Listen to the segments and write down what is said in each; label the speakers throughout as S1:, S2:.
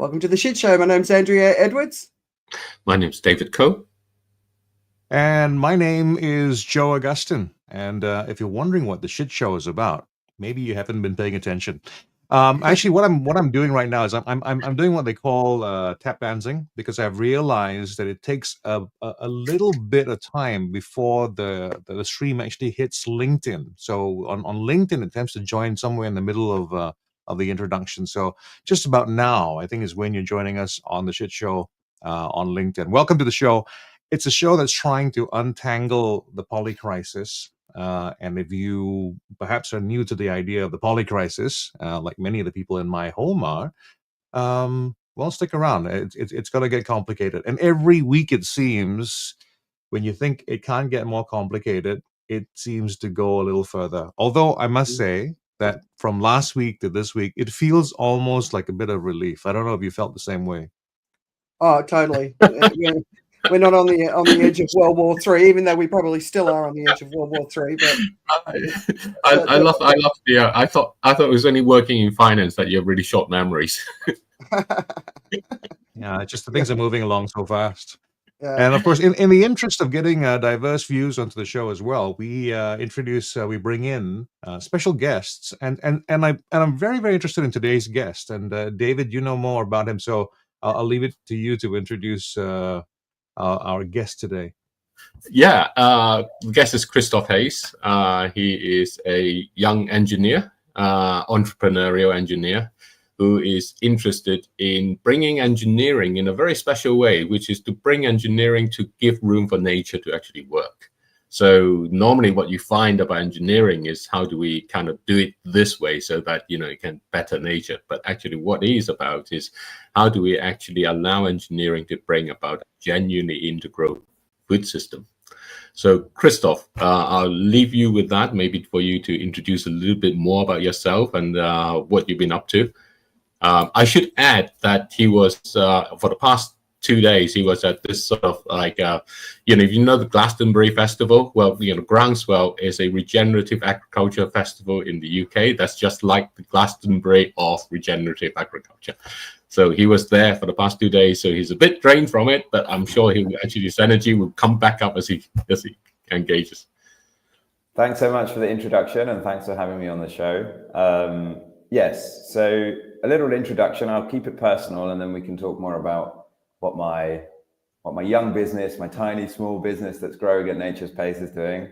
S1: Welcome to the Shit Show. My name's Andrea Edwards.
S2: My name's David Coe.
S3: And my name is Joe Augustin. And if you're wondering what the Shit Show is about, maybe you haven't been paying attention. Actually, what I'm doing right now is I'm doing what they call tap dancing, because I've realized that it takes a little bit of time before the stream actually hits LinkedIn. So on LinkedIn, it tends to join somewhere in the middle of the introduction. So just about now, I think, is when you're joining us on the Shit Show on LinkedIn. Welcome to the show. It's a show that's trying to untangle the polycrisis. And if you perhaps are new to the idea of the polycrisis, like many of the people in my home are, well, stick around. It's going to get complicated. And every week, it seems, when you think it can't get more complicated, it seems to go a little further. Although I must say that from last week to this week, it feels almost like a bit of relief. I don't know if you felt the same way.
S1: Oh, totally. We're not on the edge of World War III, even though we probably still are on the edge of World War III. But
S2: I love the. I thought it was only working in finance that you have really short memories.
S3: Yeah, it's just the things are moving along so fast. And of course, in the interest of getting diverse views onto the show as well, we we bring in special guests, and I'm very, very interested in today's guest. And David, you know more about him, so I'll leave it to you to introduce our guest today.
S2: Yeah, the guest is Christoph Hayes. He is a young engineer, entrepreneurial engineer, who is interested in bringing engineering in a very special way, which is to bring engineering to give room for nature to actually work. So normally what you find about engineering is how do we kind of do it this way so that, it can better nature. But actually what it is about is how do we actually allow engineering to bring about a genuinely integral food system. So Christoph, I'll leave you with that, maybe for you to introduce a little bit more about yourself and what you've been up to. I should add that he was, for the past 2 days, he was at this sort of like, if you know the Glastonbury Festival, well, Groundswell is a regenerative agriculture festival in the UK. That's just like the Glastonbury of regenerative agriculture. So he was there for the past 2 days. So he's a bit drained from it, but I'm sure his energy will come back up as he engages.
S4: Thanks so much for the introduction, and thanks for having me on the show. Yes, so a little introduction. I'll keep it personal, and then we can talk more about what my young business, my tiny small business that's growing at nature's pace is doing.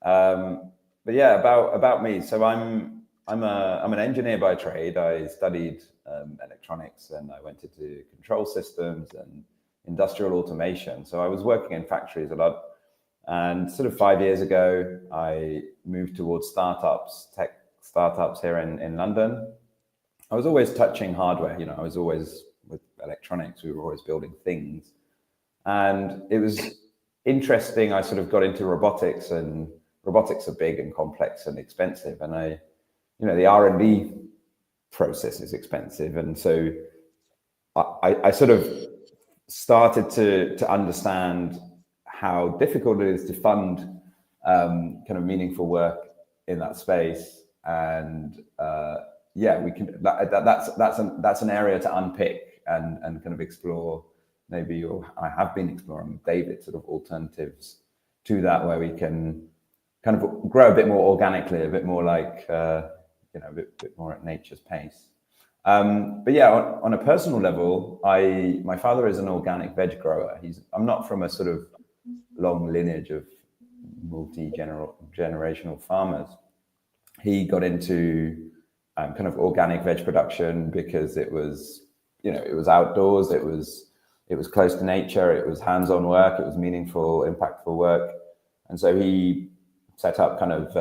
S4: But yeah, about me. So I'm an engineer by trade. I studied electronics, and I went into control systems and industrial automation. So I was working in factories a lot. And sort of 5 years ago, I moved towards tech startups here in London. I was always touching hardware. I was always with electronics. We were always building things. And it was interesting. I sort of got into robotics, and robotics are big and complex and expensive. And the R&D process is expensive. And so I sort of started to understand how difficult it is to fund kind of meaningful work in that space. And we can. That's an area to unpick and kind of explore. Maybe I have been exploring with David sort of alternatives to that, where we can kind of grow a bit more organically, a bit more like a bit more at nature's pace. But yeah, on a personal level, my father is an organic veg grower. I'm not from a sort of long lineage of multi-generational farmers. He got into kind of organic veg production because it was outdoors, it was close to nature, it was hands-on work, it was meaningful, impactful work. And so he set up kind of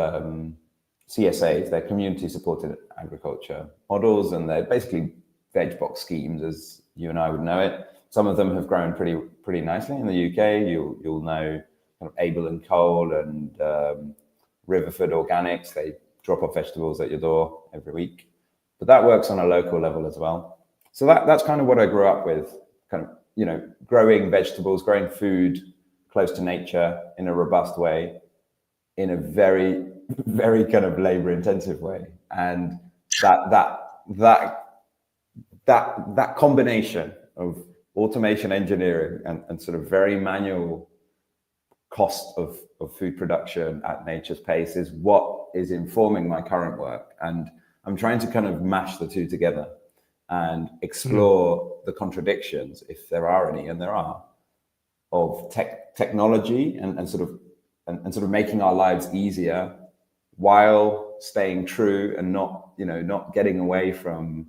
S4: CSAs, they're community supported agriculture models, and they're basically veg box schemes as you and I would know it. Some of them have grown pretty nicely in the UK. You'll know kind of Abel and Cole and Riverford Organics. They drop off vegetables at your door every week. But that works on a local level as well. So that's kind of what I grew up with, kind of, growing vegetables, growing food close to nature in a robust way, in a very, very kind of labor intensive way. And that that combination of automation engineering and sort of very manual cost of food production at nature's pace is what is informing my current work. And I'm trying to kind of mash the two together and explore the contradictions, if there are any, and there are, of technology and sort of making our lives easier while staying true and not getting away from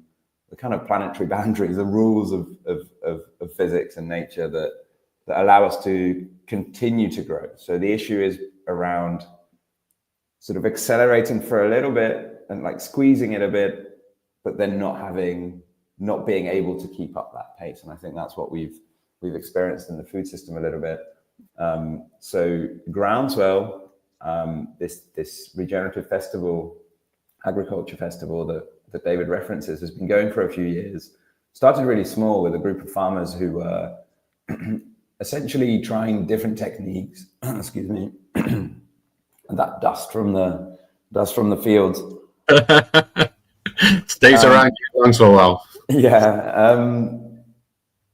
S4: the kind of planetary boundaries, the rules of physics and nature that allow us to continue to grow. So the issue is around sort of accelerating for a little bit and like squeezing it a bit, but then not being able to keep up that pace. And I think that's what we've experienced in the food system a little bit. So Groundswell, this regenerative festival, agriculture festival that David references, has been going for a few years. Started really small with a group of farmers who were essentially trying different techniques. Excuse me. And that dust from the fields
S2: stays around you once for a while.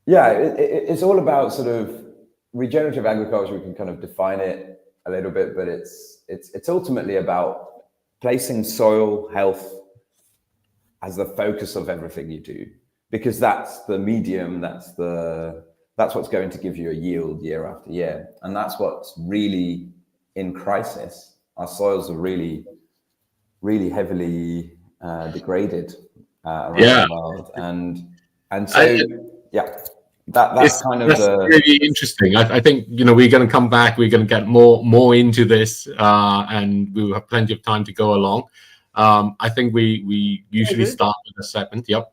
S4: It's all about sort of regenerative agriculture. We can kind of define it a little bit, but it's ultimately about placing soil health as the focus of everything you do, because that's the medium, that's what's going to give you a yield year after year, and that's what's really in crisis. Our soils are really, really heavily degraded around the world, and so that's
S2: really interesting. I think we're going to come back. We're going to get more into this, and we'll have plenty of time to go along. I think we usually start with a segment. Yep.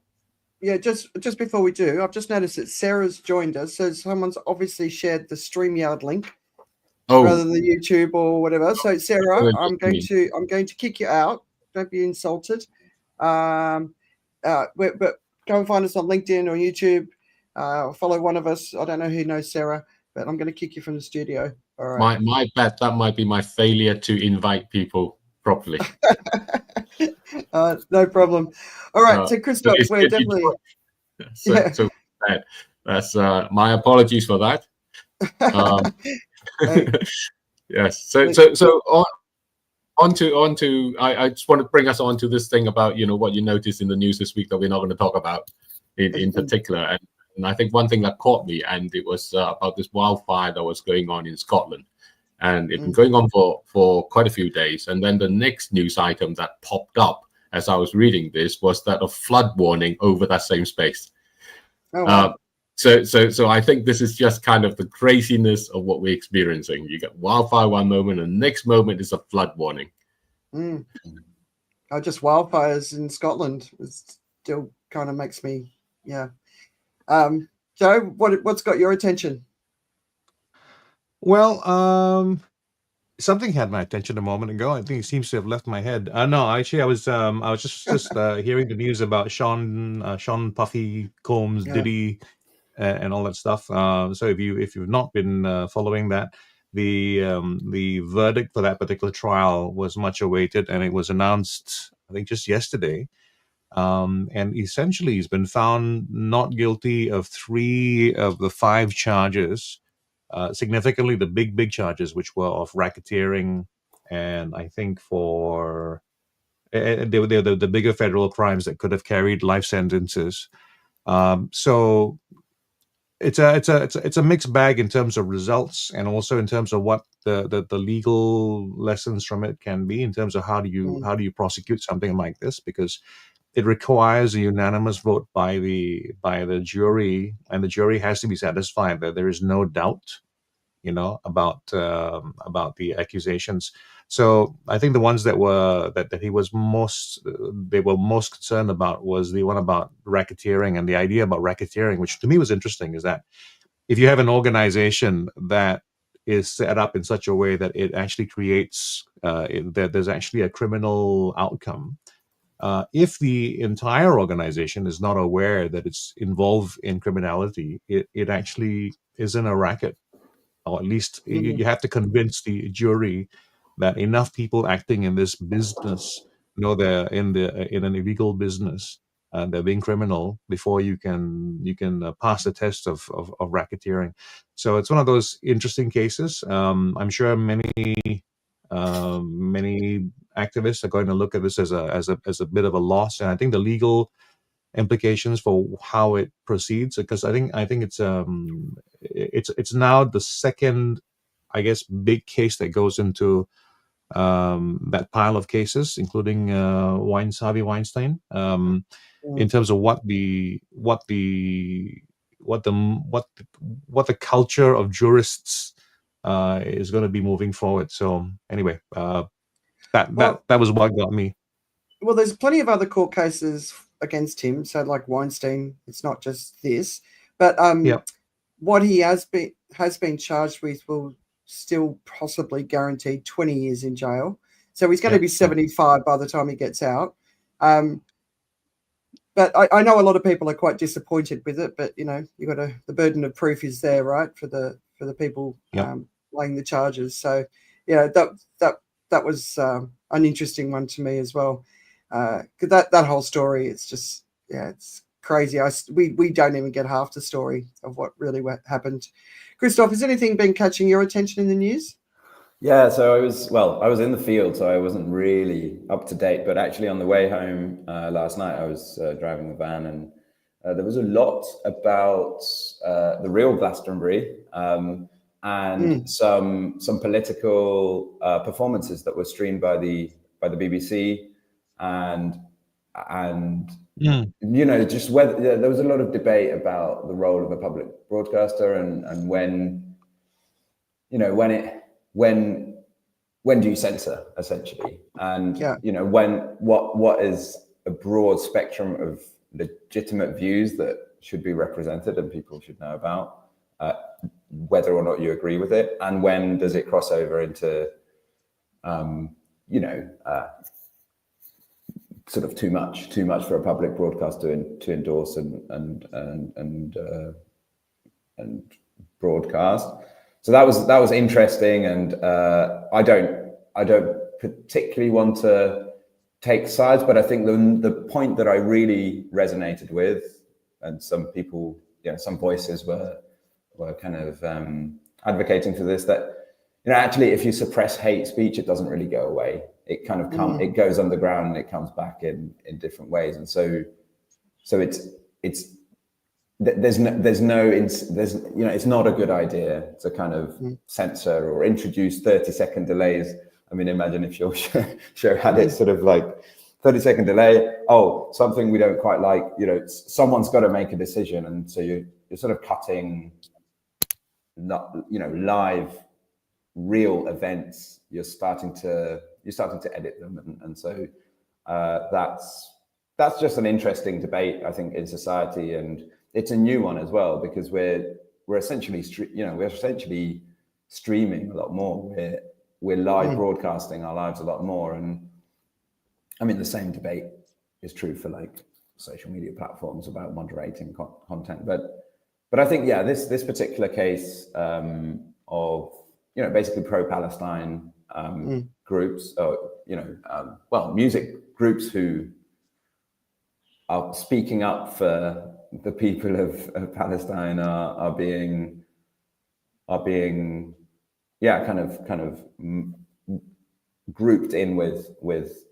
S1: Yeah, just before we do, I've just noticed that Sarah's joined us, so someone's obviously shared the StreamYard link rather than the YouTube or whatever. So Sarah, I'm going to kick you out. Don't be insulted. But go and find us on LinkedIn or YouTube. Follow one of us. I don't know who knows Sarah, but I'm going to kick you from the studio. All right.
S2: My bet that might be my failure to invite people properly.
S1: No problem. All right, so Christoph, we're definitely
S2: so bad. That's my apologies for that. Yes. So on to I just want to bring us on to this thing about what you noticed in the news this week that we're not going to talk about in particular, and I think one thing that caught me, and it was about this wildfire that was going on in Scotland. And it's been going on for quite a few days. And then the next news item that popped up as I was reading this was that a flood warning over that same space. Oh, wow. So I think this is just kind of the craziness of what we're experiencing. You get wildfire one moment, and the next moment is a flood warning.
S1: Just wildfires in Scotland still kind of makes me, Joe, what's got your attention?
S3: Well, something had my attention a moment ago. I think it seems to have left my head. No, actually, I was just hearing the news about Sean Puffy Combs Diddy and all that stuff. So if you've not been following that, the verdict for that particular trial was much awaited, and it was announced, I think, just yesterday. And essentially, he's been found not guilty of 3 of the 5 charges. Significantly, the big charges, which were of racketeering, and I think for they were the bigger federal crimes that could have carried life sentences. So it's a mixed bag in terms of results, and also in terms of what the legal lessons from it can be in terms of how do you prosecute something like this, because it requires a unanimous vote by the jury, and the jury has to be satisfied that there is no doubt, about the accusations. So I think the ones that were that he was most concerned about was the one about racketeering, and the idea about racketeering, which to me was interesting, is that if you have an organization that is set up in such a way that it actually creates that there's actually a criminal outcome. If the entire organization is not aware that it's involved in criminality, it actually isn't a racket, or at least you have to convince the jury that enough people acting in this business, they're in an illegal business, they're being criminal before you can pass the test of racketeering. So it's one of those interesting cases. I'm sure many activists are going to look at this as a bit of a loss, and I think the legal implications for how it proceeds, because I think it's now the second, I guess, big case that goes into that pile of cases, including Harvey Weinstein, in terms of what the culture of jurists is going to be moving forward. So anyway, that was what got me.
S1: Well, there's plenty of other court cases against him. So like Weinstein, it's not just this, but what he has been charged with will still possibly guaranteed 20 years in jail. So he's going to be 75 by the time he gets out. But I know a lot of people are quite disappointed with it, but you got the burden of proof is there, right, for the people laying the charges. So yeah, that was an interesting one to me as well. That whole story, it's just it's crazy. We don't even get half the story of what really happened. Christoph, has anything been catching your attention in the news?
S4: Yeah, so I was in the field, so I wasn't really up to date. But actually, on the way home last night, I was driving the van, and there was a lot about the real Glastonbury and some political performances that were streamed by the BBC, and just whether there was a lot of debate about the role of a public broadcaster and when do you censor, essentially, and what is a broad spectrum of legitimate views that should be represented and people should know about, whether or not you agree with it, and when does it cross over into sort of too much for a public broadcaster to endorse and broadcast. So that was interesting, and I don't particularly want to take sides, but I think the point that I really resonated with, and some people, some voices were kind of advocating for this, that actually if you suppress hate speech, it doesn't really go away. It kind of it goes underground and it comes back in different ways, and so it's there's it's not a good idea to kind of censor or introduce 30-second delays. I mean, imagine if your show had it sort of like 30-second delay. Oh, something we don't quite like. Someone's got to make a decision, and so you're sort of cutting, live, real events. You're starting to edit them, and so that's just an interesting debate, I think, in society, and it's a new one as well, because we're essentially streaming a lot more. We're live broadcasting our lives a lot more, and I mean the same debate is true for like social media platforms about moderating content. But I think this particular case of basically pro-Palestine groups, or music groups who are speaking up for the people of Palestine are being kind of grouped in with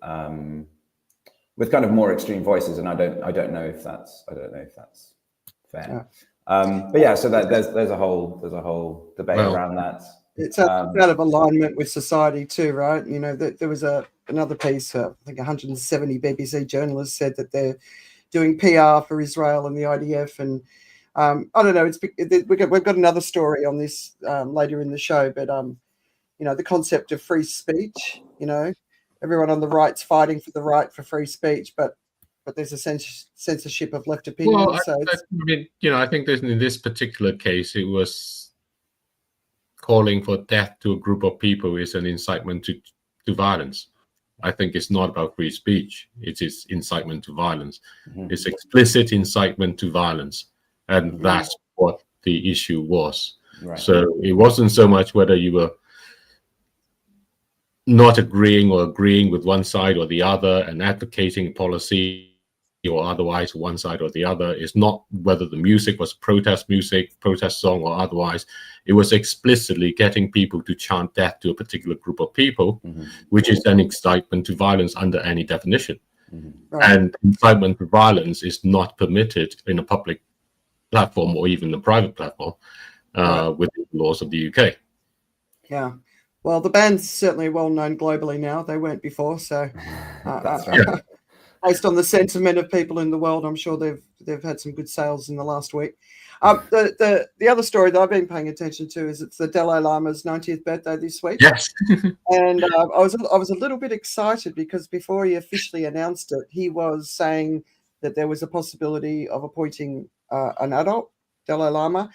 S4: kind of more extreme voices, and I don't know if that's fair. So that there's a whole debate around that.
S1: It's out of alignment with society too, right? There was another piece, I think 170 BBC journalists said that they're doing PR for Israel and the IDF, and I don't know. We've got another story on this later in the show, but the concept of free speech. Everyone on the right's fighting for the right for free speech, but there's a censorship of left opinion.
S2: Well, I think in this particular case, it was calling for death to a group of people is an incitement to violence. I think it's not about free speech. It is incitement to violence. It's explicit incitement to violence. And that's what the issue was. Right. So it wasn't so much whether you were not agreeing or agreeing with one side or the other and advocating policy or otherwise, one side or the other. It's not whether the music was protest music, protest song, or otherwise. It was explicitly getting people to chant death to a particular group of people, which is an incitement to violence under any definition. Right. And incitement to violence is not permitted in a public platform or even a private platform within the laws of the UK.
S1: Yeah. Well, the band's certainly well known globally now. They weren't before, so
S4: that's right.
S1: Based on the sentiment of people in the world, I'm sure they've had some good sales in the last week. The other story that I've been paying attention to is it's the Dalai Lama's 90th birthday this week.
S2: Yes.
S1: And I was a little bit excited because before he officially announced it, he was saying that there was a possibility of appointing an adult Dalai Lama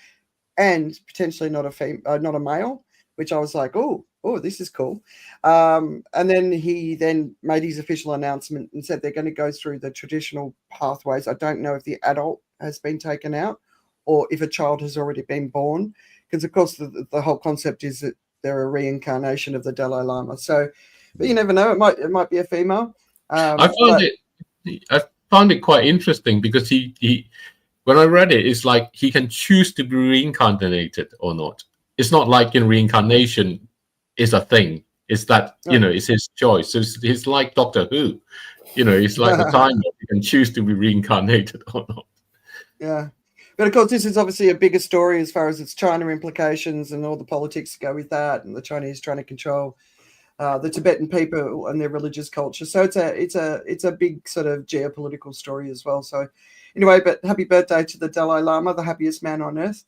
S1: and potentially not a male, which I was like, oh, this is cool. And then he made his official announcement and said they're going to go through the traditional pathways. I don't know if the adult has been taken out or if a child has already been born, because of course the whole concept is that they're a reincarnation of the Dalai Lama. So, but you never know. It might be a female.
S2: I found it quite interesting because he when I read it, it's like he can choose to be reincarnated or not. It's not like in reincarnation is a thing. It's that, it's his choice. So it's like Doctor Who. It's like the time that you can choose to be reincarnated or not.
S1: Yeah. But of course, this is obviously a bigger story as far as its China implications and all the politics that go with that, and the Chinese trying to control the Tibetan people and their religious culture. So it's a big sort of geopolitical story as well. So anyway, but happy birthday to the Dalai Lama, the happiest man on earth.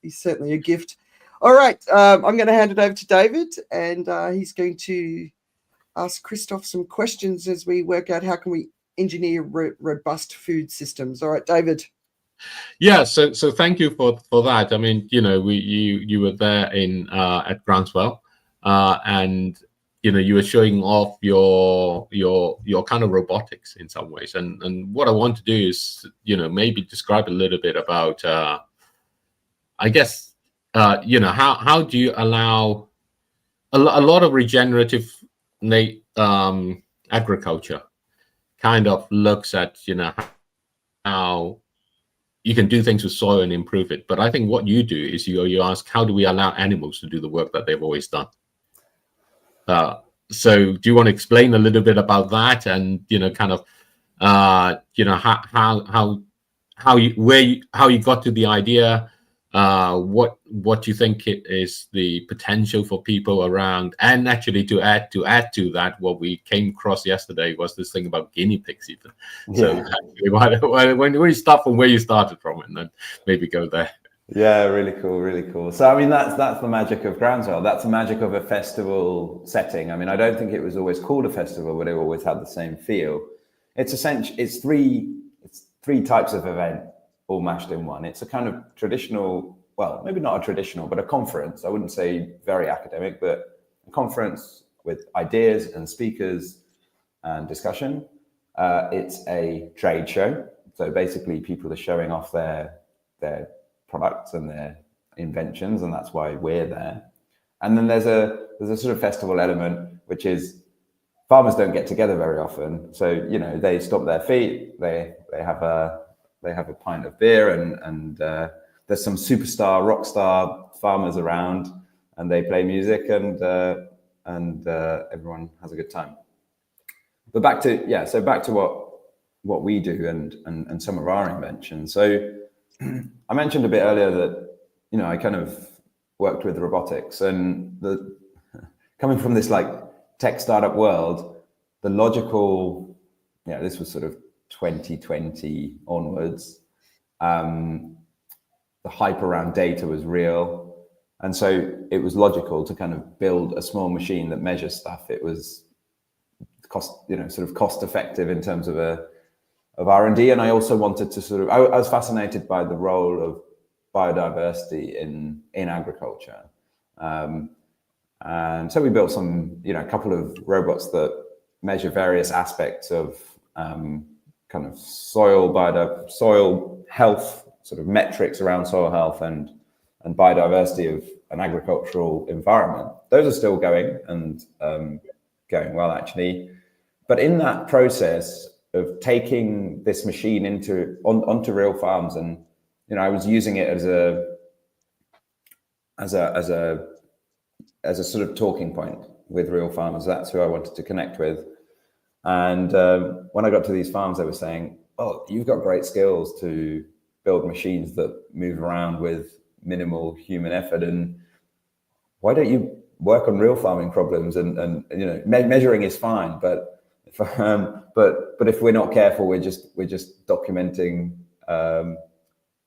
S1: He's certainly a gift. All right, I'm going to hand it over to David, and he's going to ask Christoph some questions as we work out how can we engineer robust food systems. All right, David.
S2: Yeah, so thank you for that. I mean, you were there at Groundswell, and you were showing off your kind of robotics in some ways, and what I want to do is maybe describe a little bit about I guess how do you allow a lot of regenerative agriculture kind of looks at how you can do things with soil and improve it, but I think what you do is you ask, how do we allow animals to do the work that they've always done? So do you want to explain a little bit about that, and how you got to the idea, what you think it is the potential for people around, and actually to add to that, what we came across yesterday was this thing about guinea pigs even. Yeah. So when you start from where you started from, and then maybe go there.
S4: Yeah, really cool. So I mean, that's the magic of Groundswell. That's the magic of a festival setting. I mean, I don't think it was always called a festival, but it always had the same feel. It's essentially it's three types of event all mashed in one. It's a kind of traditional, well, maybe not a traditional, but a conference. I wouldn't say very academic, but a conference with ideas and speakers and discussion. It's a trade show. So basically people are showing off their products and their inventions, and that's why we're there. And then there's a sort of festival element, which is farmers don't get together very often. So, they stomp their feet, they have a pint of beer, and there's some superstar, rock star farmers around, and they play music, and everyone has a good time. But back to what we do and some of our inventions. So I mentioned a bit earlier that I kind of worked with robotics, and coming from this like tech startup world, the logical, this was sort of 2020 onwards, the hype around data was real, and so it was logical to kind of build a small machine that measures stuff. It was cost effective in terms of R&D, and I also wanted to I was fascinated by the role of biodiversity in agriculture, and so we built a couple of robots that measure various aspects of kind of soil health, sort of metrics around soil health and biodiversity of an agricultural environment. Those are still going and going well, actually. But in that process, taking this machine onto real farms, and I was using it as a sort of talking point with real farmers. That's who I wanted to connect with. And when I got to these farms, they were saying, "Oh, you've got great skills to build machines that move around with minimal human effort, and why don't you work on real farming problems?" And measuring is fine, but if we're not careful, we're just documenting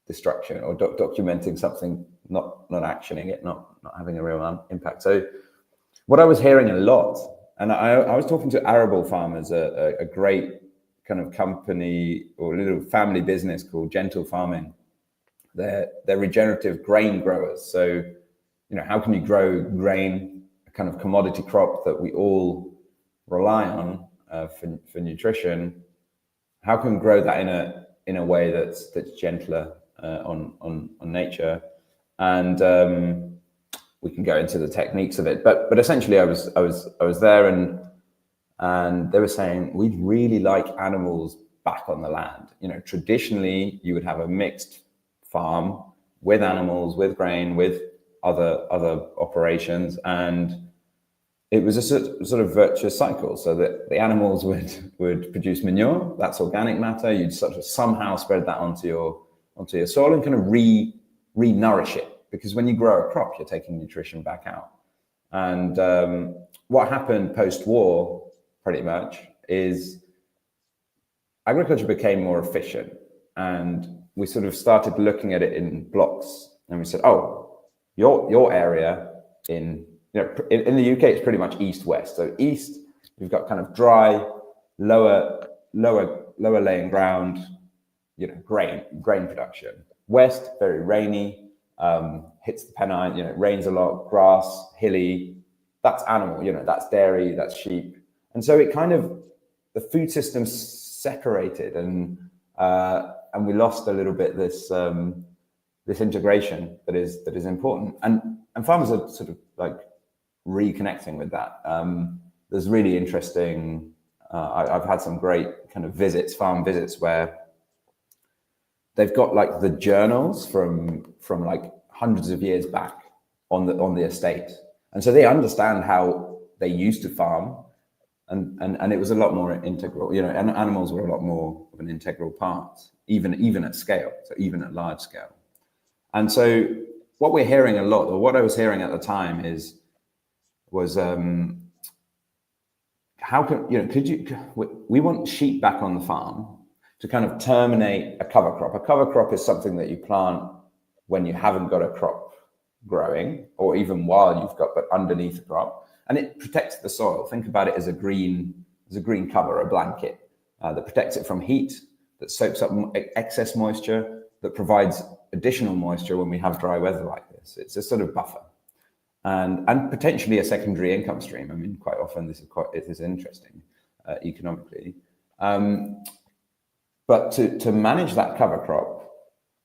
S4: destruction, or documenting something, not actioning it, not having a real impact. So what I was hearing a lot, and I was talking to arable farmers, a great kind of company or little family business called Gentle Farming. They're regenerative grain growers. So, how can you grow grain, a kind of commodity crop that we all rely on for nutrition? How can we grow that in a way that's gentler on nature? And we can go into the techniques of it, but essentially, I was there, and they were saying, we'd really like animals back on the land. Traditionally, you would have a mixed farm with animals, with grain, with other operations, and it was a sort of virtuous cycle. So that the animals would produce manure, that's organic matter. You'd sort of somehow spread that onto your soil and kind of re-nourish it, because when you grow a crop, you're taking nutrition back out. And what happened post-war, pretty much, is agriculture became more efficient, and we sort of started looking at it in blocks, and we said, oh, your area in the UK, it's pretty much east-west. So east, you've got kind of dry, lower laying ground, grain production. West, very rainy, hits the Pennine, it rains a lot, grass, hilly. That's animal, that's dairy, that's sheep. And so it kind of, the food system separated, and we lost a little bit this integration that is important. And farmers are sort of like reconnecting with that. There's really interesting, I've had some great kind of farm visits, where they've got like the journals from like hundreds of years back on the estate. And so they understand how they used to farm, and it was a lot more integral, and animals were a lot more of an integral part, even at scale, so even at large scale. And so what we're hearing a lot, or what I was hearing at the time, was how can, we want sheep back on the farm to kind of terminate a cover crop. A cover crop is something that you plant when you haven't got a crop growing, or even while you've got, but underneath a crop, and it protects the soil. Think about it as a green cover, a blanket that protects it from heat, that soaks up excess moisture, that provides additional moisture when we have dry weather like this. It's a sort of buffer, and potentially a secondary income stream. I mean, quite often it is interesting economically. But to manage that cover crop,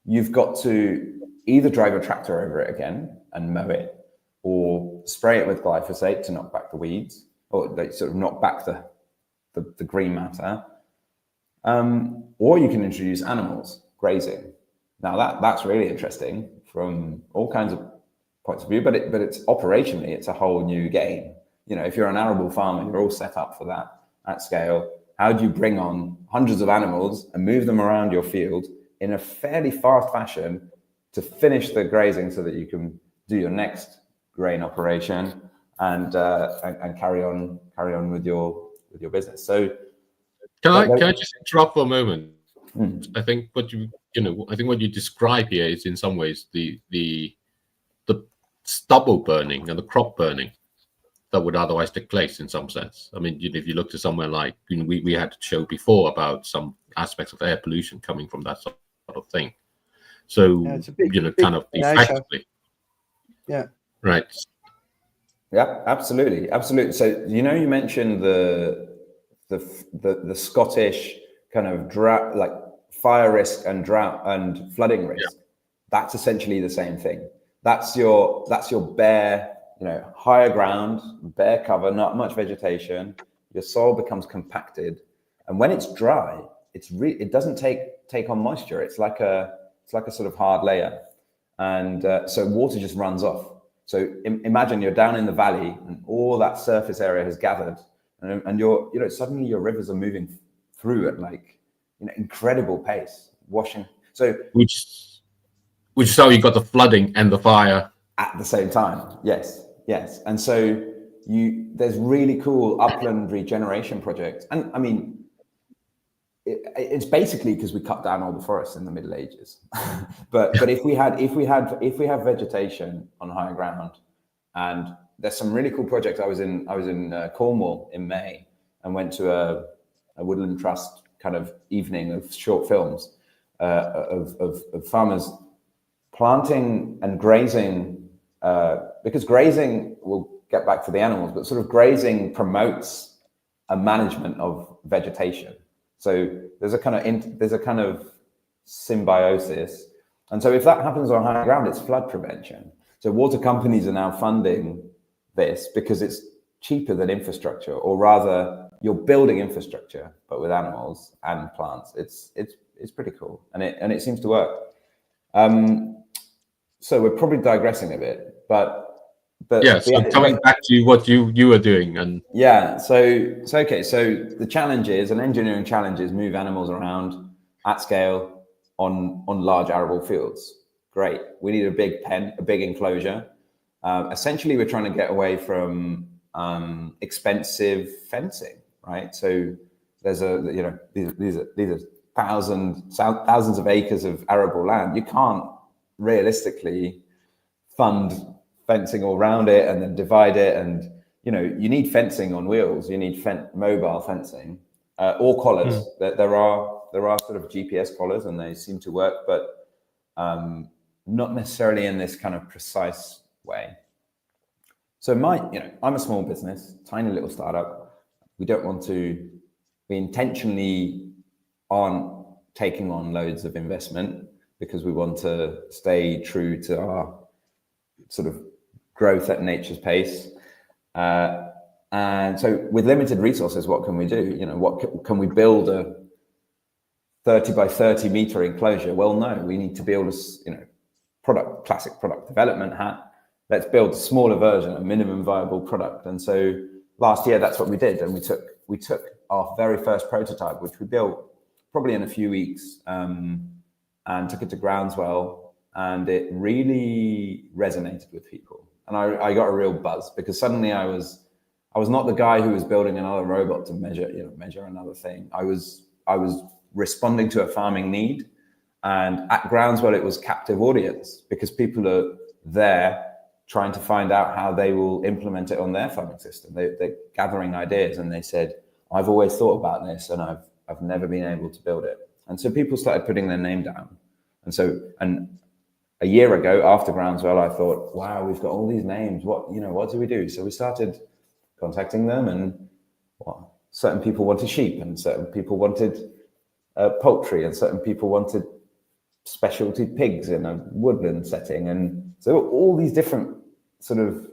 S4: you've got to either drive a tractor over it again and mow it, or spray it with glyphosate to knock back the weeds, or like sort of knock back the green matter. Or you can introduce animals grazing. Now that's really interesting from all kinds of points of view, but it's operationally, it's a whole new game. If you're an arable farmer, you're all set up for that at scale. How do you bring on hundreds of animals and move them around your field in a fairly fast fashion to finish the grazing, so that you can do your next grain operation and carry on with your business? So
S2: can I just interrupt for a moment? I think what you describe here is in some ways the stubble burning and the crop burning that would otherwise take place in some sense. I mean, if you look to somewhere like, we had to show before about some aspects of air pollution coming from that sort of thing. So,
S1: it's a big,
S2: kind of effectively.
S1: Yeah.
S2: Right.
S4: Yeah, absolutely. So, you mentioned the Scottish kind of drought, like fire risk and drought and flooding risk. Yeah. That's essentially the same thing. That's your bare, higher ground, bare cover, not much vegetation. Your soil becomes compacted, And when it's dry, it doesn't take on moisture. It's like a sort of hard layer, and so water just runs off. So imagine you're down in the valley, and all that surface area has gathered, and suddenly your rivers are moving through at like incredible pace, washing. So
S2: which is how you got the flooding and the fire
S4: at the same time. Yes. And so there's really cool upland regeneration projects, and I mean, it's basically because we cut down all the forests in the Middle Ages. but if we have vegetation on higher ground, and there's some really cool projects. I was in Cornwall in May and went to a Woodland Trust kind of evening of short films of farmers planting and grazing, because grazing, we'll get back to the animals, but sort of grazing promotes a management of vegetation. So there's a kind of symbiosis, and so if that happens on high ground, it's flood prevention. So water companies are now funding this because it's cheaper than infrastructure, or rather, you're building infrastructure but with animals and plants. It's pretty cool, and it seems to work. So we're probably digressing a bit, but
S2: coming back to what you were doing, and
S4: so the challenge is, an engineering challenge is, move animals around at scale on large arable fields. Great, we need a big pen, a big enclosure. Essentially, we're trying to get away from expensive fencing, right? So there's these are thousands of acres of arable land. You can't realistically fund fencing all around it and then divide it, and you need fencing on wheels, you need mobile fencing, or collars. There are sort of GPS collars, and they seem to work, but not necessarily in this kind of precise way. So I'm a small business, tiny little startup. We intentionally aren't taking on loads of investment because we want to stay true to our sort of growth at nature's pace. And so with limited resources, what can we do? Can we build a 30 by 30 meter enclosure? Well, no, we need to build classic product development hat. Let's build a smaller version, a minimum viable product. And so last year, that's what we did. And we took our very first prototype, which we built probably in a few weeks, and took it to Groundswell, and it really resonated with people. And I got a real buzz, because suddenly I was not the guy who was building another robot to measure another thing. I was responding to a farming need, and at Groundswell it was captive audience, because people are there trying to find out how they will implement it on their farming system. They're gathering ideas, and they said, I've always thought about this, and I've never been able to build it. And so people started putting their name down. And a year ago, after Groundswell, I thought, wow, we've got all these names. What do we do? So we started contacting them, and certain people wanted sheep, and certain people wanted poultry, and certain people wanted specialty pigs in a woodland setting. And so all these different sort of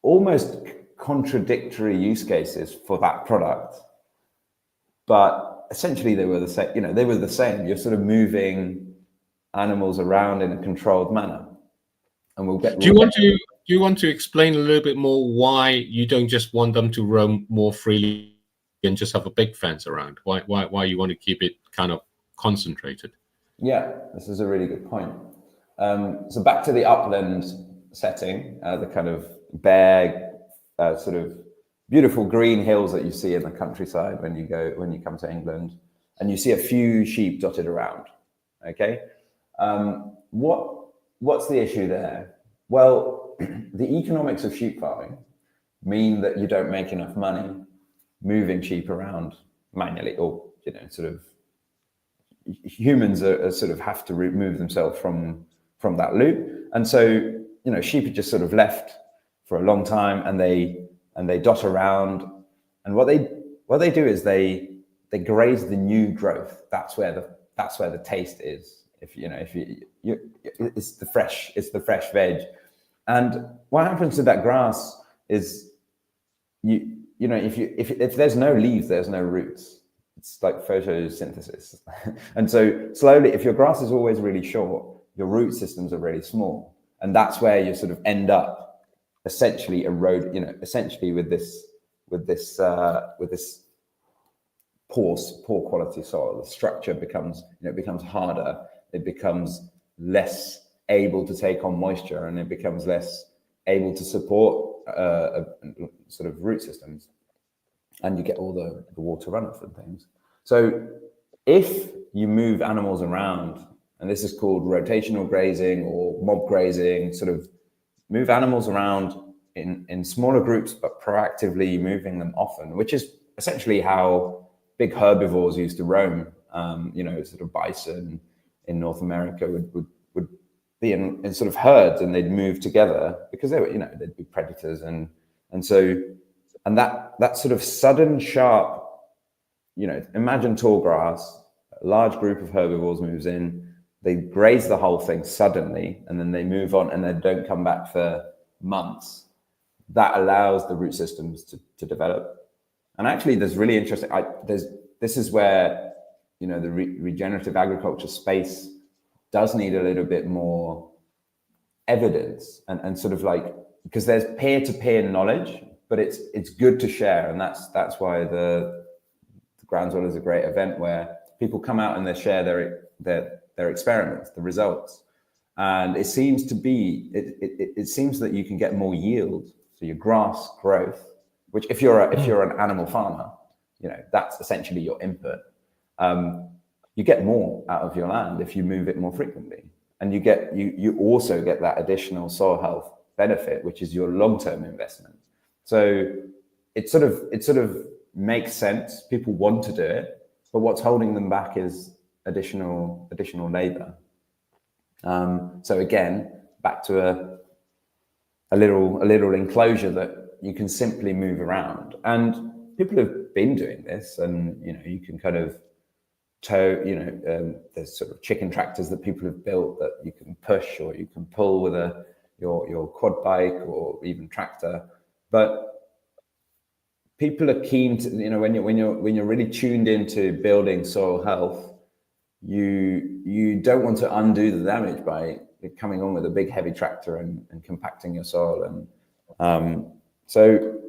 S4: almost contradictory use cases for that product, but essentially they were the same. You're sort of moving animals around in a controlled manner, and Do
S2: you want to explain a little bit more why you don't just want them to roam more freely and just have a big fence around? Why you want to keep it kind of concentrated?
S4: Yeah, this is a really good point. So back to the upland setting, the kind of bare, sort of beautiful green hills that you see in the countryside when you come to England, and you see a few sheep dotted around. Okay, what's the issue there? Well, the economics of sheep farming mean that you don't make enough money moving sheep around manually, or sort of humans are sort of have to remove themselves from that loop. And so sheep are just sort of left for a long time, and they dot around, and what they do is they graze the new growth. That's where the taste is. It's the fresh veg. And what happens to that grass is if there's no leaves, there's no roots. It's like photosynthesis. And so slowly, if your grass is always really short, your root systems are really small. And that's where you sort of end up essentially essentially with this poor quality soil. The structure becomes, it becomes harder. It becomes less able to take on moisture, and it becomes less able to support sort of root systems. And you get all the water runoff and things. So if you move animals around, and this is called rotational grazing or mob grazing, sort of move animals around in smaller groups, but proactively moving them often, which is essentially how big herbivores used to roam. Sort of bison in North America would be in sort of herds, and they'd move together because they were, they'd be predators. And that sort of sudden, sharp, imagine tall grass, a large group of herbivores moves in, they graze the whole thing suddenly, and then they move on and they don't come back for months. That allows the root systems to develop. And actually, there's really interesting, this is where, the regenerative agriculture space does need a little bit more evidence and sort of like, because there's peer-to-peer knowledge, but it's good to share. And that's why the Groundswell is a great event where people come out and they share their experiments, the results. And it seems to be, it seems that you can get more yield. So your grass growth, which if you're an animal farmer, that's essentially your input. You get more out of your land if you move it more frequently. And you also get that additional soil health benefit, which is your long-term investment. So it sort of makes sense. People want to do it, but what's holding them back is additional labor. So again, back to a little enclosure that you can simply move around. And people have been doing this, and you can kind of tow, there's sort of chicken tractors that people have built that you can push or you can pull with your quad bike or even tractor. But people are keen to, when you're really tuned into building soil health, you don't want to undo the damage by coming on with a big heavy tractor and compacting your soil. And so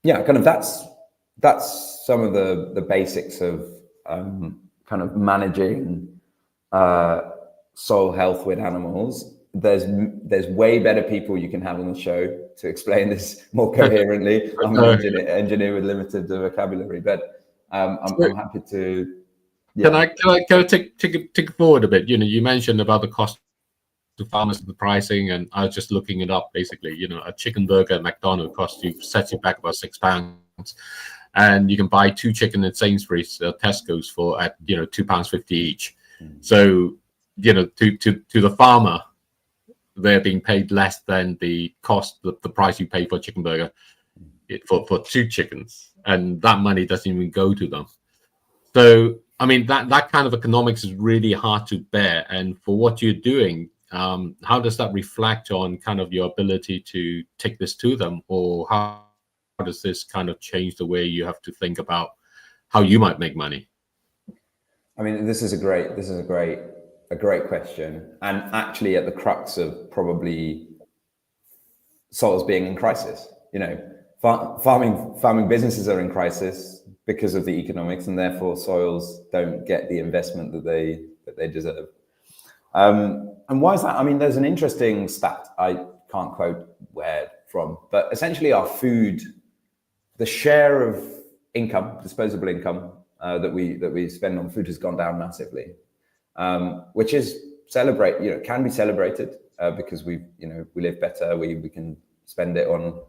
S4: yeah, kind of that's some of the basics of kind of managing soil health with animals. There's way better people you can have on the show to explain this more coherently. I'm an engineer with limited vocabulary, but I'm happy to. Yeah.
S2: Can I take it forward a bit? You mentioned about the cost to farmers and the pricing, and I was just looking it up. Basically, a chicken burger at McDonald's sets you back about £6, and you can buy 2 chicken at Sainsbury's, Tesco's for at £2.50 each. So to the farmer, they're being paid less than the cost, the price you pay for a chicken burger for 2 chickens, and that money doesn't even go to them. So I mean, that kind of economics is really hard to bear. And for what you're doing, how does that reflect on kind of your ability to take this to them, or how does this kind of change the way you have to think about how you might make money?
S4: I mean, this is a great question, and actually at the crux of probably soils being in crisis. Farming businesses are in crisis because of the economics, and therefore soils don't get the investment that they deserve. And why is that? I mean, there's an interesting stat, I can't quote where from, but essentially our food, the share of income, disposable income that we spend on food has gone down massively, which is can be celebrated because we live better, we can spend it on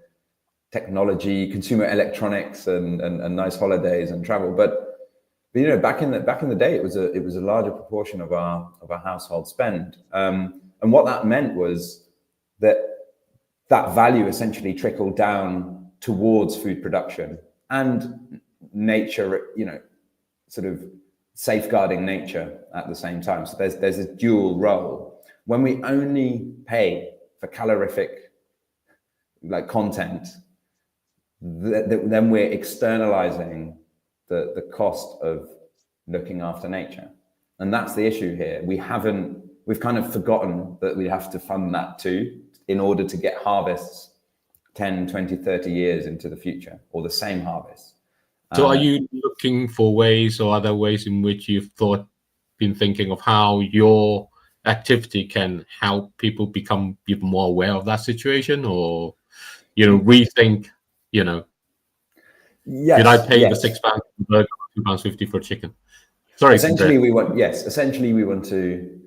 S4: technology, consumer electronics, and nice holidays and travel. But back in the day, it was a larger proportion of our household spend, and what that meant was that value essentially trickled down towards food production and nature, sort of safeguarding nature at the same time. So there's a dual role. When we only pay for calorific content, then we're externalizing the cost of looking after nature. And that's the issue here. We've kind of forgotten that we have to fund that too in order to get harvests 10, 20, 30 years into the future, or the same harvest.
S2: So are you looking for ways or other ways in which you've been thinking of how your activity can help people become even more aware of that situation, or, rethink,
S4: yes,
S2: did I pay
S4: yes.
S2: the £6 for the burger, £2.50 for chicken? Sorry.
S4: Essentially, we want to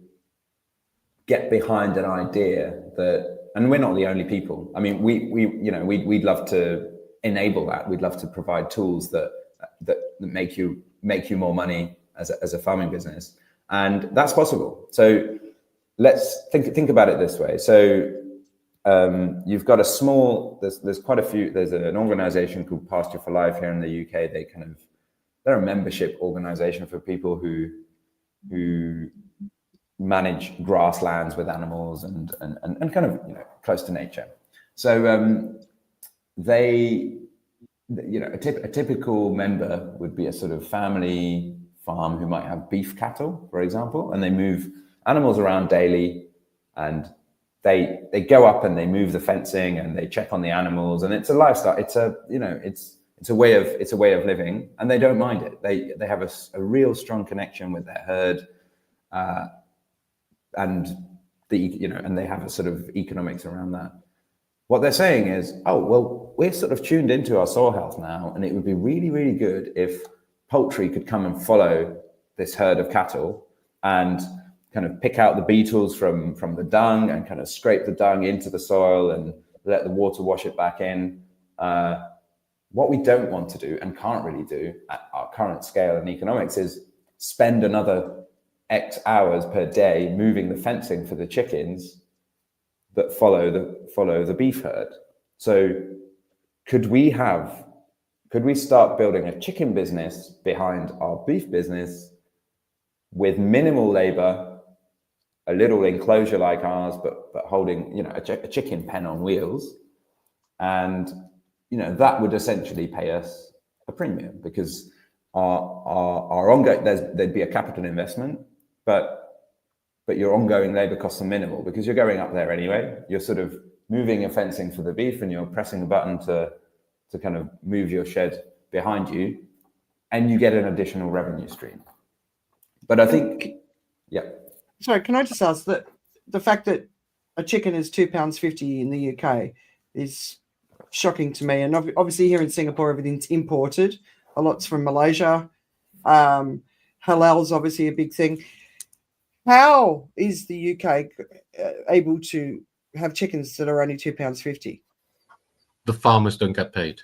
S4: get behind an idea that, and we're not the only people. I mean, we'd love to enable that. We'd love to provide tools that make you more money as a farming business, and that's possible. So let's think about it this way. So you've got there's quite a few. There's an organization called Pasture for Life here in the UK. They're a membership organization for people who manage grasslands with animals and kind of close to nature. So a typical member would be a sort of family farm who might have beef cattle, for example, and they move animals around daily, and they go up and they move the fencing and they check on the animals, and it's a lifestyle. It's a way of living, and they don't mind it. They have a real strong connection with their herd, and they have a sort of economics around that. What they're saying is, oh, well, we're sort of tuned into our soil health now, and it would be really, really good if poultry could come and follow this herd of cattle and kind of pick out the beetles from the dung and kind of scrape the dung into the soil and let the water wash it back in. What we don't want to do and can't really do at our current scale and economics is spend another X hours per day moving the fencing for the chickens that follow the beef herd. So could we start building a chicken business behind our beef business with minimal labor, a little enclosure like ours, but holding a chicken pen on wheels, and that would essentially pay us a premium, because our ongoing, there'd be a capital investment, but your ongoing labor costs are minimal, because you're going up there anyway. You're sort of moving your fencing for the beef, and you're pressing a button to kind of move your shed behind you, and you get an additional revenue stream. But I think, yeah.
S1: Sorry, can I just ask that the fact that a chicken is £2.50 in the UK is shocking to me. And obviously here in Singapore, everything's imported. A lot's from Malaysia. Halal's obviously a big thing. How is the UK able to have chickens that are only £2.50?
S2: The farmers don't get paid.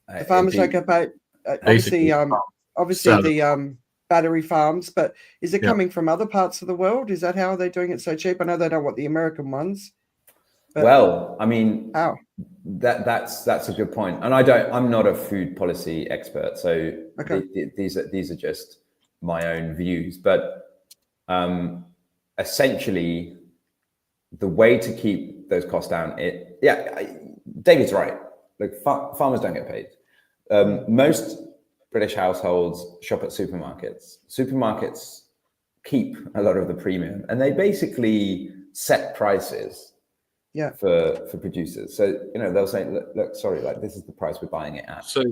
S1: The farmers don't get paid. Obviously the battery farms, but is it coming from other parts of the world? Is that how they're doing it so cheap? I know they don't want the American ones.
S4: Well, I mean,
S1: how?
S4: That's a good point. And I'm not a food policy expert, so these are just my own views. But essentially, the way to keep those costs down, David's right. Like farmers don't get paid. Most British households shop at supermarkets. Supermarkets keep a lot of the premium, and they basically set prices for producers. So they'll say, look, sorry, like this is the price we're buying it at.
S2: So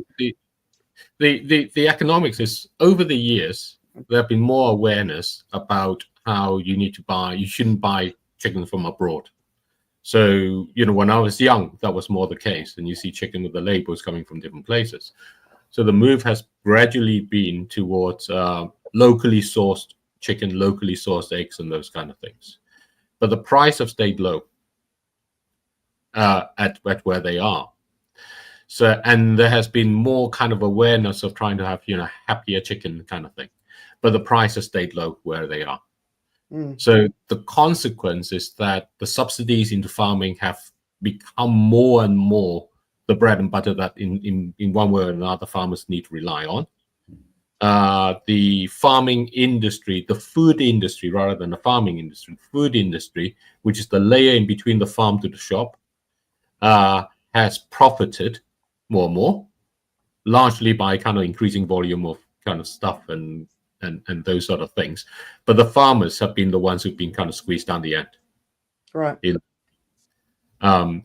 S2: the economics is, over the years there have been more awareness about how you shouldn't buy chicken from abroad. So when I was young, that was more the case, and you see chicken with the labels coming from different places. So the move has gradually been towards locally sourced chicken, locally sourced eggs, and those kind of things. But the price have stayed low at where they are. So, and there has been more kind of awareness of trying to have happier chicken kind of thing, but the price has stayed low where they are. So the consequence is that the subsidies into farming have become more and more the bread and butter that in one way or another farmers need to rely on. The farming industry, the food industry rather than the farming industry, food industry, which is the layer in between the farm to the shop, has profited more and more. largely by kind of increasing volume of kind of stuff and those sort of things. But the farmers have been the ones who've been kind of squeezed down the end.
S1: Right.
S2: And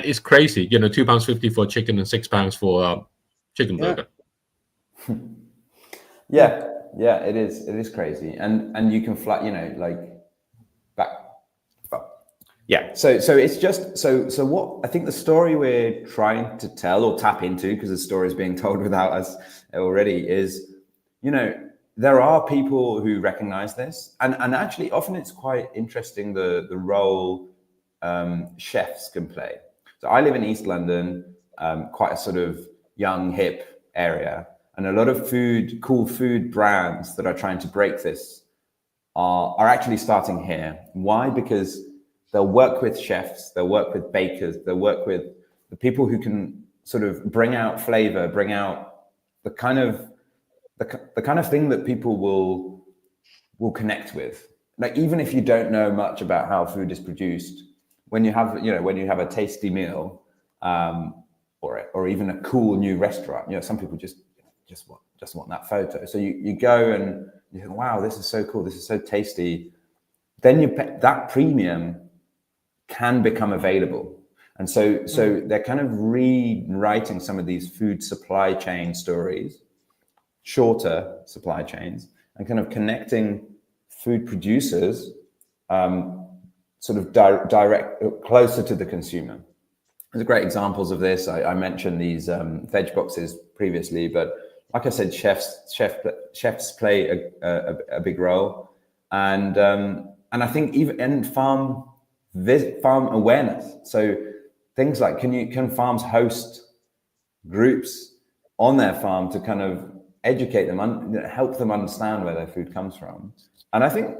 S2: it's crazy, you know, £2.50 for chicken and £6 for a chicken burger.
S4: Yeah, it is crazy, and you can flat, you know, like back. Yeah, so it's just so what I think the story we're trying to tell or tap into, because the story is being told without us already, is, you know, there are people who recognize this, and actually often it's quite interesting the role chefs can play. So I live in East London, quite a sort of young, hip area, and a lot of cool food brands that are trying to break this are actually starting here. Why? Because they'll work with chefs, they'll work with bakers, they'll work with the people who can sort of bring out flavor, bring out the kind of thing that people will connect with. Like, even if you don't know much about how food is produced, when you have a tasty meal, or even a cool new restaurant, you know, some people just want that photo. So you go and you think, wow, this is so cool, this is so tasty. Then you pay, that premium can become available. And so they're kind of rewriting some of these food supply chain stories, shorter supply chains, and kind of connecting food producers sort of direct, closer to the consumer. There's great examples of this. I mentioned these veg boxes previously, but like I said, chefs play a big role, and I think even in farm awareness. So things like, can farms host groups on their farm to kind of educate them, help them understand where their food comes from. And I think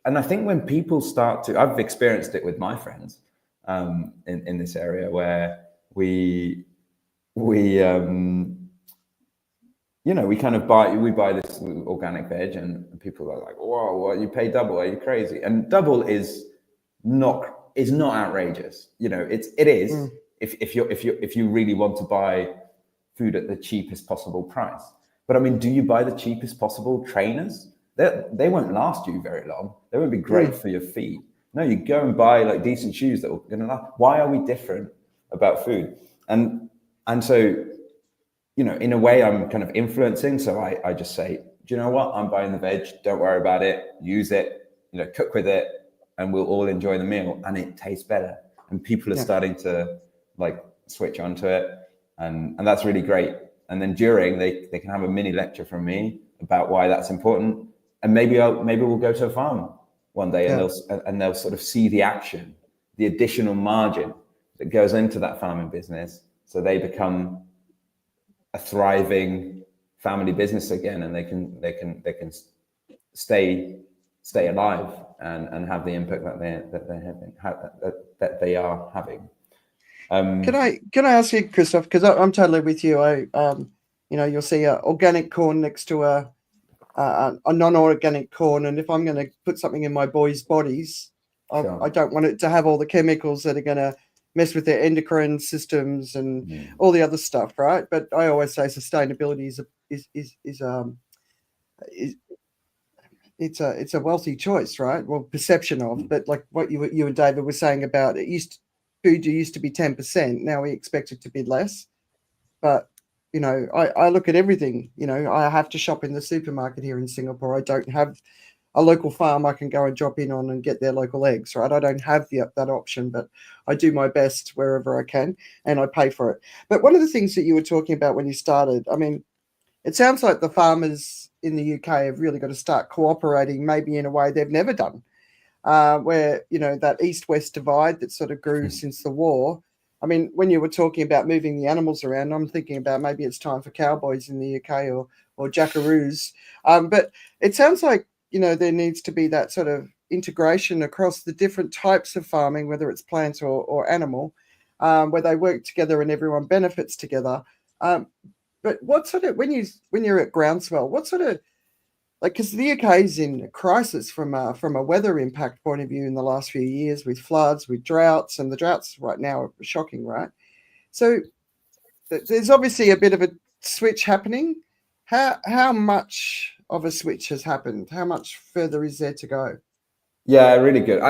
S4: and I think when people start to, I've experienced it with my friends in this area, where we kind of buy this organic veg, and people are like, whoa, what, you pay double? Are you crazy? And double is not outrageous. You know, it is if you really want to buy food at the cheapest possible price. But I mean, do you buy the cheapest possible trainers? They won't last you very long. They won't be great for your feet. No, you go and buy like decent shoes that are going to last. Why are we different about food? And so, you know, in a way, I'm kind of influencing. So I just say, do you know what? I'm buying the veg. Don't worry about it. Use it. You know, cook with it, and we'll all enjoy the meal. And it tastes better. And people are starting to like switch onto it, and that's really great. And then during, they can have a mini lecture from me about why that's important. And maybe we'll go to a farm one day, and they'll sort of see the action, the additional margin that goes into that farming business, so they become a thriving family business again, and they can stay alive and have the impact that they are having.
S1: Can I ask you, Christoph? Because I'm totally with you. You know, you'll see organic corn next to a non-organic corn, and if I'm going to put something in my boys' bodies, I don't want it to have all the chemicals that are going to mess with their endocrine systems and all the other stuff, right? But I always say sustainability it's a wealthy choice, right? Well, perception of, but like what you and David were saying about food used to be 10%, now we expect it to be less. But you know, I look at everything. You know, I have to shop in the supermarket here in Singapore. I don't have a local farm I can go and drop in on and get their local eggs, right? I don't have that option, but I do my best wherever I can, and I pay for it. But one of the things that you were talking about when you started, I mean, it sounds like the farmers in the UK have really got to start cooperating, maybe in a way they've never done, where, you know, that East-West divide that sort of grew since the war. I mean, when you were talking about moving the animals around, I'm thinking about maybe it's time for cowboys in the UK or jackaroos. But it sounds like, you know, there needs to be that sort of integration across the different types of farming, whether it's plant or animal, where they work together and everyone benefits together. But what sort of, when you're at groundswell, what sort of, like, because the UK is in a crisis from a weather impact point of view in the last few years, with floods, with droughts, and the droughts right now are shocking, right? So there's obviously a bit of a switch happening. How much of a switch has happened? How much further is there to go?
S4: Yeah, really good.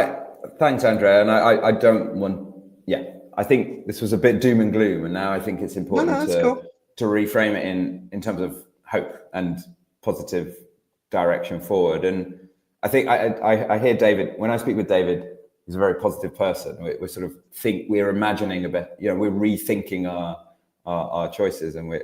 S4: Thanks, Andrea. And I don't want. Yeah, I think this was a bit doom and gloom, and now I think it's important to reframe it in terms of hope and positive direction forward. And I think I hear David when I speak with David. He's a very positive person. We're sort of we're imagining a bit. We're rethinking our choices, and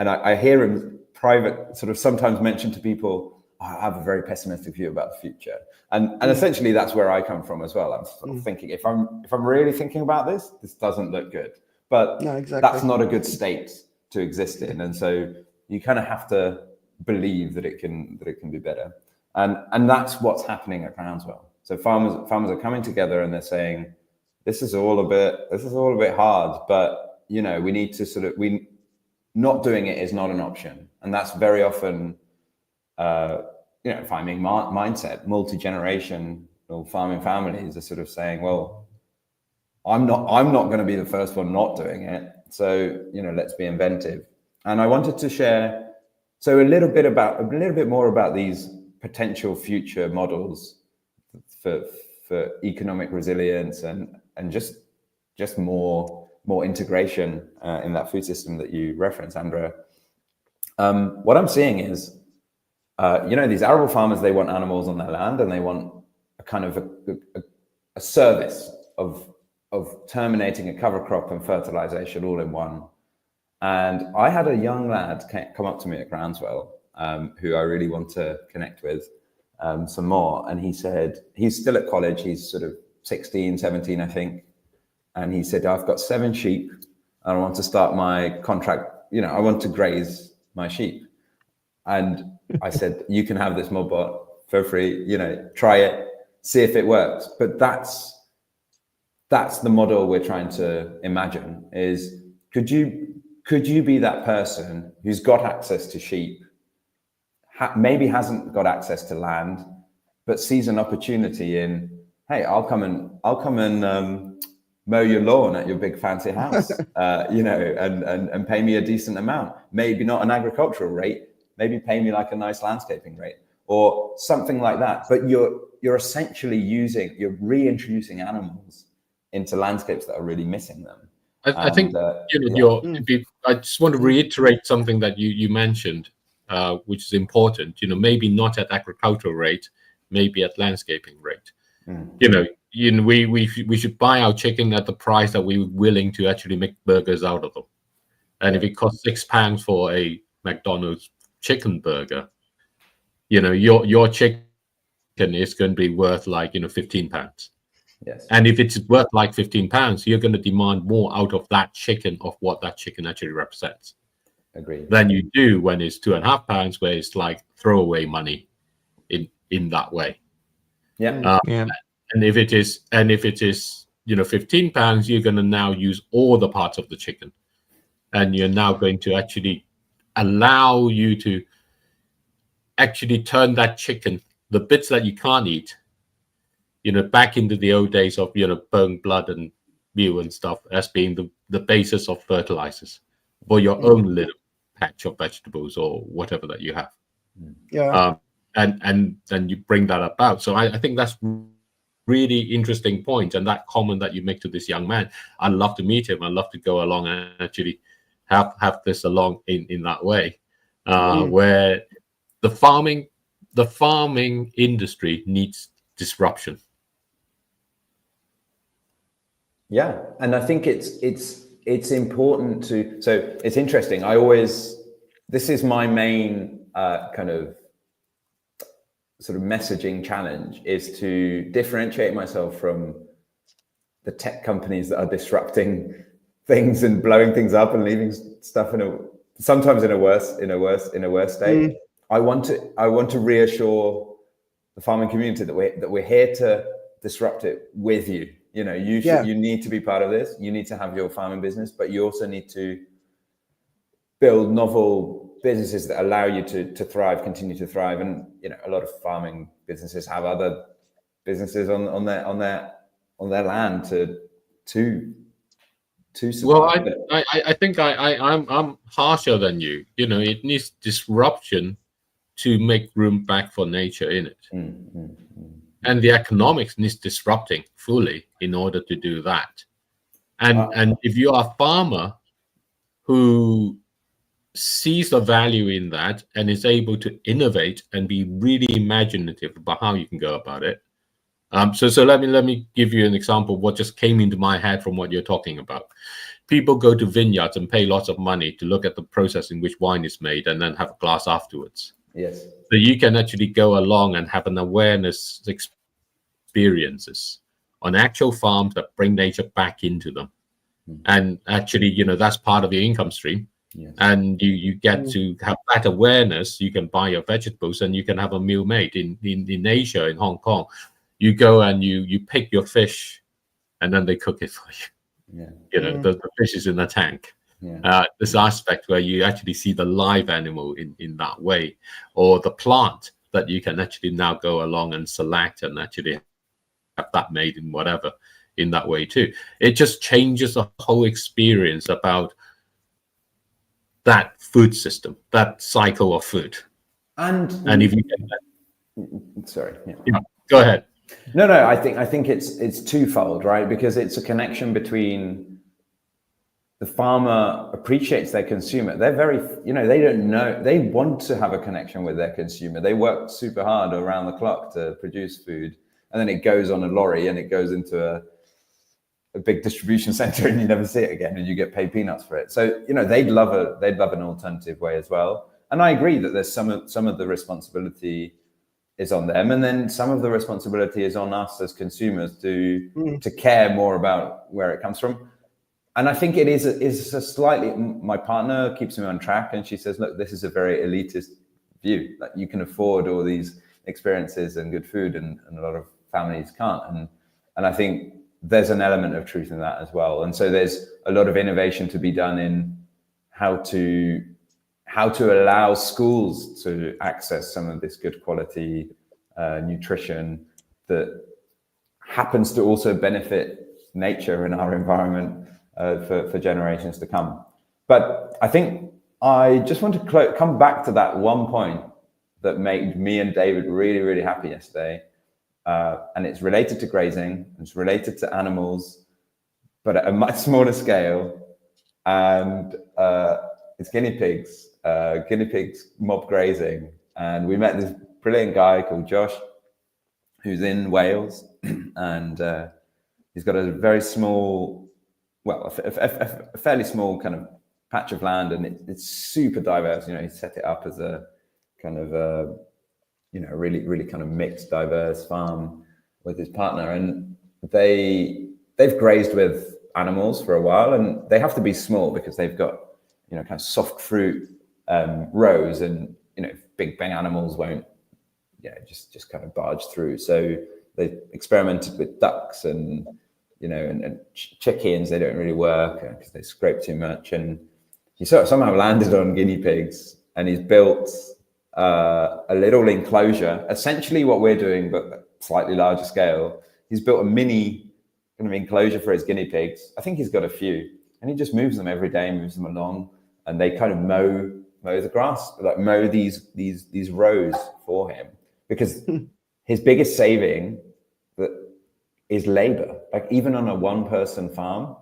S4: I hear him private sort of sometimes mention to people, I have a very pessimistic view about the future, and essentially that's where I come from as well. I'm sort of thinking if I'm really thinking about this doesn't look good, but
S1: no, exactly.
S4: That's not a good state to exist in, and so you kind of have to believe that it can be better, and that's what's happening at Groundswell. So farmers are coming together and they're saying, this is all a bit hard, but we need to not doing it is not an option, and that's very often. Farming mindset, multi-generational farming families are sort of saying, well, I'm not going to be the first one not doing it. So, let's be inventive. And I wanted to share a little bit more about these potential future models for economic resilience and just more integration in that food system that you referenced, Andrea. What I'm seeing is, these arable farmers, they want animals on their land, and they want a kind of a service of terminating a cover crop and fertilization all in one. And I had a young lad come up to me at Groundswell, who I really want to connect with some more. And he said, he's still at college. He's sort of 16, 17, I think. And he said, I've got 7 sheep. I want to start my contract. I want to graze my sheep. And I said, you can have this Modbot for free, try it, see if it works. But that's the model we're trying to imagine is, could you be that person who's got access to sheep, maybe hasn't got access to land, but sees an opportunity in, hey, I'll come and mow your lawn at your big fancy house, and pay me a decent amount, maybe not an agricultural rate, maybe pay me like a nice landscaping rate or something like that. But you're essentially you're reintroducing animals into landscapes that are really missing them.
S2: I think I just want to reiterate something that you mentioned, which is important. Maybe not at agricultural rate, maybe at landscaping rate. We should buy our chicken at the price that we're willing to actually make burgers out of them. And if it costs £6 for a McDonald's chicken burger, your chicken is going to be worth like £15.
S4: Yes.
S2: And if it's worth like £15, you're going to demand more out of that chicken of what that chicken actually represents.
S4: Agreed.
S2: Than you do when it's £2.50, where it's like throwaway money in that way.
S4: Yeah.
S2: And if it is £15, you're going to now use all the parts of the chicken, and you're now going to actually allow you to actually turn that chicken, the bits that you can't eat, back into the old days of bone, blood, and meal and stuff as being the basis of fertilizers for your own little patch of vegetables or whatever that you have.
S1: Yeah.
S2: And then you bring that about. So I think that's really interesting point, and that comment that you make to this young man, I'd love to meet him. I'd love to go along and actually have this along in that way, where the farming industry needs disruption.
S4: Yeah, and I think it's important to. So it's interesting. This is my main kind of sort of messaging challenge, is to differentiate myself from the tech companies that are disrupting things and blowing things up and leaving stuff sometimes in a worse state. I want to reassure the farming community that we're here to disrupt it with you. You need to be part of this. You need to have your farming business, but you also need to build novel businesses that allow you to thrive, continue to thrive. And a lot of farming businesses have other businesses on their land to to survive.
S2: Well, I think I'm harsher than you. You know, it needs disruption to make room back for nature in it. And the economics needs disrupting fully in order to do that. And if you are a farmer who sees the value in that and is able to innovate and be really imaginative about how you can go about it. So let me give you an example of what just came into my head from what you're talking about. People go to vineyards and pay lots of money to look at the process in which wine is made and then have a glass afterwards.
S4: Yes.
S2: So you can actually go along and have an awareness experiences on actual farms that bring nature back into them. And actually, you know, that's part of the income stream.
S4: Yes.
S2: And you get to have that awareness. You can buy your vegetables and you can have a meal made in Asia, in Hong Kong. You go and you pick your fish and then they cook it for you.
S4: Yeah.
S2: You know, the fish is in a tank.
S4: Yeah.
S2: This aspect where you actually see the live animal in that way, or the plant that you can actually now go along and select and actually have that made in whatever in that way too. It just changes the whole experience about that food system, that cycle of food. And if you get that,
S4: sorry,
S2: go ahead.
S4: No, I think it's twofold, right? Because it's a connection between the farmer appreciates their consumer. They're very, you know, they don't know, they want to have a connection with their consumer. They work super hard around the clock to produce food, and then it goes on a lorry and it goes into a big distribution center and you never see it again and you get paid peanuts for it. So, you know, they'd love an alternative way as well. And I agree that there's some of the responsibility is on them, and then some of the responsibility is on us as consumers to care more about where it comes from. And I think it is a slightly, my partner keeps me on track and she says, look, this is a very elitist view, that you can afford all these experiences and good food and a lot of families can't. And I think there's an element of truth in that as well. And so there's a lot of innovation to be done in how to allow schools to access some of this good quality nutrition that happens to also benefit nature and our environment for generations to come. But I think I just want to come back to that one point that made me and David really, really happy yesterday. And it's related to grazing, it's related to animals, but at a much smaller scale. And it's guinea pigs mob grazing. And we met this brilliant guy called Josh, who's in Wales. And he's got a very small, well, a fairly small kind of patch of land, and it's super diverse. You know, he set it up as a kind of you know, really kind of mixed, diverse farm with his partner, and they've grazed with animals for a while, and they have to be small because they've got, you know, kind of soft fruit rows, and, you know, big bang animals won't, you know, just kind of barge through. So they experimented with ducks and, you know, and chickens. They don't really work because they scrape too much, and he sort of somehow landed on guinea pigs, and he's built a little enclosure, essentially what we're doing, but slightly larger scale. He's built a mini kind of enclosure for his guinea pigs. I think he's got a few, and he just moves them every day, moves them along, and they kind of mow the grass, like mow these rows for him, because his biggest saving is labor. Like, even on a one-person farm,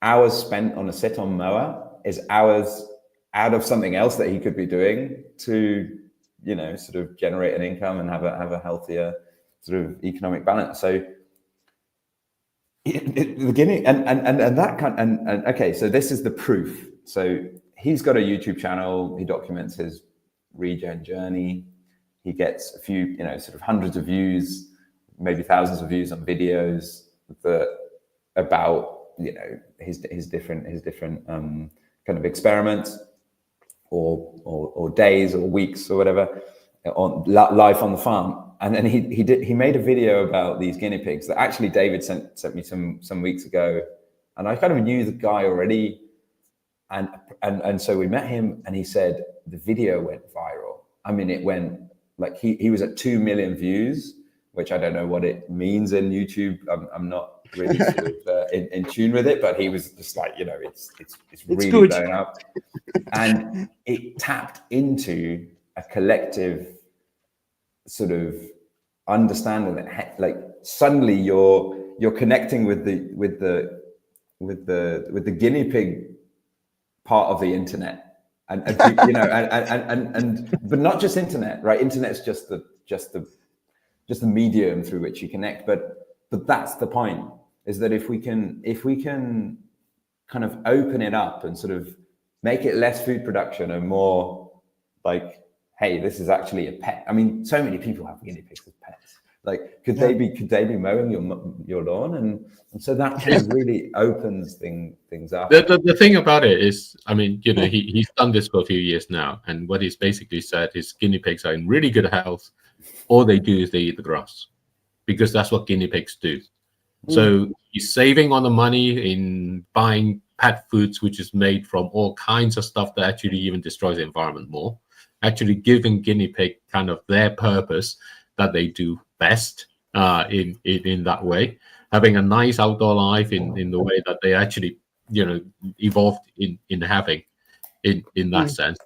S4: hours spent on a sit-on mower is hours out of something else that he could be doing to, you know, sort of generate an income and have a healthier sort of economic balance. So the guinea and that kind and okay, so this is the proof. So he's got a YouTube channel. He documents his regen journey. He gets a few, you know, sort of hundreds of views, maybe thousands of views on videos about, you know, his different kind of experiments, or days or weeks or whatever on life on the farm. And then he made a video about these guinea pigs that actually David sent me some weeks ago, and I kind of knew the guy already, and so we met him, and he said the video went viral. I mean, it went, like, he was at 2 million views, which I don't know what it means in YouTube. I'm not really sort of in tune with it, but he was just like, you know, it's really
S1: good.
S4: blown up, and it tapped into a collective sort of understanding that, like, suddenly you're connecting with the guinea pig part of the internet. And you know, and but not just internet, right? Internet's just the medium through which you connect. But that's the point, is that if we can kind of open it up and sort of make it less food production and more like, hey, this is actually a pet. I mean, so many people have guinea pigs as pets. Like, could they be mowing your lawn? And so that kind of really opens things up.
S2: The thing about it is, I mean, you know, he's done this for a few years now, and what he's basically said is guinea pigs are in really good health. All they do is they eat the grass, because that's what guinea pigs do. So he's saving on the money in buying pet foods, which is made from all kinds of stuff that actually even destroys the environment more. Actually giving guinea pig kind of their purpose that they do best in that way, having a nice outdoor life in the way that they actually, you know, evolved in having in that sense.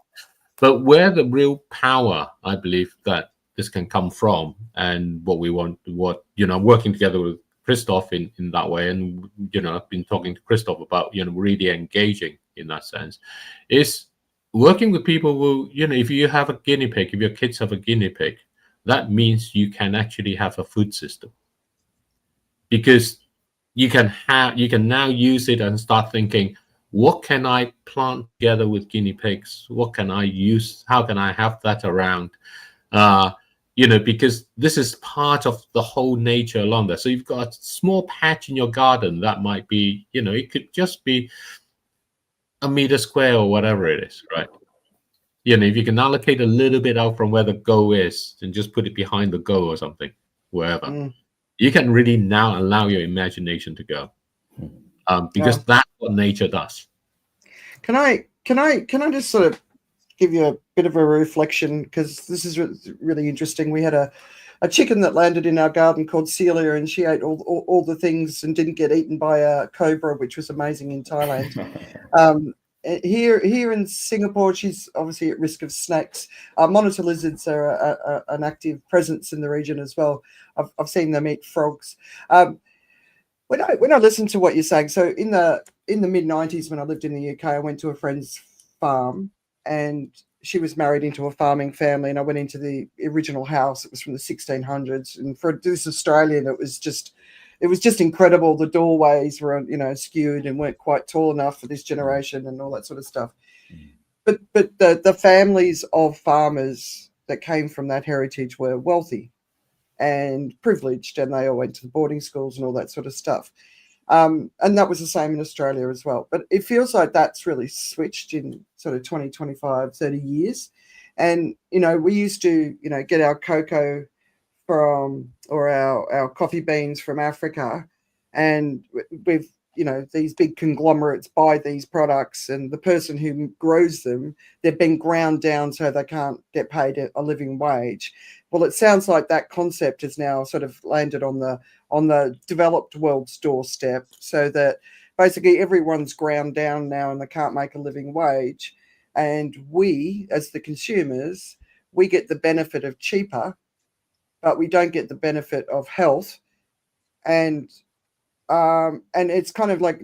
S2: But where the real power, I believe, that this can come from, and what we want, what, you know, working together with Christoph in that way, and, you know, I've been talking to Christoph about, you know, really engaging in that sense, is working with people who, you know, if you have a guinea pig, if your kids have a guinea pig, that means you can actually have a food system, because you can now use it and start thinking, what can I plant together with guinea pigs? What can I use? How can I have that around? You know, because this is part of the whole nature along there. So you've got a small patch in your garden that might be, you know, it could just be a meter square or whatever it is, right? You know, if you can allocate a little bit out from where the go is and just put it behind the go or something, wherever, you can really now allow your imagination to go, because that's what nature does.
S1: Can I just sort of give you a bit of a reflection, because this is really interesting. We had a chicken that landed in our garden called Celia, and she ate all the things and didn't get eaten by a cobra, which was amazing in Thailand. Here in Singapore, she's obviously at risk of snakes. Monitor lizards are an active presence in the region as well. I've seen them eat frogs. When I listen to what you're saying, so in the mid-90s, when I lived in the UK, I went to a friend's farm, and she was married into a farming family, and I went into the original house. It was from the 1600s, and for this Australian, it was just incredible. The doorways were, you know, skewed and weren't quite tall enough for this generation and all that sort of stuff. But the families of farmers that came from that heritage were wealthy and privileged, and they all went to the boarding schools and all that sort of stuff. And that was the same in Australia as well. But it feels like that's really switched in sort of 20, 25, 30 years. And, you know, we used to, you know, get our cocoa from, or our coffee beans from Africa, and with, you know, these big conglomerates buy these products, and the person who grows them, they've been ground down so they can't get paid a living wage. Well, it sounds like that concept has now sort of landed on the developed world's doorstep, so that basically everyone's ground down now and they can't make a living wage. And we, as the consumers, we get the benefit of cheaper, but we don't get the benefit of health. And it's kind of like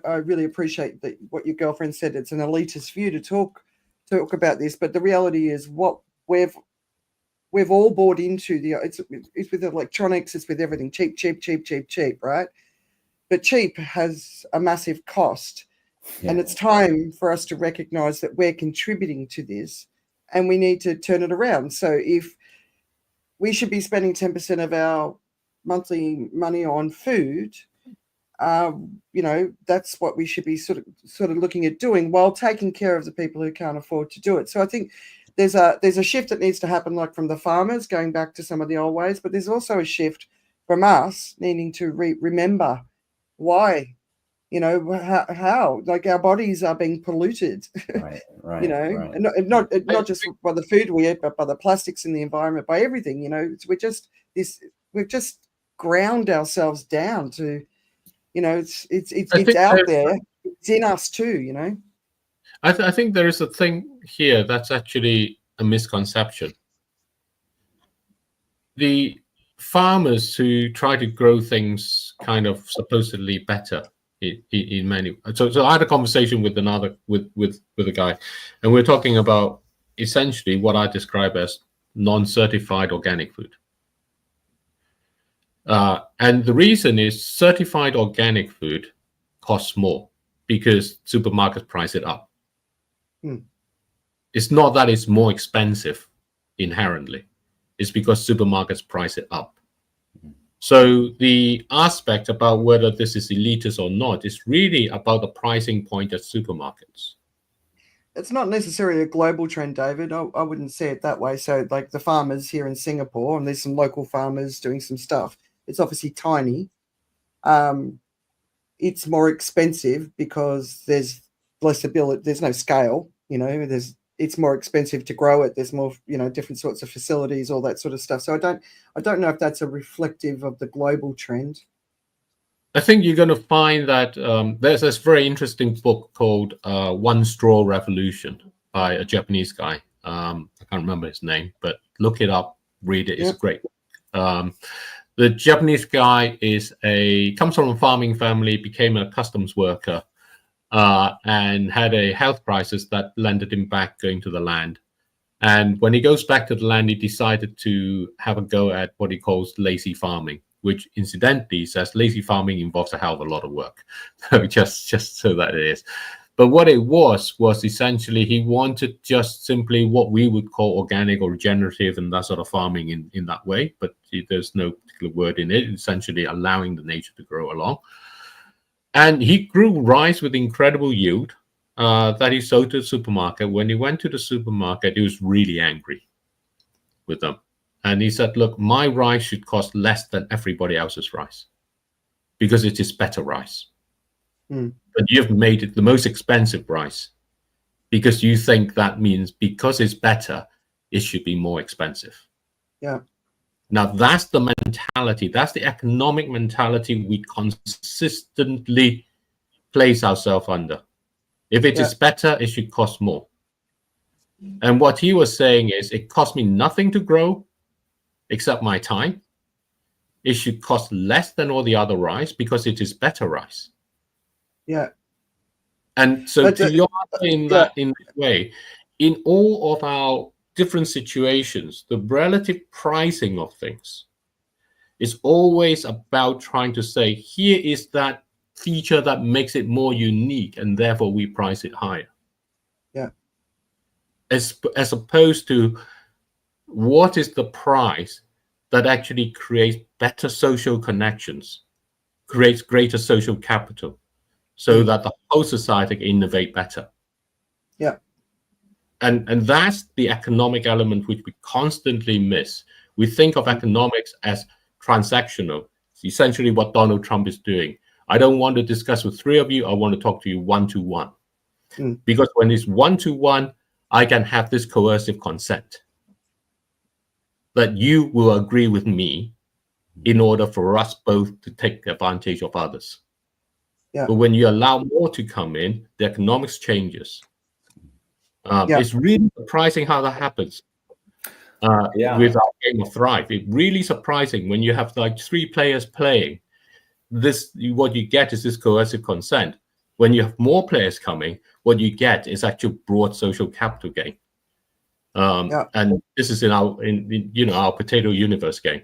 S1: I really appreciate that what your girlfriend said. It's an elitist view to talk about this, but the reality is what we've all bought into. It's with electronics, it's with everything, cheap, right? But cheap has a massive cost, and it's time for us to recognize that we're contributing to this, and we need to turn it around. So if we should be spending 10% of our monthly money on food, you know, that's what we should be sort of looking at doing, while taking care of the people who can't afford to do it. So I think there's a shift that needs to happen, like from the farmers going back to some of the old ways, but there's also a shift from us needing to remember why, you know, how like our bodies are being polluted, right, you know, right. And not just by the food we eat, but by the plastics in the environment, by everything, you know. We've just ground ourselves down to You know, it's out there. It's in us too. You know.
S2: I think there is a thing here that's actually a misconception. The farmers who try to grow things kind of supposedly better in many. So I had a conversation with a guy, and we're talking about essentially what I describe as non-certified organic food. And the reason is certified organic food costs more because supermarkets price it up. It's not that it's more expensive inherently. It's because supermarkets price it up. So the aspect about whether this is elitist or not is really about the pricing point at supermarkets.
S1: It's not necessarily a global trend, David. I wouldn't say it that way. So like the farmers here in Singapore, and there's some local farmers doing some stuff. It's obviously tiny. It's more expensive because there's less ability. There's no scale. You know, it's more expensive to grow it. There's more, you know, different sorts of facilities, all that sort of stuff. So I don't know if that's a reflective of the global trend.
S2: I think you're going to find that there's this very interesting book called One Straw Revolution by a Japanese guy. I can't remember his name, but look it up, read it. It's great. The Japanese guy comes from a farming family, became a customs worker, and had a health crisis that landed him back going to the land. And when he goes back to the land, he decided to have a go at what he calls lazy farming, which incidentally says lazy farming involves a hell of a lot of work. So just so that it is. But what it was essentially he wanted just simply what we would call organic or regenerative and that sort of farming in that way. But there's no particular word in it. It's essentially allowing the nature to grow along. And he grew rice with incredible yield that he sold to the supermarket. When he went to the supermarket, he was really angry with them. And he said, look, my rice should cost less than everybody else's rice because it is better rice. But you've made it the most expensive rice because you think that means because it's better, it should be more expensive.
S1: Yeah.
S2: Now, that's the mentality. That's the economic mentality we consistently place ourselves under. If it is better, it should cost more. And what he was saying is it cost me nothing to grow except my time. It should cost less than all the other rice because it is better rice.
S1: Yeah.
S2: And so to your in that way, in all of our different situations, the relative pricing of things is always about trying to say, here is that feature that makes it more unique, and therefore we price it higher.
S1: Yeah.
S2: As opposed to what is the price that actually creates better social connections, creates greater social capital, so that the whole society can innovate better.
S1: Yeah.
S2: And that's the economic element which we constantly miss. We think of economics as transactional. It's essentially what Donald Trump is doing. I don't want to discuss with three of you. I want to talk to you one-to-one. Because when it's one-to-one, I can have this coercive consent that you will agree with me in order for us both to take advantage of others.
S1: Yeah.
S2: But when you allow more to come in, the economics changes. It's really surprising how that happens with our game of Thrive. It's really surprising when you have like 3 players playing. What you get is this coercive consent. When you have more players coming, what you get is actual broad social capital gain. And this is in our potato universe game.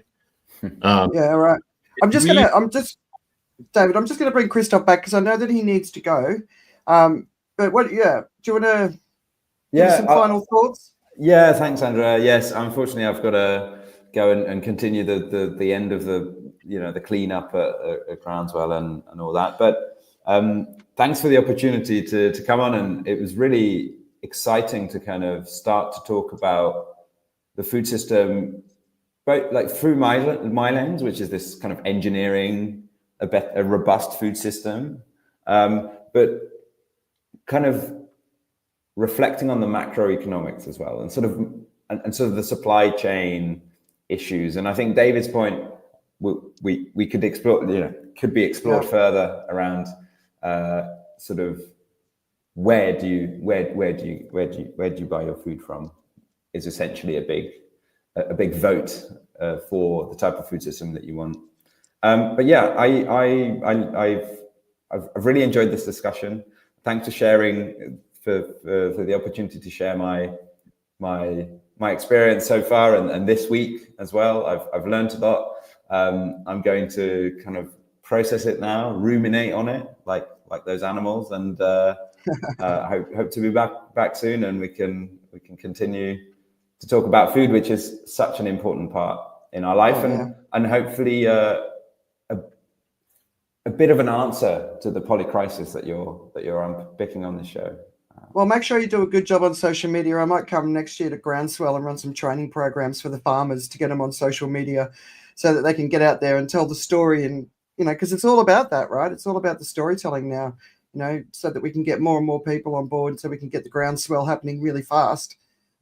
S1: All right. David, I'm just going to bring Christoph back because I know that he needs to go. But do you want to give some final thoughts?
S4: Yeah, thanks, Andrea. Yes, unfortunately, I've got to go and continue the end of the cleanup at Groundswell and all that. But thanks for the opportunity to come on, and it was really exciting to kind of start to talk about the food system, both like through my lens, which is this kind of engineering a robust food system, but kind of reflecting on the macroeconomics as well, and sort of the supply chain issues. And I think David's point we could explore, could be explored further around sort of where do you buy your food from is essentially a big vote for the type of food system that you want. But yeah, I've really enjoyed this discussion. Thanks for sharing, for the opportunity to share my experience so far and this week as well. I've learned a lot. I'm going to kind of process it now, ruminate on it like those animals, and hope to be back soon, and we can continue to talk about food, which is such an important part in our life, and hopefully a bit of an answer to the polycrisis that you're unpicking on the show.
S1: Well, make sure you do a good job on social media. I might come next year to Groundswell and run some training programs for the farmers to get them on social media so that they can get out there and tell the story. And, because it's all about that, right? It's all about the storytelling now, so that we can get more and more people on board, so we can get the groundswell happening really fast.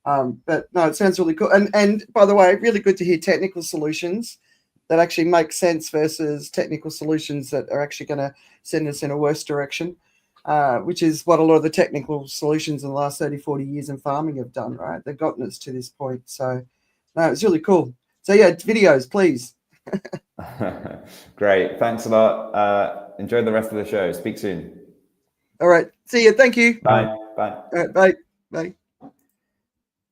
S1: But no, it sounds really cool. And by the way, really good to hear technical solutions that actually make sense versus technical solutions that are actually going to send us in a worse direction. Which is what a lot of the technical solutions in the last 30, 40 years in farming have done, right? They've gotten us to this point. So, no, it's really cool. So, yeah, videos, please.
S4: Great. Thanks a lot. Enjoy the rest of the show. Speak soon.
S1: All right. See you. Thank you.
S4: Bye. Bye.
S1: All right. Bye. Bye.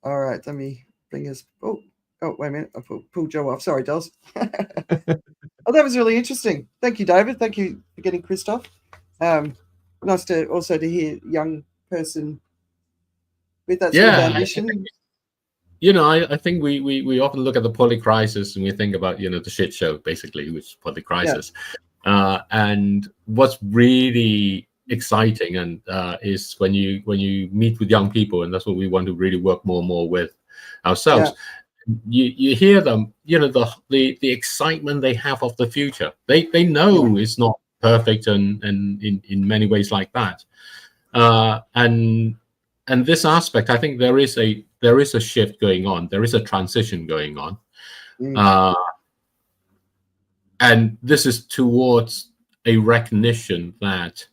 S1: All right. Let me bring us. Oh, wait a minute. I pulled Joe off. Sorry, Dolls. Oh, that was really interesting. Thank you, David. Thank you for getting Christoph. Nice to also to hear young person with that sort of ambition.
S2: I think we often look at the polycrisis and we think about the shit show basically, which is polycrisis. And what's really exciting and is when you meet with young people, and that's what we want to really work more and more with ourselves. You hear them, the excitement they have of the future. They know it's not perfect and in many ways like that, and this aspect, I think there is a shift going on. There is a transition going on, and this is towards a recognition that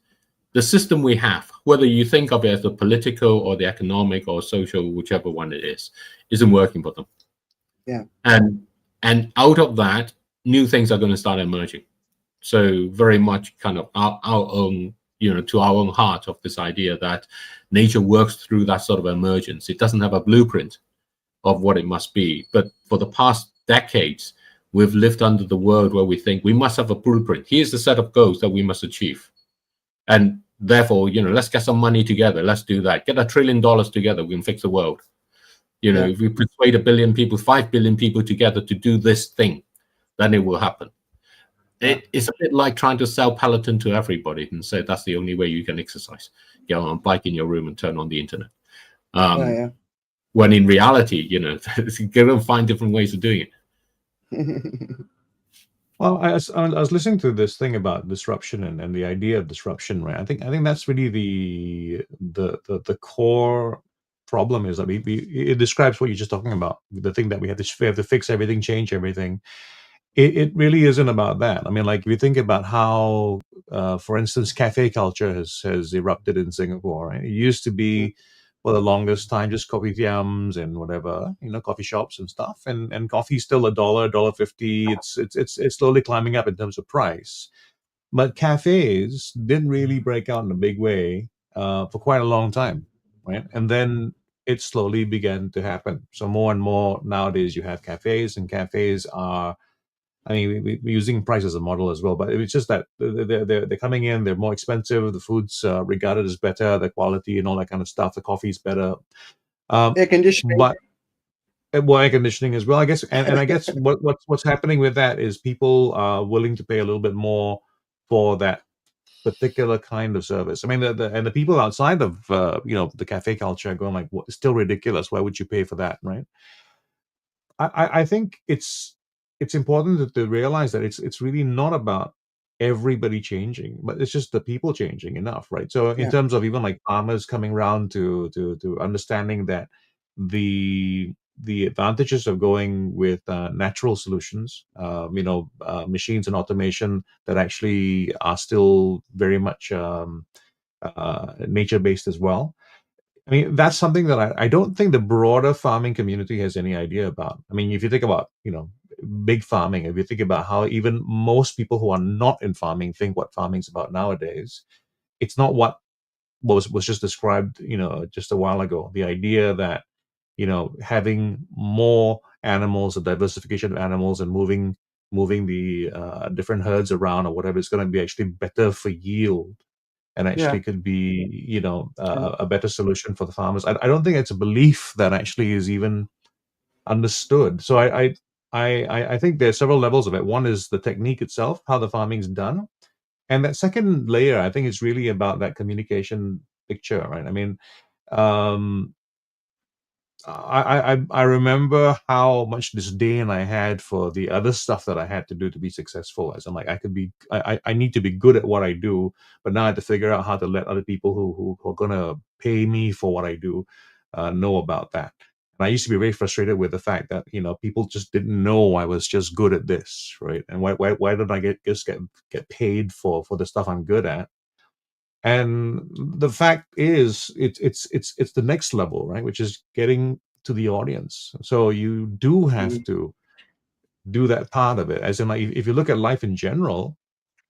S2: the system we have, whether you think of it as the political or the economic or social, whichever one it is, isn't working for them. And out of that, new things are going to start emerging. So very much kind of our own, to our own heart of this idea that nature works through that sort of emergence. It doesn't have a blueprint of what it must be. But for the past decades, we've lived under the world where we think we must have a blueprint. Here's the set of goals that we must achieve. And therefore, let's get some money together. Let's do that. Get $1 trillion together. We can fix the world. If we persuade 1 billion people, 5 billion people together to do this thing, then it will happen. It's a bit like trying to sell Peloton to everybody and say that's the only way you can exercise. Get on a bike in your room and turn on the internet. When in reality, you're going to find different ways of doing it.
S3: Well, I was listening to this thing about disruption and the idea of disruption, right? I think that's really the core problem is that it describes what you're just talking about. The thing that we have to fix everything, change everything. It really isn't about that. I mean, like if you think about how, for instance, cafe culture has erupted in Singapore. Right? It used to be for the longest time just kopitiams and whatever, coffee shops and stuff, and coffee's still $1.50. It's slowly climbing up in terms of price, but cafes didn't really break out in a big way for quite a long time, right? And then it slowly began to happen. So more and more nowadays you have cafes, and cafes are, I mean, we're using price as a model as well, but it's just that they're coming in, they're more expensive, the food's regarded as better, the quality and all that kind of stuff, the coffee's better.
S1: Air conditioning.
S3: But air conditioning as well, I guess. And I guess what's happening with that is people are willing to pay a little bit more for that particular kind of service. I mean, the people outside of the cafe culture are going like, well, it's still ridiculous. Why would you pay for that, right? I think it's important to realize that it's really not about everybody changing, but it's just the people changing enough, right? So in terms of even like farmers coming around to understanding that the the advantages of going with natural solutions, machines and automation that actually are still very much nature-based as well. I mean, that's something that I don't think the broader farming community has any idea about. I mean, if you think about, big farming, if you think about how even most people who are not in farming think what farming is about nowadays, it's not what was just described, just a while ago. The idea that, having more animals, a diversification of animals, and moving the different herds around or whatever is going to be actually better for yield, and actually could be, a better solution for the farmers. I don't think it's a belief that actually is even understood. So I think there's several levels of it. One is the technique itself, how the farming's done. And that second layer, I think, is really about that communication picture, right? I mean, I remember how much disdain I had for the other stuff that I had to do to be successful. As I'm like, I need to be good at what I do, but now I have to figure out how to let other people who are gonna pay me for what I do know about that. And I used to be very frustrated with the fact that people just didn't know I was just good at this, right? And why don't I get paid for the stuff I'm good at? And the fact is, it's the next level, right? Which is getting to the audience. So you do have to do that part of it. As in, like, if you look at life in general,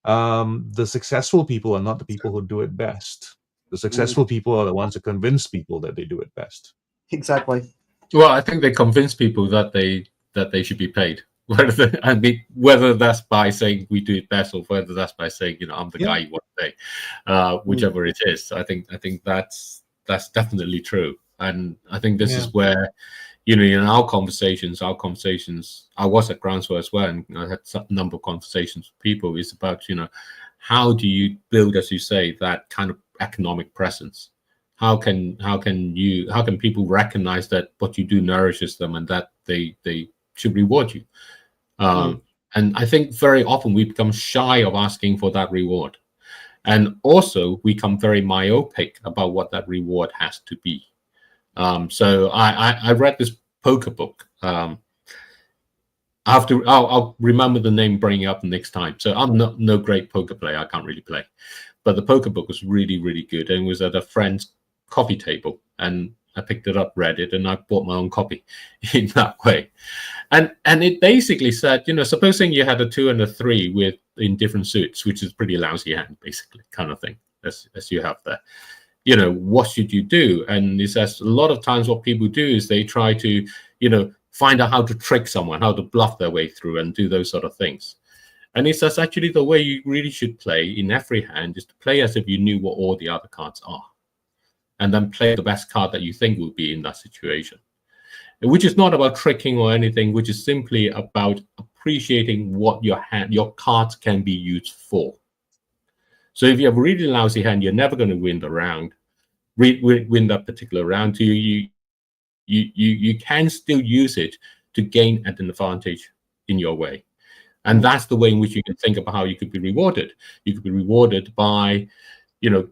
S3: the successful people are not the people who do it best. The successful people are the ones who convince people that they do it best.
S1: Exactly.
S2: Well, I think they convince people that they should be paid. Whether that's by saying we do it best, or whether that's by saying, I'm the guy you want to pay, whichever it is. I think that's definitely true. And I think this is where, in our conversations, I was at Groundswell as well, and I had a number of conversations with people. It's about, how do you build, as you say, that kind of economic presence? How can people recognize that what you do nourishes them and that they should reward you? And I think very often we become shy of asking for that reward. And also we become very myopic about what that reward has to be. So I read this poker book. I'll remember the name, bring it up next time. So I'm no great poker player. I can't really play. But the poker book was really, really good. And it was at a friend's coffee table. And I picked it up, read it, and I bought my own copy in that way. And it basically said, supposing you had a 2 and a 3 in different suits, which is pretty lousy hand, basically, kind of thing, as you have there. What should you do? And it says a lot of times what people do is they try to, find out how to trick someone, how to bluff their way through and do those sort of things. And it says actually the way you really should play in every hand is to play as if you knew what all the other cards are. And then play the best card that you think will be in that situation. Which is not about tricking or anything, which is simply about appreciating what your cards can be used for. So if you have a really lousy hand, you're never going to win the round, win that particular round. You can still use it to gain an advantage in your way. And that's the way in which you can think about how you could be rewarded. You could be rewarded by,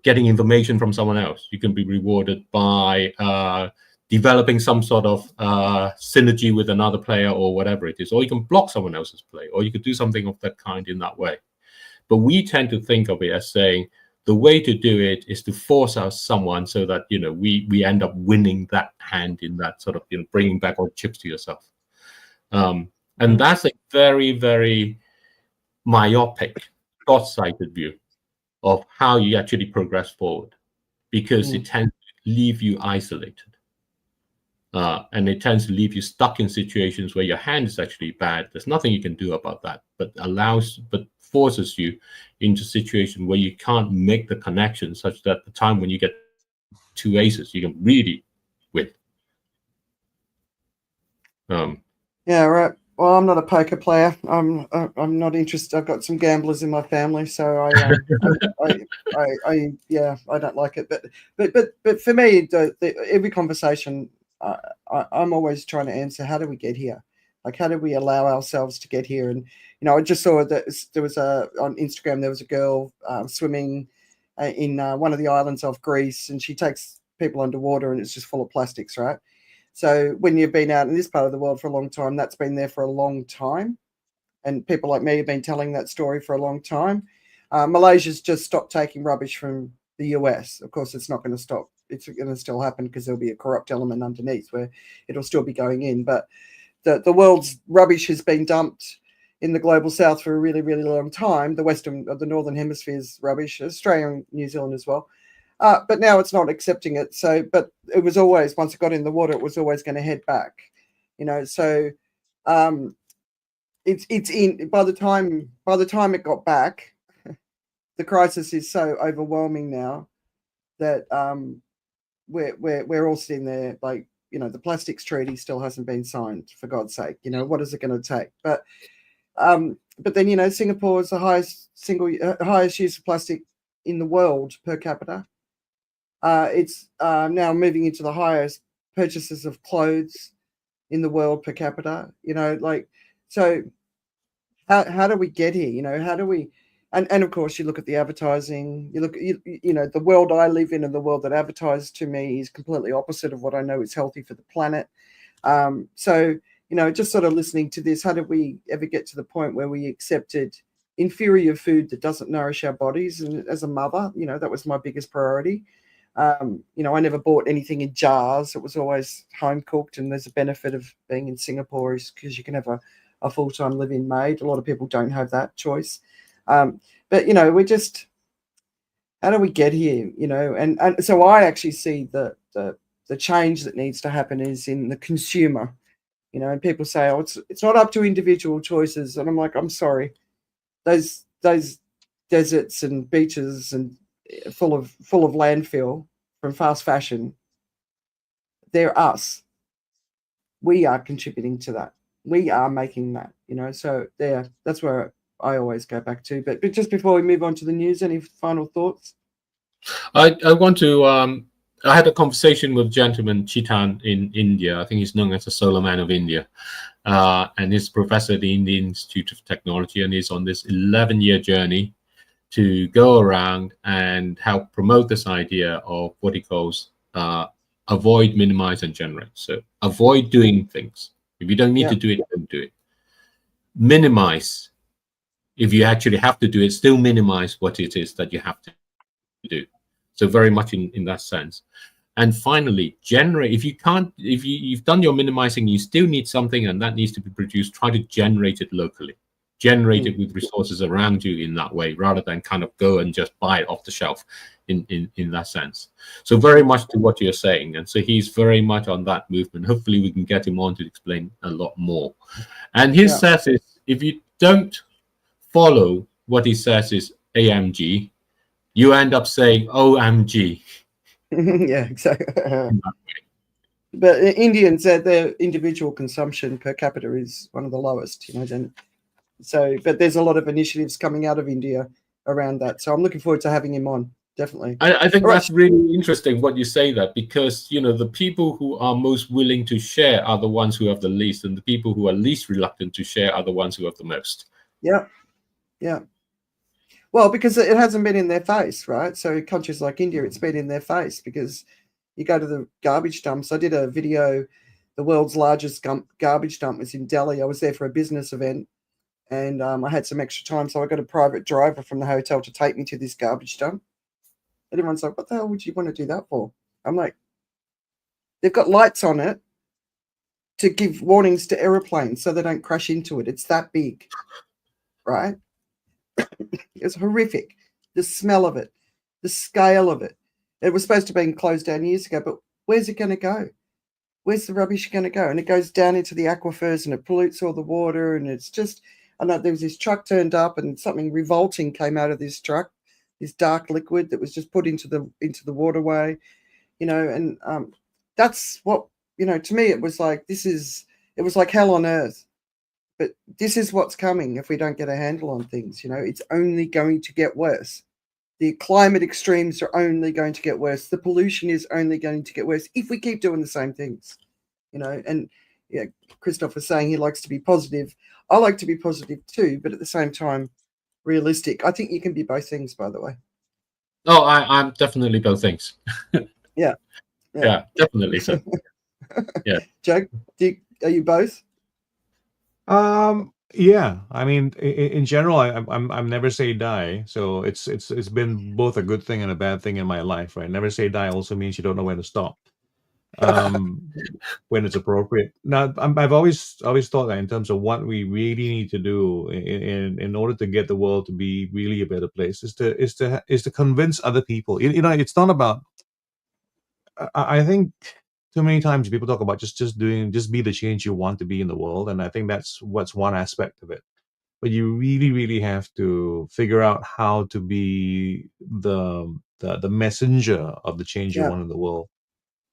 S2: getting information from someone else. You can be rewarded by developing some sort of synergy with another player or whatever it is. Or you can block someone else's play, or you could do something of that kind in that way. But we tend to think of it as saying the way to do it is to force out someone so that, we end up winning that hand in that sort of, bringing back all chips to yourself. And that's a very, very myopic, short-sighted view of how you actually progress forward, because it tends to leave you isolated. And it tends to leave you stuck in situations where your hand is actually bad. There's nothing you can do about that, but forces you into a situation where you can't make the connection such that the time when you get 2 aces, you can really win.
S1: Yeah, right. Well, I'm not a poker player. I'm not interested. I've got some gamblers in my family, so I don't like it. But for me, every conversation, I'm always trying to answer, how do we get here? Like, how do we allow ourselves to get here? And I just saw that there was on Instagram, there was a girl swimming in one of the islands off Greece, and she takes people underwater, and it's just full of plastics, right? So when you've been out in this part of the world for a long time, that's been there for a long time. And people like me have been telling that story for a long time. Malaysia's just stopped taking rubbish from the US. Of course, it's not going to stop. It's going to still happen because there'll be a corrupt element underneath where it'll still be going in. But the world's rubbish has been dumped in the global south for a really, really long time. The northern hemisphere's rubbish, Australia and New Zealand as well. But now it's not accepting it. So, but it was always, once it got in the water, it was always going to head back. So it's in by the time it got back, the crisis is so overwhelming now that we're all sitting there like, the plastics treaty still hasn't been signed, for God's sake. What is it going to take? But then Singapore is the highest use of plastic in the world per capita. It's now moving into the highest purchases of clothes in the world per capita. So how do we get here? How do we? And of course, you look at the advertising. You look, the world I live in and the world that advertises to me is completely opposite of what I know is healthy for the planet. So just sort of listening to this, how did we ever get to the point where we accepted inferior food that doesn't nourish our bodies? And as a mother, that was my biggest priority. I never bought anything in jars. It was always home cooked, and there's a benefit of being in Singapore is because you can have a full-time live-in maid. A lot of people don't have that choice. But we're just, how do we get here? And so I actually see the change that needs to happen is in the consumer. And people say, oh, it's not up to individual choices, and I'm like, I'm sorry, those deserts and beaches and full of landfill from fast fashion, they're us. We are contributing to that. We are making that. So that's where I always go back to. But just before we move on to the news, any final thoughts?
S2: I want to. I had a conversation with a gentleman, Chitan, in India. I think he's known as the Solar Man of India, and he's a professor at the Indian Institute of Technology, and he's on this 11-year journey to go around and help promote this idea of what he calls avoid, minimize, and generate. So avoid doing things. If you don't need to do it, don't do it. Minimize. If you actually have to do it, still minimize what it is that you have to do. So very much in that sense. And finally, generate. If you've done your minimizing, you still need something and that needs to be produced, try to generate it locally. Generate it with resources around you in that way, rather than kind of go and just buy it off the shelf in that sense. So very much to what you're saying. And so he's very much on that movement. Hopefully we can get him on to explain a lot more. And his says is, if you don't follow what he says is AMG, you end up saying OMG.
S1: Yeah, exactly. But Indians, their individual consumption per capita is one of the lowest, but there's a lot of initiatives coming out of India around that. So I'm looking forward to having him on, definitely.
S2: I think that's really interesting what you say that, because, the people who are most willing to share are the ones who have the least, and the people who are least reluctant to share are the ones who have the most.
S1: Yeah. Yeah. Well, because it hasn't been in their face, right? So countries like India, it's been in their face because you go to the garbage dumps. I did a video, the world's largest garbage dump was in Delhi. I was there for a business event, and I had some extra time, so I got a private driver from the hotel to take me to this garbage dump. And everyone's like, what the hell would you want to do that for? I'm like, they've got lights on it to give warnings to aeroplanes so they don't crash into it. It's that big, right? It's horrific. The smell of it, the scale of it. It was supposed to be closed down years ago, but where's it going to go? Where's the rubbish going to go? And it goes down into the aquifers and it pollutes all the water. And it's just, I know there was this truck turned up and something revolting came out of this truck, this dark liquid that was just put into the waterway, and that's what, to me, it was like, it was like hell on earth. But this is what's coming if we don't get a handle on things. It's only going to get worse. The climate extremes are only going to get worse. The pollution is only going to get worse if we keep doing the same things. And Christoph was saying he likes to be positive. I like to be positive too, but at the same time, realistic. I think you can be both things, by the way.
S2: Oh, I'm definitely both things.
S1: Yeah,
S2: definitely so. Yeah.
S1: Joe, are you both?
S3: Yeah, I mean, in general, I'm never say die. So it's been both a good thing and a bad thing in my life, right? Never say die also means you don't know when to stop, um, when it's appropriate. Now, I've always thought that in terms of what we really need to do in order to get the world to be really a better place is to convince other people. You know, it's not about. I think too many times people talk about just be the change you want to be in the world, and I think that's what's one aspect of it. But you really have to figure out how to be the messenger of the change you
S1: Yeah,
S3: want in the world,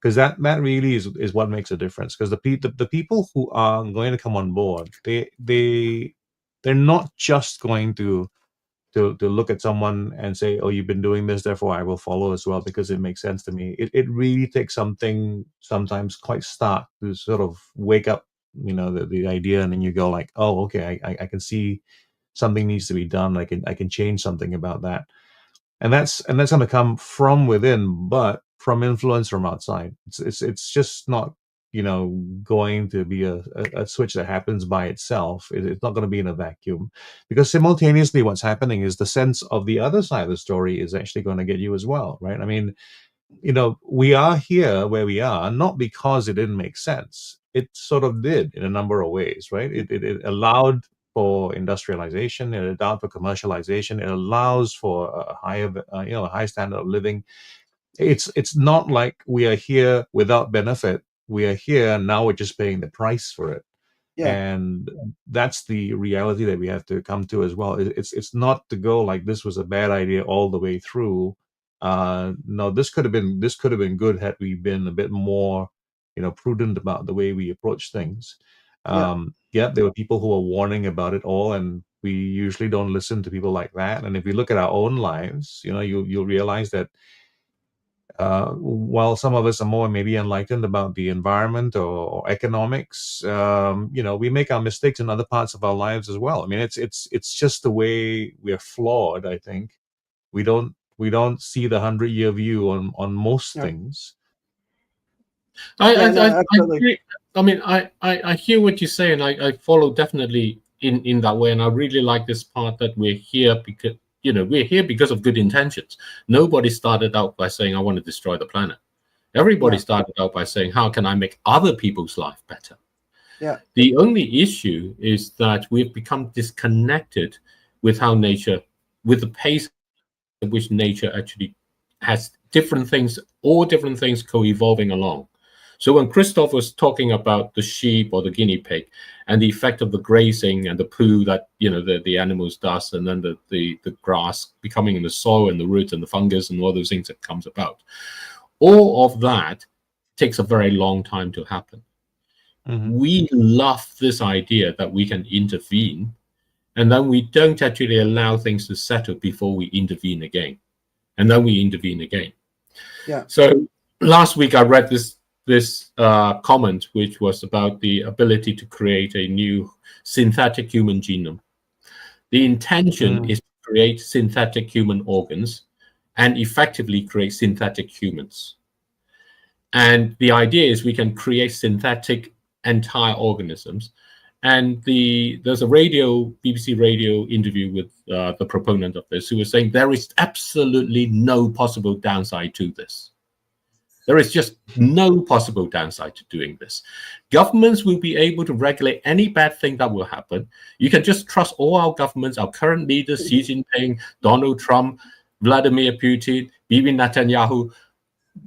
S3: because that really is what makes a difference. Because the people who are going to come on board, they're not just going to look at someone and say, oh, you've been doing this, therefore I will follow as well because it makes sense to me. It really takes something sometimes quite stark to sort of wake up, the idea, and then you go like, oh, okay, I can see something needs to be done. I can change something about that. And that's going to come from within, but from influence from outside. It's just not going to be a switch that happens by itself. It's not going to be in a vacuum, because simultaneously what's happening is the sense of the other side of the story is actually going to get you as well, right? I mean, we are here where we are not because it didn't make sense. It sort of did in a number of ways, right? It allowed for industrialization, it allowed for commercialization, it allows for a higher, a high standard of living. It's not like we are here without benefit. We are here now. We're just paying the price for it,
S1: yeah,
S3: and that's the reality that we have to come to as well. It's not to go like this was a bad idea all the way through. No, this could have been good had we been a bit more, prudent about the way we approach things.
S1: yeah,
S3: Yeah, there were people who were warning about it all, and we usually don't listen to people like that. And if we look at our own lives, you'll realize that while some of us are more maybe enlightened about the environment or economics, we make our mistakes in other parts of our lives as well. I mean, it's just the way we're flawed. I think we don't see the 100-year view on most
S1: yeah,
S3: things.
S1: yeah. No, absolutely.
S2: I hear what you say, and I follow definitely in that way. And I really like this part that we're here because we're here because of good intentions. Nobody started out by saying I want to destroy the planet. Everybody
S1: Yeah,
S2: started out by saying how can I make other people's life better.
S1: yeah,
S2: The only issue is that we've become disconnected with with the pace at which nature actually has different things co-evolving along. So when Christoph was talking about the sheep or the guinea pig and the effect of the grazing and the poo that the animals does, and then the grass becoming in the soil and the roots and the fungus and all those things that comes about, all of that takes a very long time to happen.
S3: Mm-hmm.
S2: We love this idea that we can intervene, and then we don't actually allow things to settle before we intervene again, and then we intervene again.
S1: yeah,
S2: So last week I read this comment, which was about the ability to create a new synthetic human genome. The intention is to create synthetic human organs and effectively create synthetic humans. And the idea is we can create synthetic entire organisms. And there's a BBC radio interview with the proponent of this, who was saying there is absolutely no possible downside to this. There is just no possible downside to doing this. Governments will be able to regulate any bad thing that will happen. You can just trust all our governments, our current leaders, Xi Jinping, Donald Trump, Vladimir Putin, Bibi Netanyahu.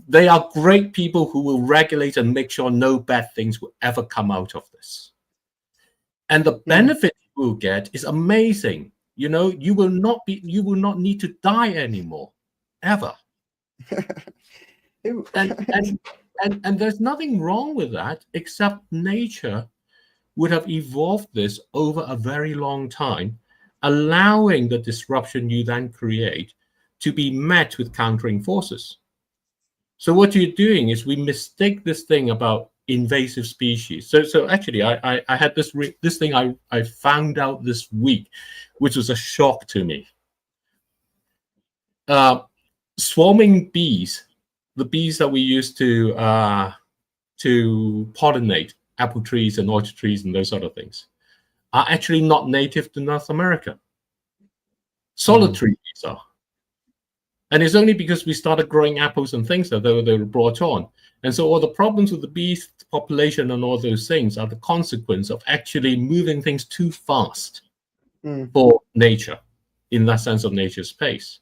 S2: They are great people who will regulate and make sure no bad things will ever come out of this. And the benefit you will get is amazing. You will not need to die anymore, ever. And there's nothing wrong with that, except nature would have evolved this over a very long time, allowing the disruption you then create to be met with countering forces. So what you're doing is we mistake this thing about invasive species. So actually, I had this thing I found out this week, which was a shock to me. Swarming bees, the bees that we use to to pollinate apple trees and orchard trees and those sort of things are actually not native to North America. Solitary bees are. And it's only because we started growing apples and things that they were brought on. And so all the problems with the bee population and all those things are the consequence of actually moving things too fast for nature, in that sense of nature's pace.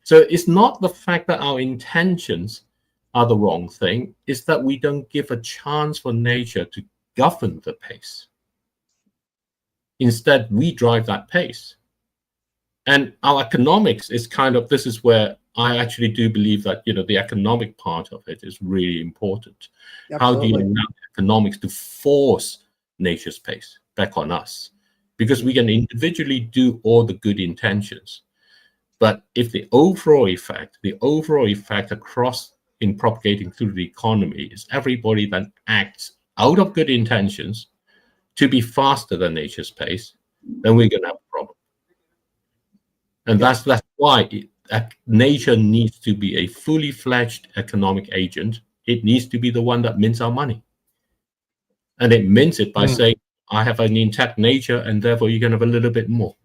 S2: So it's not the fact that our intentions are the wrong thing, it's that we don't give a chance for nature to govern the pace. Instead, we drive that pace. And our economics is kind of, this is where I actually do believe that, the economic part of it is really important. Absolutely. How do you allow economics to force nature's pace back on us? Because we can individually do all the good intentions. But if the overall effect across in propagating through the economy is everybody that acts out of good intentions to be faster than nature's pace, then we're going to have a problem. And that's why nature needs to be a fully fledged economic agent. It needs to be the one that mints our money. And it mints it by saying, I have an intact nature, and therefore you can have a little bit more.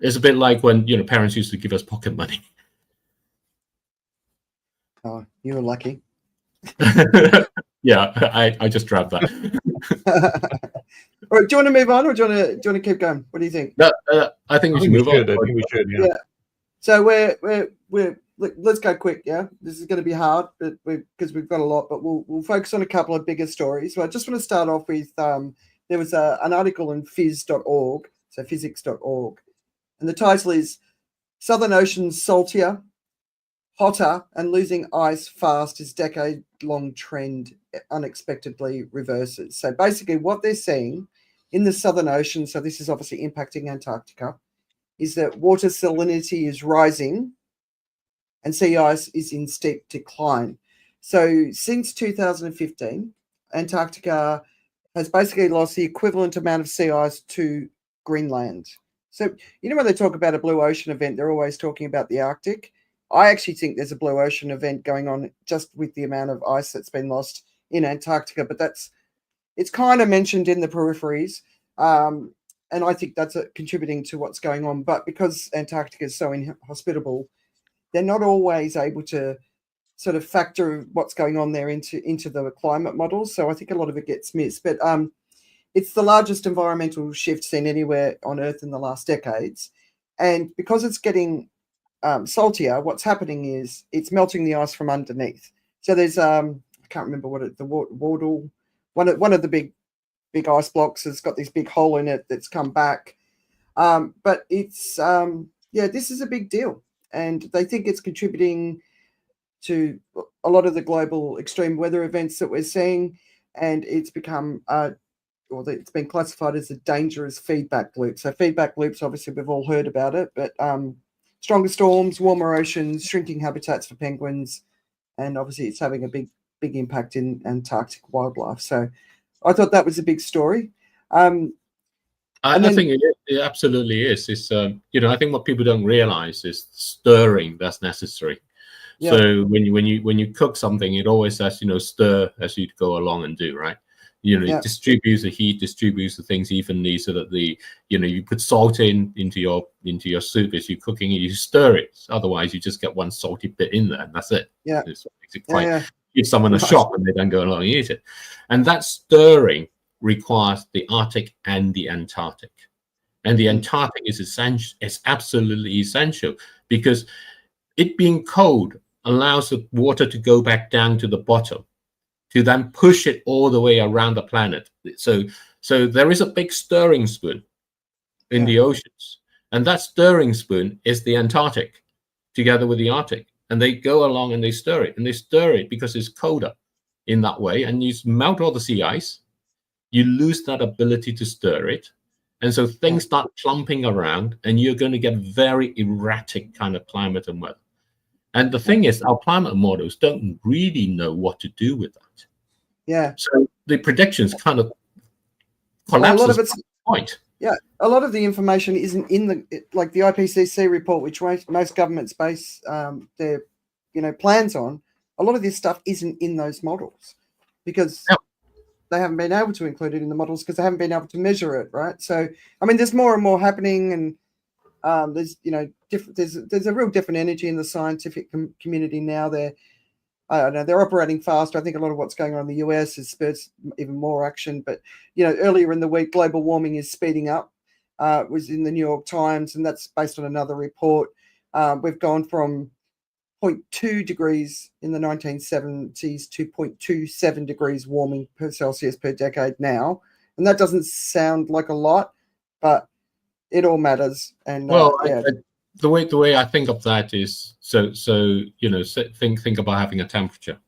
S2: It's a bit like when parents used to give us pocket money.
S1: Oh, you were lucky.
S2: Yeah, I just grabbed that.
S1: All right, do you want to move on, or do you want to keep going? What do you think?
S2: No, I think we should move on.
S3: I think we should. Yeah.
S1: So let's go quick. Yeah, this is going to be hard, but because we've got a lot, but we'll focus on a couple of bigger stories. So I just want to start off with there was an article in phys.org, so physics.org, and the title is "Southern Oceans Saltier, Hotter, and Losing Ice Fast as Decade-Long Trend Unexpectedly Reverses." So basically what they're seeing in the Southern Ocean, so this is obviously impacting Antarctica, is that water salinity is rising and sea ice is in steep decline. So since 2015, Antarctica has basically lost the equivalent amount of sea ice to Greenland. So, when they talk about a blue ocean event, they're always talking about the Arctic. I actually think there's a blue ocean event going on just with the amount of ice that's been lost in Antarctica, but it's kind of mentioned in the peripheries. And I think that's contributing to what's going on. But because Antarctica is so inhospitable, they're not always able to sort of factor what's going on there into the climate models. So I think a lot of it gets missed. But it's the largest environmental shift seen anywhere on Earth in the last decades. And because it's getting saltier, what's happening is it's melting the ice from underneath. So there's I can't remember what the Wardle, one of the big ice blocks has got this big hole in it that's come back. But it's this is a big deal, and they think it's contributing to a lot of the global extreme weather events that we're seeing, and it's become it's been classified as a dangerous feedback loop. So feedback loops, obviously we've all heard about it, but stronger storms, warmer oceans, shrinking habitats for penguins, and obviously it's having a big impact in Antarctic wildlife. So I thought that was a big story. I
S2: think it absolutely is. It's I think what people don't realize is stirring that's necessary. Yeah. So when you cook something, it always says stir as you go along and do, right. It distributes the heat, distributes the things evenly, so that you put salt into your soup as you're cooking it, you stir it. Otherwise, you just get one salty bit in there, and that's it.
S1: Yeah,
S2: it makes it quite give someone a shock, and they don't go along and eat it. And that stirring requires the Arctic and the Antarctic, and the Antarctic is essential. It's absolutely essential because it being cold allows the water to go back down to the bottom, to then push it all the way around the planet. So there is a big stirring spoon in the oceans, and that stirring spoon is the Antarctic together with the Arctic, and they go along and they stir it because it's colder in that way, and you melt all the sea ice, you lose that ability to stir it, and so things start clumping around, and you're going to get very erratic kind of climate and weather. And the thing is, our climate models don't really know what to do with that.
S1: Yeah.
S2: So the predictions kind of collapse.
S1: A lot of it's point. Yeah, a lot of the information isn't in the the IPCC report, which most governments base their plans on. a lot of this stuff isn't in those models because they haven't been able to include it in the models because they haven't been able to measure it, right? So, I mean, there's more and more happening, and there's, you know, there's a real different energy in the scientific community now. I don't know, they're operating fast. I think a lot of what's going on in the US has spurred even more action. But, you know, earlier in the week, global warming is speeding up. It was in the New York Times, and that's based on another report. We've gone from 0.2 degrees in the 1970s to 0.27 degrees warming per Celsius per decade now. And that doesn't sound like a lot, but it all matters. And
S2: the way I think of that is so you know, think about having a temperature,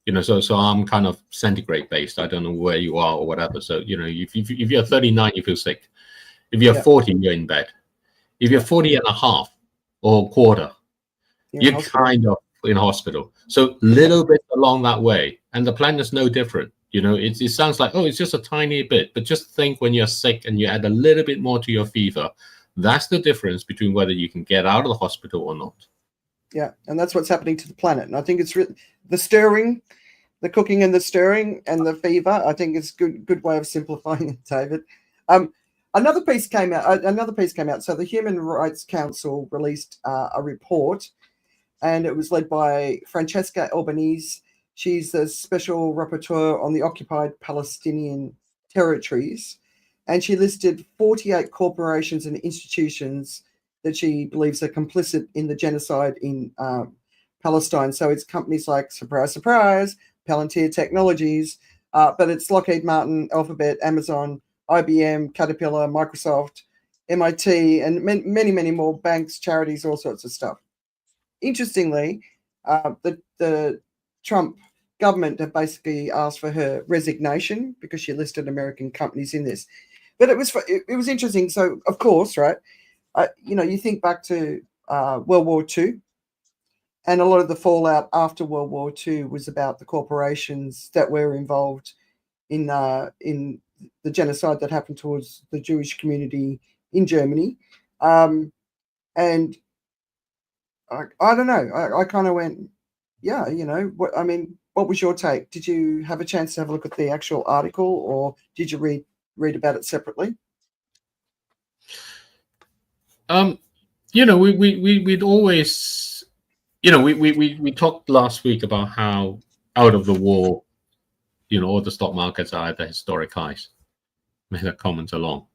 S2: you know, so I'm kind of centigrade based. I don't know where you are or whatever. So, you know, if you're 39, you feel sick. If you're 40, you're in bed. If you're 40 and a half or quarter, you're kind of in hospital. So little bit along that way, and the planet's no different. You know, it sounds like, oh, it's just a tiny bit, but just think when you're sick and you add a little bit more to your fever, that's the difference between whether you can get out of the hospital or not.
S1: Yeah, and that's what's happening to the planet. And I think it's the stirring, the cooking and the stirring and the fever. I think it's good way of simplifying it, David. Another piece came out. So the Human Rights Council released a report, and it was led by Francesca Albanese. She's the special rapporteur on the occupied Palestinian territories, and she listed 48 corporations and institutions that she believes are complicit in the genocide in Palestine. So it's companies like, surprise, surprise, Palantir Technologies, but it's Lockheed Martin, Alphabet, Amazon, IBM, Caterpillar, Microsoft, MIT, and many, many more banks, charities, all sorts of stuff. Interestingly, the Trump government have basically asked for her resignation because she listed American companies in this. But it was interesting. So, of course, right, you know, you think back to World War II, and a lot of the fallout after World War II was about the corporations that were involved in the genocide that happened towards the Jewish community in Germany. And I don't know. I kind of went, yeah, you know, what was your take? Did you have a chance to have a look at the actual article, or did you read about it separately?
S2: You know, we'd always, you know, we talked last week about how out of the war, you know, all the stock markets are at the historic highs. Made that comment along.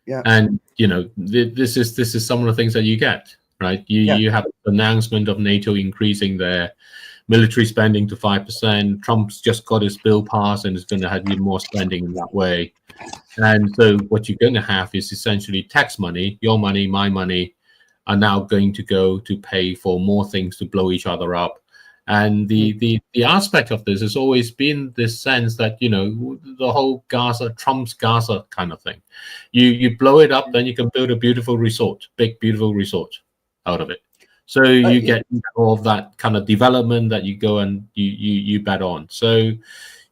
S1: Yeah.
S2: And, you know, this is some of the things that you get, right? You have the announcement of NATO increasing their military spending to 5%. Trump's just got his bill passed and is going to have even more spending in that way. And so what you're going to have is essentially tax money, your money, my money, are now going to go to pay for more things to blow each other up. And the aspect of this has always been this sense that, you know, the whole Trump's Gaza kind of thing. You blow it up, then you can build a beautiful resort, big, beautiful resort out of it. So you get all of that kind of development that you go and you bet on. So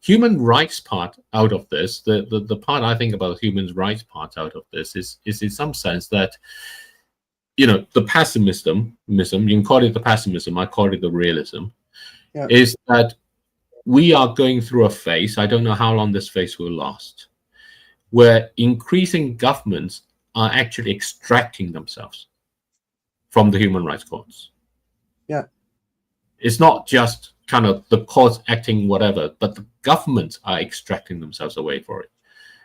S2: human rights part out of this, the part I think about the human rights part out of this is in some sense that, you know, the pessimism, you can call it the pessimism, I call it the realism, is that we are going through a phase, I don't know how long this phase will last, where increasing governments are actually extracting themselves from the human rights courts.
S1: Yeah.
S2: It's not just kind of the courts acting whatever, but the governments are extracting themselves away for it.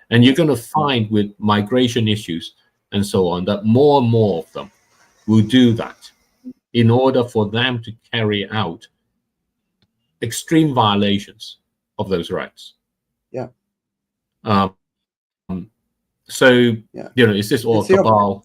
S2: And you're going to find with migration issues and so on, that more and more of them will do that in order for them to carry out extreme violations of those rights.
S1: Yeah.
S2: So, you know, is this all cabal?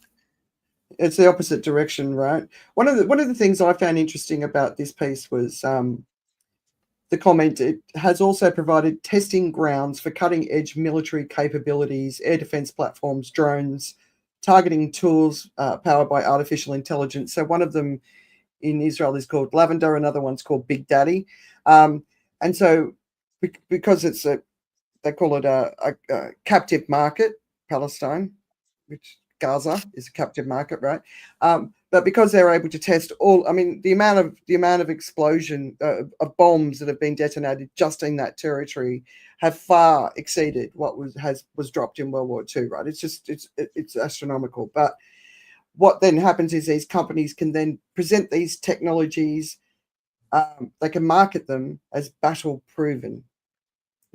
S1: It's the opposite direction, right? One of the things I found interesting about this piece was the comment, it has also provided testing grounds for cutting-edge military capabilities, air defense platforms, drones, targeting tools powered by artificial intelligence. So one of them in Israel is called Lavender, another one's called Big Daddy. And so because it's they call it a captive market, Palestine, which Gaza is a captive market, right? But because they're able to test all, I mean, the amount of explosion of bombs that have been detonated just in that territory have far exceeded what was dropped in World War II. Right? It's astronomical. But what then happens is these companies can then present these technologies. They can market them as battle proven,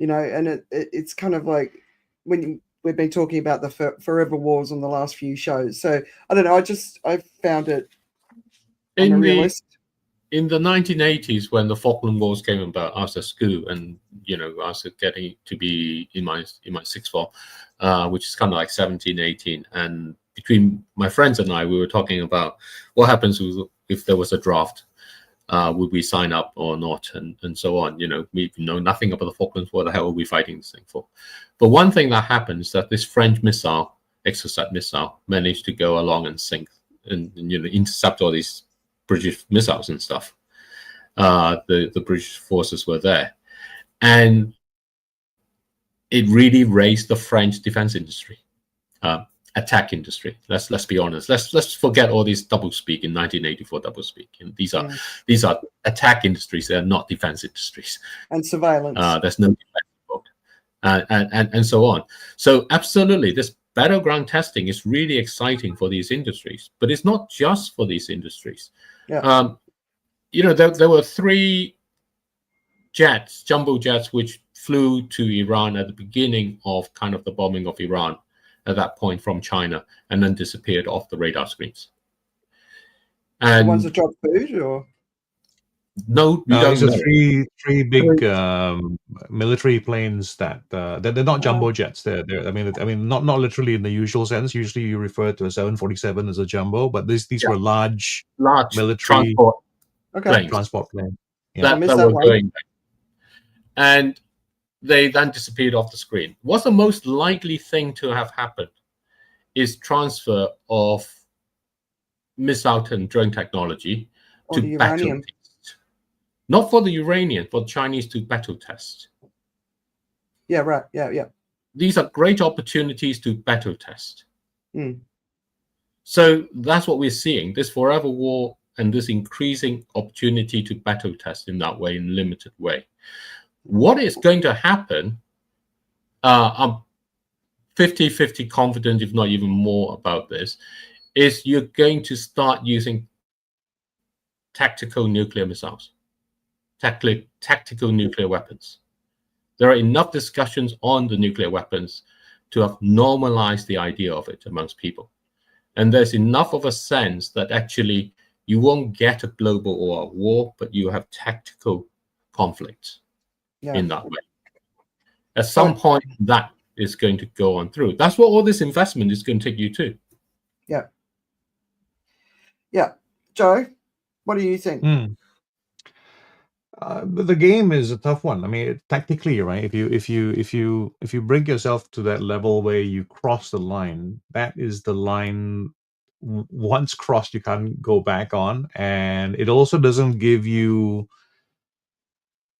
S1: and it's kind of like when we've been talking about the forever wars on the last few shows. So I don't know. I found it unrealistic.
S2: In the 1980s, when the Falkland Wars came about, I was at school, and I was getting to be in my sixth form, which is kind of like 17, 18, and between my friends and I, we were talking about what happens if there was a draft. Would we sign up or not, and so on. We know nothing about the Falklands. What the hell are we fighting this thing for? But one thing that happened is that this French missile, Exocet missile, managed to go along and sink and intercept all these British missiles and stuff. The British forces were there, and it really raised the French defense industry. Attack industry. Let's be honest. Let's forget all these doublespeak in 1984 doublespeak. And these are attack industries. They are not defense industries.
S1: And surveillance.
S2: There's no defense involved, and so on. So absolutely, this battleground testing is really exciting for these industries. But it's not just for these industries.
S1: Yeah.
S2: There were 3 jets, jumbo jets, which flew to Iran at the beginning of kind of the bombing of Iran. At that point from China, and then disappeared off the radar screens. And
S1: the ones that drop food, or
S2: no,
S3: these are three big military planes that they're not jumbo jets. They're I mean not literally in the usual sense. Usually you refer to a 747 as a jumbo, but these were large military
S2: transport planes.
S3: Transport plane.
S2: Yeah. That were going back. And they then disappeared off the screen. What's the most likely thing to have happened is transfer of missile and drone technology to battle test. Not for the uranium, for the Chinese to battle test.
S1: Yeah, right. Yeah.
S2: These are great opportunities to battle test.
S1: Mm.
S2: So that's what we're seeing, this forever war and this increasing opportunity to battle test in that way, in a limited way. What is going to happen, I'm 50-50 confident, if not even more about this, is you're going to start using tactical nuclear missiles, tactical nuclear weapons. There are enough discussions on the nuclear weapons to have normalized the idea of it amongst people. And there's enough of a sense that actually you won't get a global or a war, but you have tactical conflicts. In that way. At some point, that is going to go on through. That's what all this investment is going to take you to.
S1: Yeah. Joe, what do you think?
S3: The game is a tough one. I mean, tactically, right? If you bring yourself to that level where you cross the line, that is the line. Once crossed, you can't go back on, and it also doesn't give you.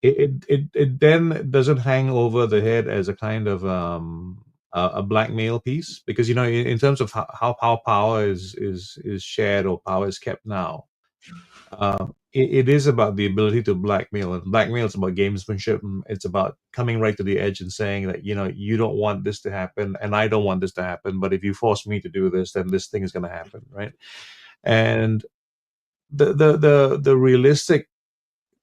S3: It then doesn't hang over the head as a kind of a blackmail piece, because in terms of how power is shared or power is kept now, it is about the ability to blackmail, and blackmail is about gamesmanship. It's about coming right to the edge and saying that you don't want this to happen and I don't want this to happen, but if you force me to do this, then this thing is going to happen, right? And the realistic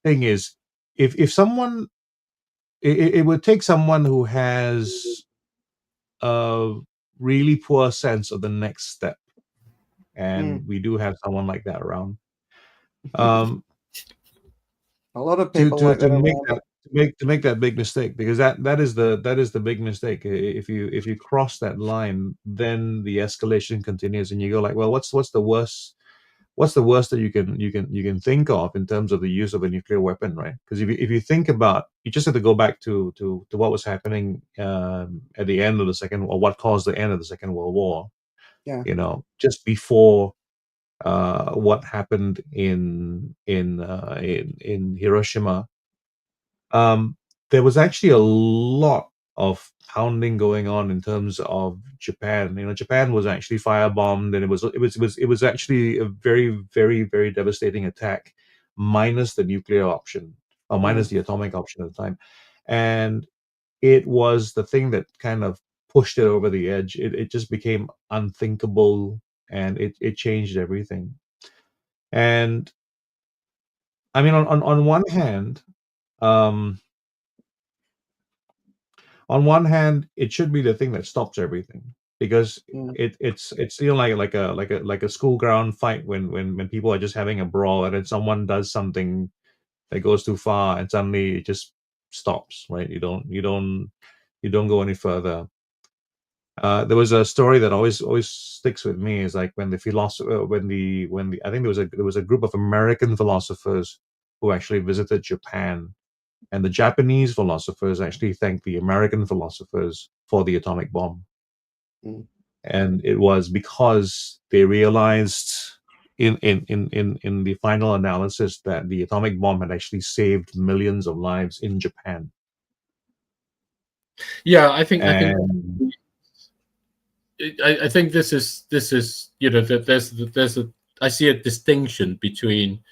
S3: thing is, if someone, it would take someone who has a really poor sense of the next step, and we do have someone like that around.
S1: A lot of people
S3: to make that big mistake, because that is the big mistake. If you cross that line, then the escalation continues, and you go like, well, what's the worst? What's the worst that you can think of in terms of the use of a nuclear weapon, right? Because if you think about, you just have to go back to what was happening at the end of the second, or what caused the end of the Second World War.
S1: Yeah.
S3: Just before what happened in Hiroshima, there was actually a lot pounding going on in terms of Japan. Japan was actually firebombed, and it was actually a very, very, very devastating attack, minus the nuclear option, or minus the atomic option at the time. And it was the thing that kind of pushed it over the edge. It just became unthinkable, and it changed everything. And I mean, on one hand, on one hand, it should be the thing that stops everything, because it's like a school ground fight when people are just having a brawl, and then someone does something that goes too far, and suddenly it just stops. Right? You don't go any further. There was a story that always sticks with me, is like when the philosopher, when the I think there was a group of American philosophers who actually visited Japan, and the Japanese philosophers actually thanked the American philosophers for the atomic bomb. And it was because they realized in the final analysis that the atomic bomb had actually saved millions of lives in Japan.
S2: Yeah, I think this is that I see a distinction between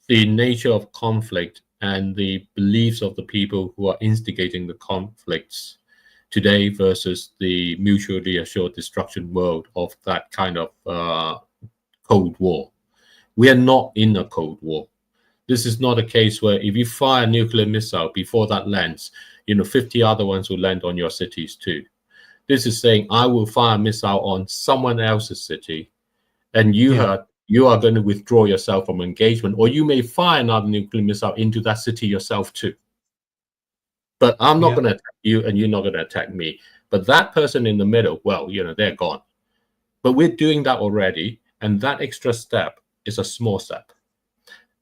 S2: the nature of conflict and the beliefs of the people who are instigating the conflicts today versus the mutually assured destruction world of that kind of Cold War. We are not in a Cold War. This is not a case where if you fire a nuclear missile before that lands, 50 other ones will land on your cities too. This is saying I will fire a missile on someone else's city, and you are going to withdraw yourself from engagement, or you may fire another nuclear missile into that city yourself too. But I'm not going to attack you, and you're not going to attack me. But that person in the middle, well, they're gone. But we're doing that already, and that extra step is a small step.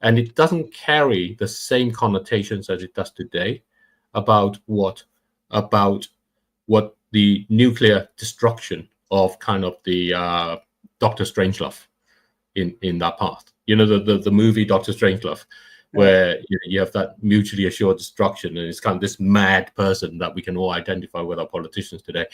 S2: And it doesn't carry the same connotations as it does today about what the nuclear destruction of kind of the Dr. Strangelove in that path. The movie Dr. Strangelove, where you have that mutually assured destruction, and it's kind of this mad person that we can all identify with our politicians today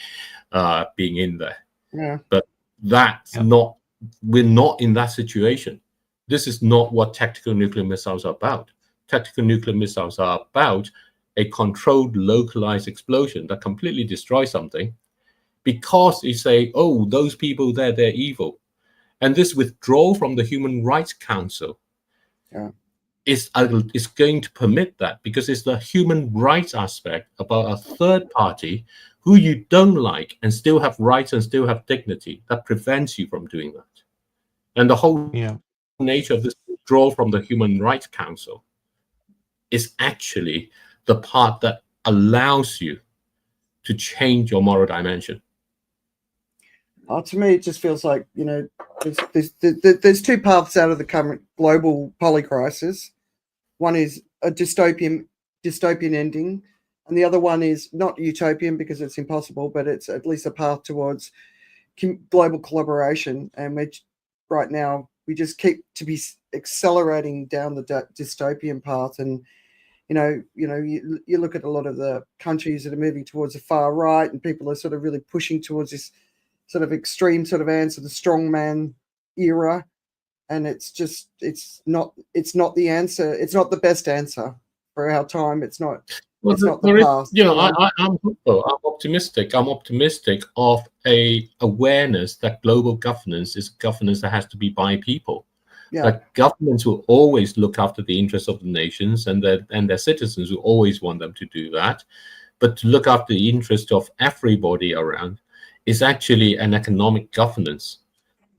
S2: being in there.
S1: Yeah.
S2: But that's not, we're not in that situation. This is not what tactical nuclear missiles are about. Tactical nuclear missiles are about a controlled, localized explosion that completely destroys something, because you say, oh, those people there, they're evil. And this withdrawal from the Human Rights Council is going to permit that, because it's the human rights aspect about a third party who you don't like and still have rights and still have dignity that prevents you from doing that. And the whole nature of this withdrawal from the Human Rights Council is actually the part that allows you to change your moral dimension.
S1: To me, it just feels like, there's two paths out of the current global polycrisis. One is a dystopian ending, and the other one is not utopian because it's impossible, but it's at least a path towards global collaboration. And right now we just keep to be accelerating down the dystopian path. And you look at a lot of the countries that are moving towards the far right, and people are sort of really pushing towards this sort of extreme sort of answer, the strongman era, and it's not the answer. It's not the best answer for our time. It's not.
S2: Well,
S1: it's not the past.
S2: I'm hopeful. I'm optimistic. I'm optimistic of a awareness that global governance is governance that has to be by people.
S1: Yeah.
S2: That governments will always look after the interests of the nations, and their citizens will always want them to do that. But to look after the interest of everybody around is actually an economic governance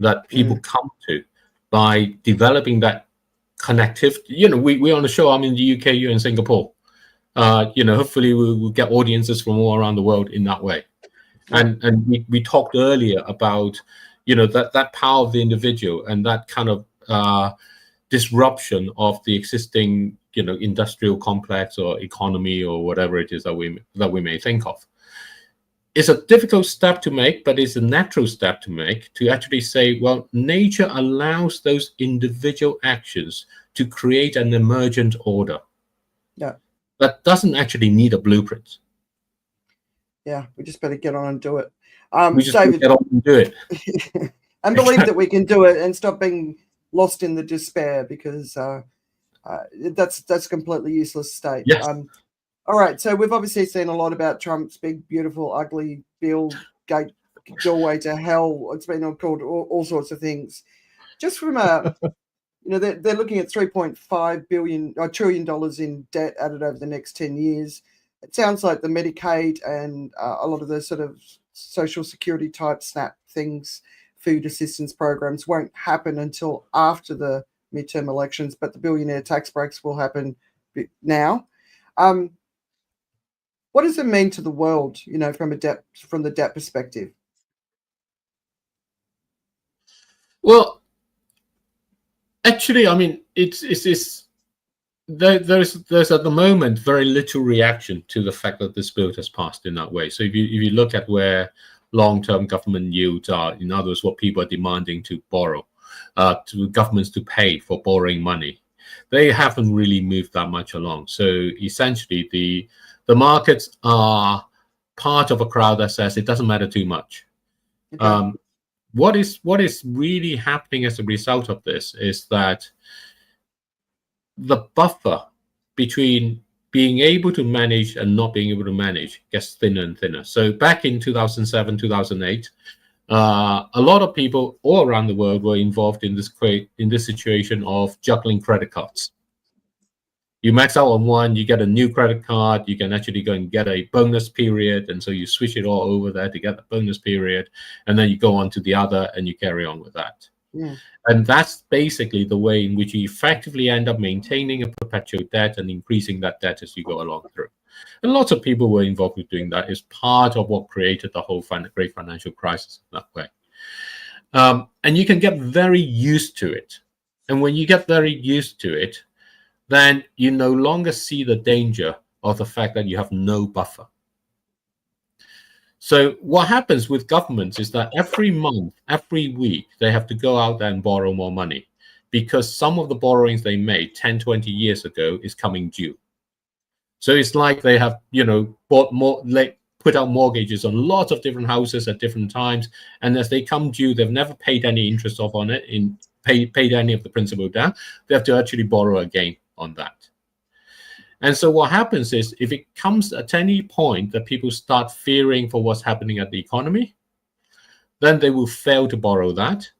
S2: that people come to by developing that connectivity. We're on the show. I'm in the UK, you're in Singapore. Hopefully we'll get audiences from all around the world in that way. And we talked earlier about, that power of the individual and that kind of disruption of the existing, industrial complex or economy or whatever it is that we may think of. It's a difficult step to make, but it's a natural step to make, to actually say, well, nature allows those individual actions to create an emergent order.
S1: Yeah.
S2: That doesn't actually need a blueprint.
S1: Yeah, we just better get on and do it.
S2: We just
S1: David,
S2: get on and do it.
S1: and believe that we can do it, and stop being lost in the despair, because that's a completely useless state.
S2: Yes.
S1: All right, so we've obviously seen a lot about Trump's big, beautiful, ugly bill, gate, doorway to hell. It's been called all sorts of things. Just from a, they're looking at $3.5 trillion in debt added over the next 10 years. It sounds like the Medicaid and a lot of the sort of social security type SNAP things, food assistance programs, won't happen until after the midterm elections, but the billionaire tax breaks will happen now. What does it mean to the world, from the debt perspective?
S2: Well, actually, I mean, there's at the moment very little reaction to the fact that this bill has passed in that way. So if you look at where long-term government yields are, in other words, what people are demanding to borrow, to governments to pay for borrowing money, they haven't really moved that much along. So essentially, the markets are part of a crowd that says it doesn't matter too much. Okay. What is really happening as a result of this is that the buffer between being able to manage and not being able to manage gets thinner and thinner. So back in 2007, 2008, a lot of people all around the world were involved in this situation of juggling credit cards. You max out on one, you get a new credit card, you can actually go and get a bonus period, and so you switch it all over there to get the bonus period, and then you go on to the other and you carry on with that. Yeah. And that's basically the way in which you effectively end up maintaining a perpetual debt and increasing that debt as you go along through. And lots of people were involved with doing that. It's part of what created the whole great financial crisis in that way. And you can get very used to it. And when you get very used to it, then you no longer see the danger of the fact that you have no buffer. So what happens with governments is that every month, every week, they have to go out there and borrow more money, because some of the borrowings they made 10, 20 years ago is coming due. So it's like they have, bought more, put out mortgages on lots of different houses at different times. And as they come due, they've never paid any interest off on it, paid any of the principal down. They have to actually borrow again on that. And so what happens is, if it comes at any point that people start fearing for what's happening at the economy, then they will fail to borrow that.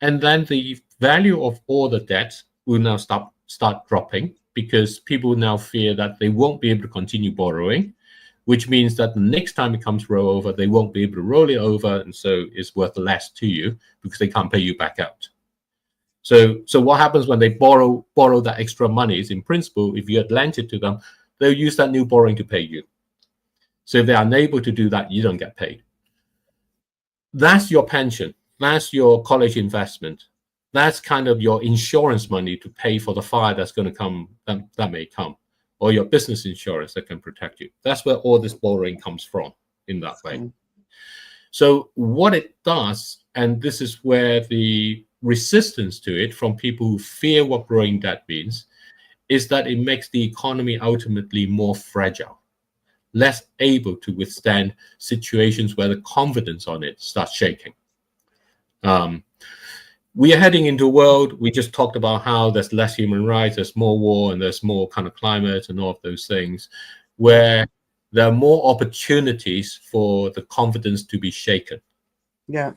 S2: And then the value of all the debt will now start dropping, because people now fear that they won't be able to continue borrowing, which means that the next time it comes to roll over, they won't be able to roll it over. And so it's worth less to you because they can't pay you back out. So what happens when they borrow that extra money is, in principle, if you had lent it to them, they'll use that new borrowing to pay you. So if they're unable to do that, you don't get paid. That's your pension. That's your college investment. That's kind of your insurance money to pay for the fire that's going to come, that may come, or your business insurance that can protect you. That's where all this borrowing comes from in that way. So what it does, and this is where the resistance to it from people who fear what growing debt means, is that it makes the economy ultimately more fragile, less able to withstand situations where the confidence on it starts shaking. We are heading into a world, we just talked about how there's less human rights, there's more war, and there's more kind of climate and all of those things, where there are more opportunities for the confidence to be shaken.
S1: Yeah.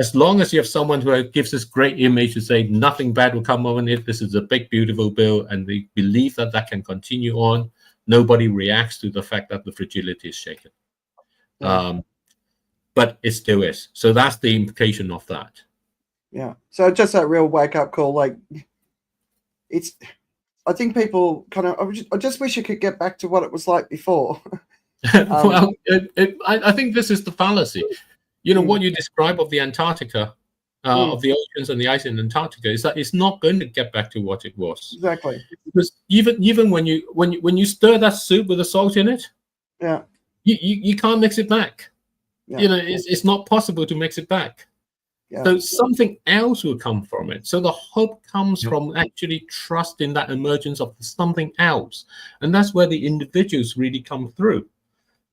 S2: As long as you have someone who gives this great image to say nothing bad will come on it, this is a big, beautiful bill, and they believe that that can continue on, nobody reacts to the fact that the fragility is shaken. Yeah. But it still is. So that's the implication of that.
S1: Yeah. So just that real wake-up call, like, I think people kind of, I just wish it could get back to what it was like before.
S2: Well, I think this is the fallacy. What you describe of the Antarctica, of the oceans and the ice in Antarctica, is that it's not going to get back to what it was.
S1: Exactly.
S2: Because even when you stir that soup with the salt in it,
S1: yeah,
S2: you can't mix it back. Yeah. It's not possible to mix it back. Yeah. So something else will come from it. So the hope comes from actually trust in that emergence of something else, and that's where the individuals really come through.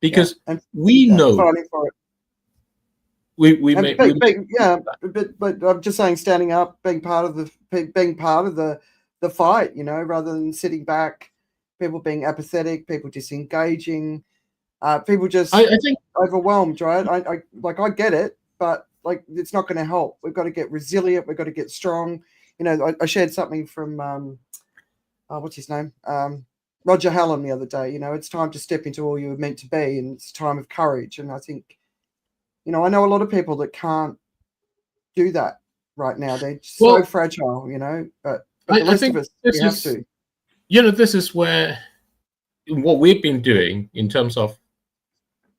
S2: because we know
S1: fighting for it. But I'm just saying, standing up, being part of the fight, rather than sitting back, people being apathetic, people disengaging, people just
S2: I think
S1: overwhelmed, right? I get it, but it's not going to help. We've got to get resilient. We've got to get strong. I shared something from what's his name, Roger Hallam the other day. It's time to step into all you were meant to be, and it's a time of courage. And I think, I know a lot of people that can't do that right now. They're so fragile, but the rest of us, we have to.
S2: This is where what we've been doing in terms of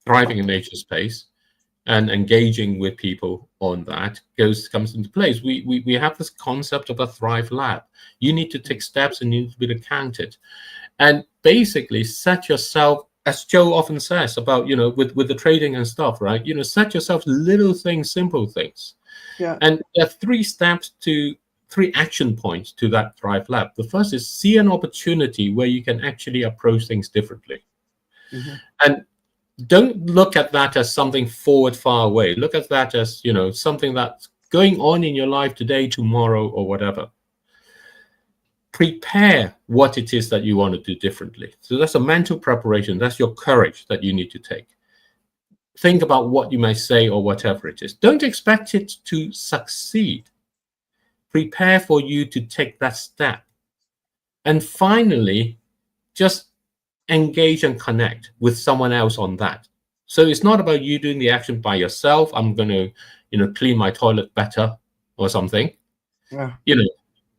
S2: thriving in nature space and engaging with people on that comes into place. We have this concept of a Thrive Lab. You need to take steps and you need to be counted. And basically set yourself, as Joe often says about, with the trading and stuff, right? Set yourself little things, simple things.
S1: Yeah.
S2: And there are 3 action points to that Thrive Lab. The first is see an opportunity where you can actually approach things differently.
S1: Mm-hmm.
S2: And don't look at that as something forward, far away. Look at that as, something that's going on in your life today, tomorrow, or whatever. Prepare what it is that you want to do differently. So that's a mental preparation. That's your courage that you need to take. Think about what you may say or whatever it is. Don't expect it to succeed. Prepare for you to take that step. And finally, just engage and connect with someone else on that. So it's not about you doing the action by yourself. I'm going to, clean my toilet better or something.
S1: Yeah.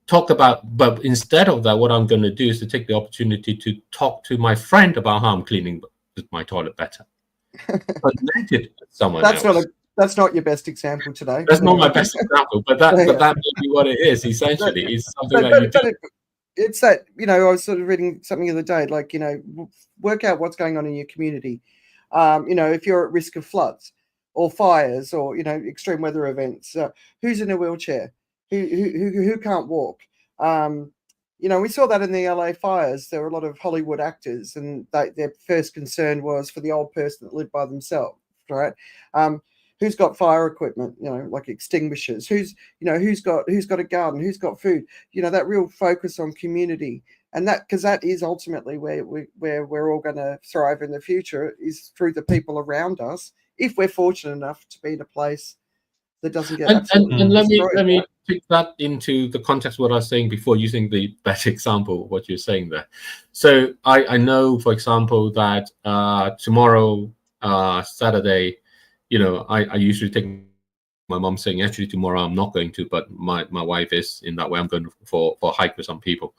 S2: Talk about, but instead of that, what I'm going to do is to take the opportunity to talk to my friend about how I'm cleaning my toilet better. Connected with someone else.
S1: That's not your best example today.
S2: That's not my best example, but that may be what it is. Essentially, it's something that you do.
S1: It's that, I was sort of reading something the other day, work out what's going on in your community. If you're at risk of floods or fires or, extreme weather events, who's in a wheelchair, who can't walk. We saw that in the LA fires. There were a lot of Hollywood actors, and their first concern was for the old person that lived by themselves, right? Who's got fire equipment, like extinguishers? Who's got a garden? Who's got food? That real focus on community, and because that is ultimately where we're all going to thrive in the future, is through the people around us. If we're fortunate enough to be in a place that doesn't get
S2: and let me take that into the context of what I was saying before, using the better example of what you're saying there. So I know, for example, that tomorrow, Saturday, I usually take my mom saying, actually tomorrow I'm not going to, but my wife is. In that way, I'm going for a hike with some people.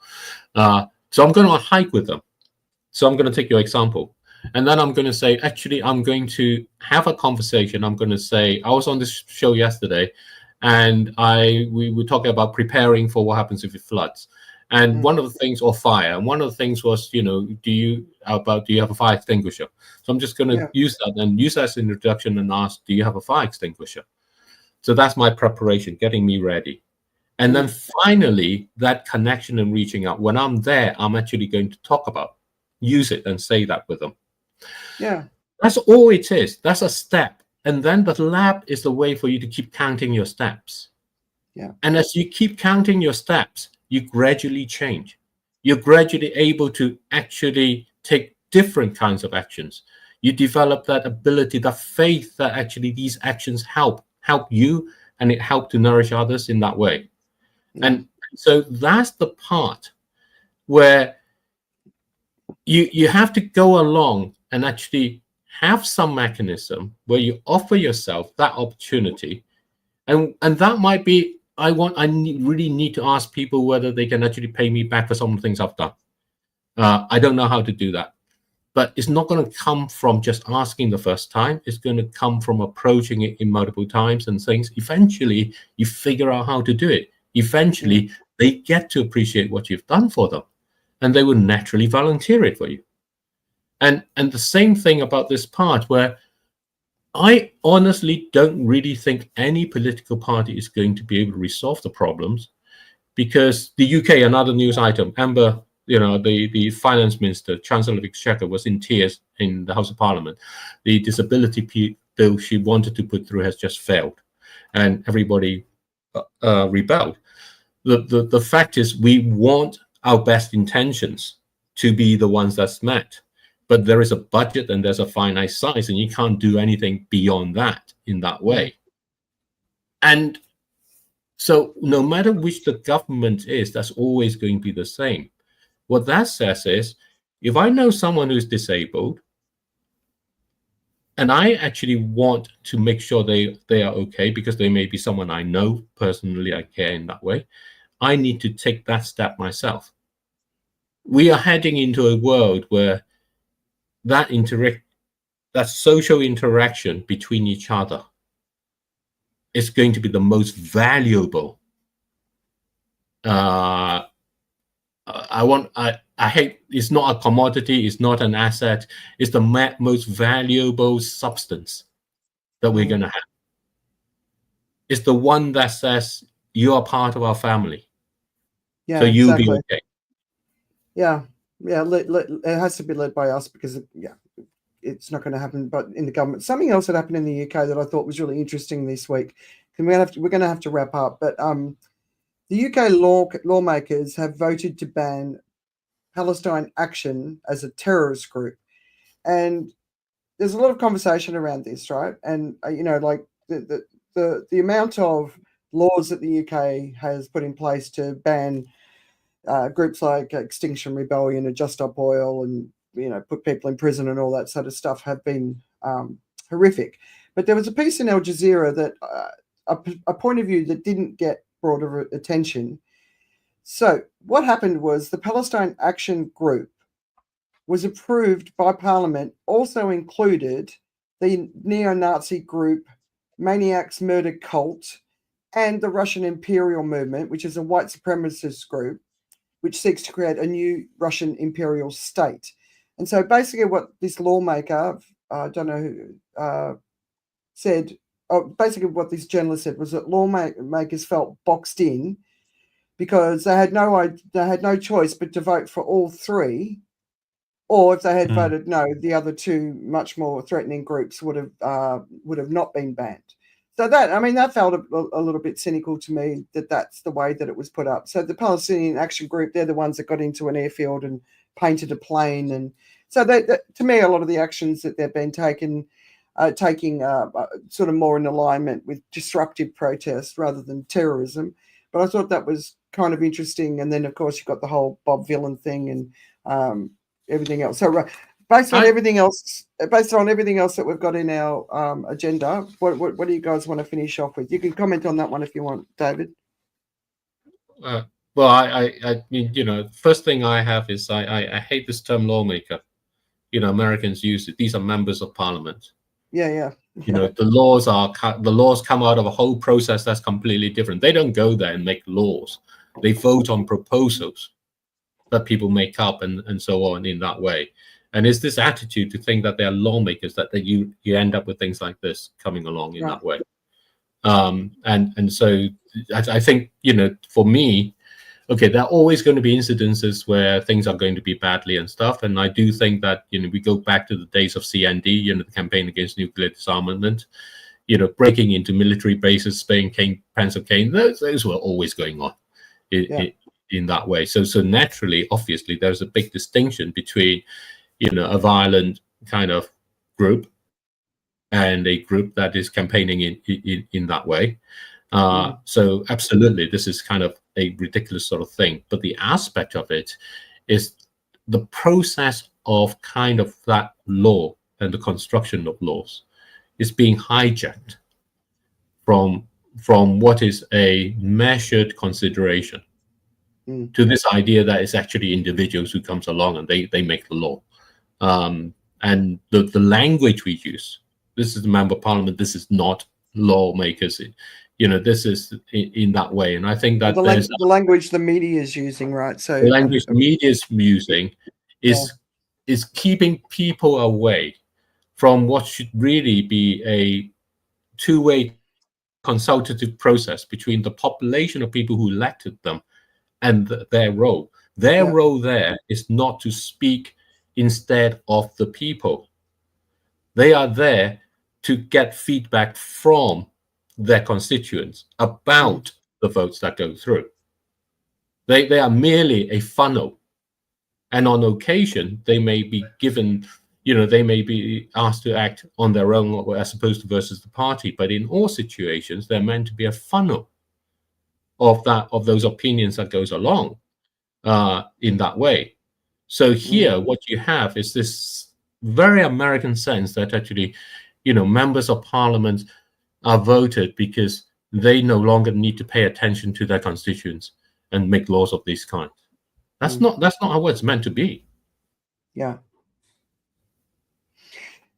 S2: So I'm going to hike with them. So I'm going to take your example. And then I'm going to say, actually, I'm going to have a conversation. I'm going to say, I was on this show yesterday, and we were talking about preparing for what happens if it floods. And one of the things, or fire, and one of the things was, do you have a fire extinguisher? So I'm just going to use that and use that as an introduction and ask, do you have a fire extinguisher? So that's my preparation, getting me ready. And then finally, that connection and reaching out. When I'm there, I'm actually going to talk about, use it and say that with them.
S1: Yeah.
S2: That's all it is. That's a step. And then the lab is the way for you to keep counting your steps.
S1: Yeah.
S2: And as you keep counting your steps, you gradually change. You're gradually able to actually take different kinds of actions. You develop that ability, that faith that actually these actions help you, and it helps to nourish others in that way. Yeah. And so that's the part where you have to go along and actually have some mechanism where you offer yourself that opportunity. And that might be, really need to ask people whether they can actually pay me back for some of the things I've done. I don't know how to do that. But it's not going to come from just asking the first time. It's going to come from approaching it in multiple times and things. Eventually, you figure out how to do it. Eventually, they get to appreciate what you've done for them, and they will naturally volunteer it for you. And the same thing about this part, where I honestly don't really think any political party is going to be able to resolve the problems, because the UK, another news item, Amber the finance minister, Chancellor of the Exchequer, was in tears in the House of Parliament. The disability bill she wanted to put through has just failed, and everybody rebelled. The fact is, we want our best intentions to be the ones that's met, but there is a budget and there's a finite size, and you can't do anything beyond that in that way. And so no matter which the government is, that's always going to be the same. What that says is, if I know someone who's disabled, and I actually want to make sure they are okay, because they may be someone I know personally, I care in that way, I need to take that step myself. We are heading into a world where that social interaction between each other is going to be the most valuable. I hate, it's not a commodity, it's not an asset, it's the most valuable substance that we're going to have. It's the one that says, you are part of our family.
S1: Yeah,
S2: so you'll
S1: exactly.
S2: be okay.
S1: Yeah, it has to be led by us, because it's not going to happen. But in the government, something else that happened in the UK that I thought was really interesting this week, and we're going to have to wrap up. But the UK lawmakers have voted to ban Palestine Action as a terrorist group, and there's a lot of conversation around this, right? And like the amount of laws that the UK has put in place to ban groups like Extinction Rebellion and Just Stop Oil, and put people in prison and all that sort of stuff, have been horrific. But there was a piece in Al Jazeera that a point of view that didn't get broader attention. So what happened was, the Palestine Action Group was approved by Parliament, also included the neo-Nazi group Maniacs Murder Cult and the Russian Imperial Movement, which is a white supremacist group which seeks to create a new Russian imperial state. And so basically what this lawmaker, I don't know who, said, basically what this journalist said was that lawmakers felt boxed in, because they had no choice but to vote for all three, or if they had voted no, the other two much more threatening groups would have not been banned. So that felt a little bit cynical to me, that's the way that it was put up. So the Palestinian Action Group, they're the ones that got into an airfield and painted a plane, and so to me, a lot of the actions that they've been taking sort of more in alignment with disruptive protest rather than terrorism. But I thought that was kind of interesting. And then, of course, you've got the whole Bob Villain thing and everything else. So based on everything else that we've got in our agenda, what do you guys want to finish off with? You can comment on that one if you want, David.
S2: Well, I mean, first thing I have is I hate this term lawmaker. Americans use it. These are members of parliament.
S1: Yeah.
S2: The laws come out of a whole process that's completely different. They don't go there and make laws. They vote on proposals that people make up and so on in that way. And it's this attitude to think that they are lawmakers that you end up with things like this coming along in that way. And so I think, for me, okay, there are always going to be incidences where things are going to be badly and stuff. And I do think that, we go back to the days of CND, the campaign against nuclear disarmament, breaking into military bases, Spain, Pence of Cain, those were always going on in that way. So naturally, obviously, there's a big distinction between, a violent kind of group and a group that is campaigning in that way. So absolutely, this is kind of a ridiculous sort of thing. But the aspect of it is the process of kind of that law and the construction of laws is being hijacked from what is a measured consideration to this idea that it's actually individuals who comes along and they make the law. And the language we use, this is the member of parliament, this is not lawmakers. This is in that way. And I think that the
S1: language the media is using, right? So
S2: the language the media is using is keeping people away from what should really be a two-way consultative process between the population of people who elected them and their role. Their role there is not to speak instead of the people. They are there to get feedback from their constituents about the votes that go through. They are merely a funnel. And on occasion, they may be given, they may be asked to act on their own as opposed to versus the party. But in all situations, they're meant to be a funnel of those opinions that goes along in that way. So here, what you have is this very American sense that actually, members of parliament are voted because they no longer need to pay attention to their constituents and make laws of this kind. That's not how it's meant to be.
S1: Yeah.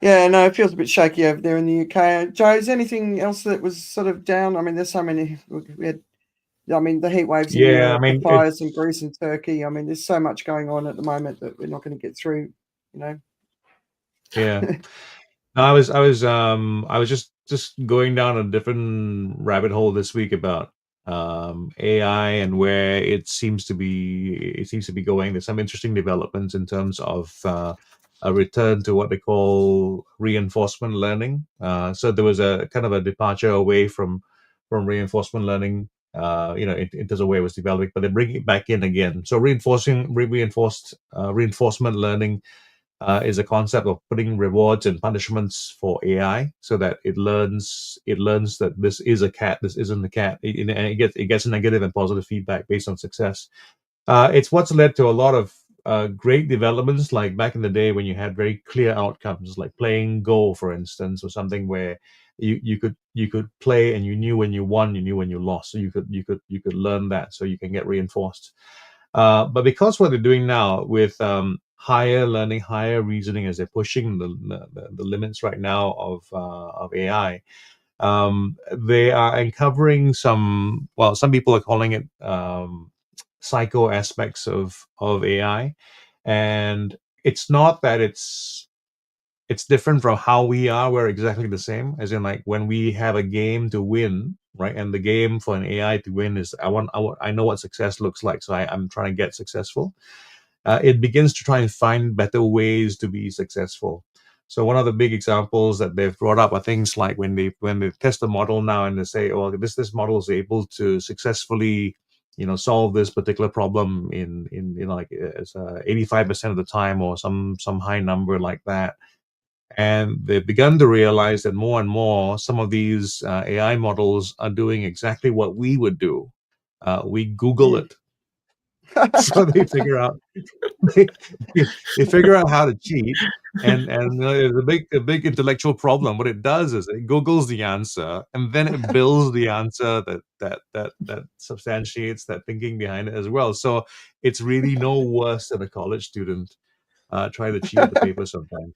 S1: Yeah, no, it feels a bit shaky over there in the UK. Joe, is anything else that was sort of down? I mean, there's so many. We had, the heat waves in Europe, the fires in Greece and Turkey. I mean, there's so much going on at the moment that we're not going to get through.
S3: Yeah. I was just going down a different rabbit hole this week about AI and where it seems to be going. There's some interesting developments in terms of a return to what they call reinforcement learning. So there was a kind of a departure away from reinforcement learning. In terms of where it was developing, but they bring it back in again. So reinforcement learning is a concept of putting rewards and punishments for AI so that it learns that this is a cat, this isn't a cat, and it gets negative and positive feedback based on success. It's what's led to a lot of great developments, like back in the day when you had very clear outcomes, like playing Go, for instance, or something where you could play and you knew when you won, you knew when you lost, so you could learn that, so you can get reinforced. But because what they're doing now with higher learning, higher reasoning, as they're pushing the limits right now of AI, they are uncovering some people are calling it psycho aspects of AI, and it's not that it's different from how we are. We're exactly the same, as in, like, when we have a game to win, right? And the game for an AI to win is I know what success looks like, so I'm trying to get successful. It begins to try and find better ways to be successful. So one of the big examples that they've brought up are things like when they test a model now and they say, oh, this model is able to successfully solve this particular problem in like 85% of the time, or some high number like that. And they've begun to realize that more and more, some of these AI models are doing exactly what we would do. We Google it. So they figure out they figure out how to cheat, and it's a big intellectual problem. What it does is it Googles the answer, and then it builds the answer that substantiates that thinking behind it as well. So it's really no worse than a college student trying to cheat at the paper sometimes.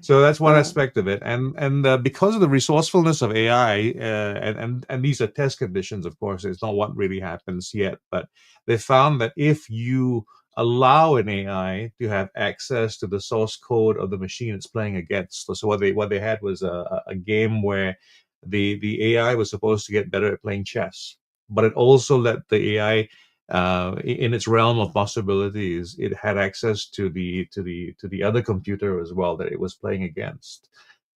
S3: So that's one aspect of it, and because of the resourcefulness of AI, and these are test conditions, of course, it's not what really happens yet, but they found that if you allow an AI to have access to the source code of the machine it's playing against, so what they had was a game where the AI was supposed to get better at playing chess, but it also let the AI in its realm of possibilities, it had access to the other computer as well that it was playing against.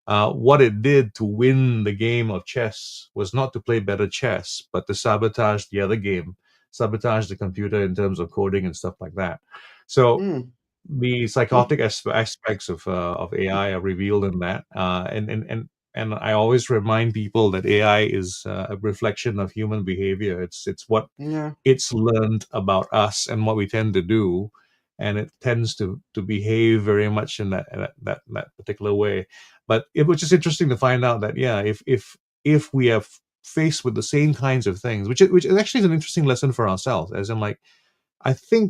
S3: What it did to win the game of chess was not to play better chess, but to sabotage the other game, sabotage the computer in terms of coding and stuff like that. So the psychotic aspects of AI are revealed in that, and I always remind people that AI is a reflection of human behavior. It's what it's learned about us and what we tend to do, and it tends to behave very much in that particular way. But it was just interesting to find out that if we are faced with the same kinds of things, which actually is an interesting lesson for ourselves, as in, like, I think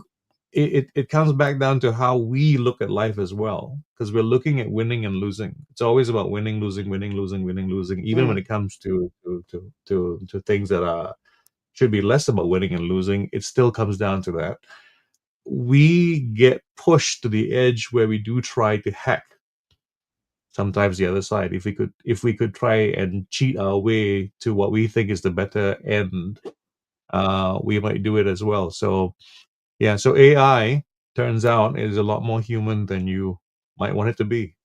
S3: it comes back down to how we look at life as well, because we're looking at winning and losing. It's always about winning, losing, winning, losing, winning, losing. Even when it comes to things that should be less about winning and losing, it still comes down to that. We get pushed to the edge where we do try to hack sometimes the other side. If we could try and cheat our way to what we think is the better end, we might do it as well. So Yeah, so AI turns out is a lot more human than you might want it to be.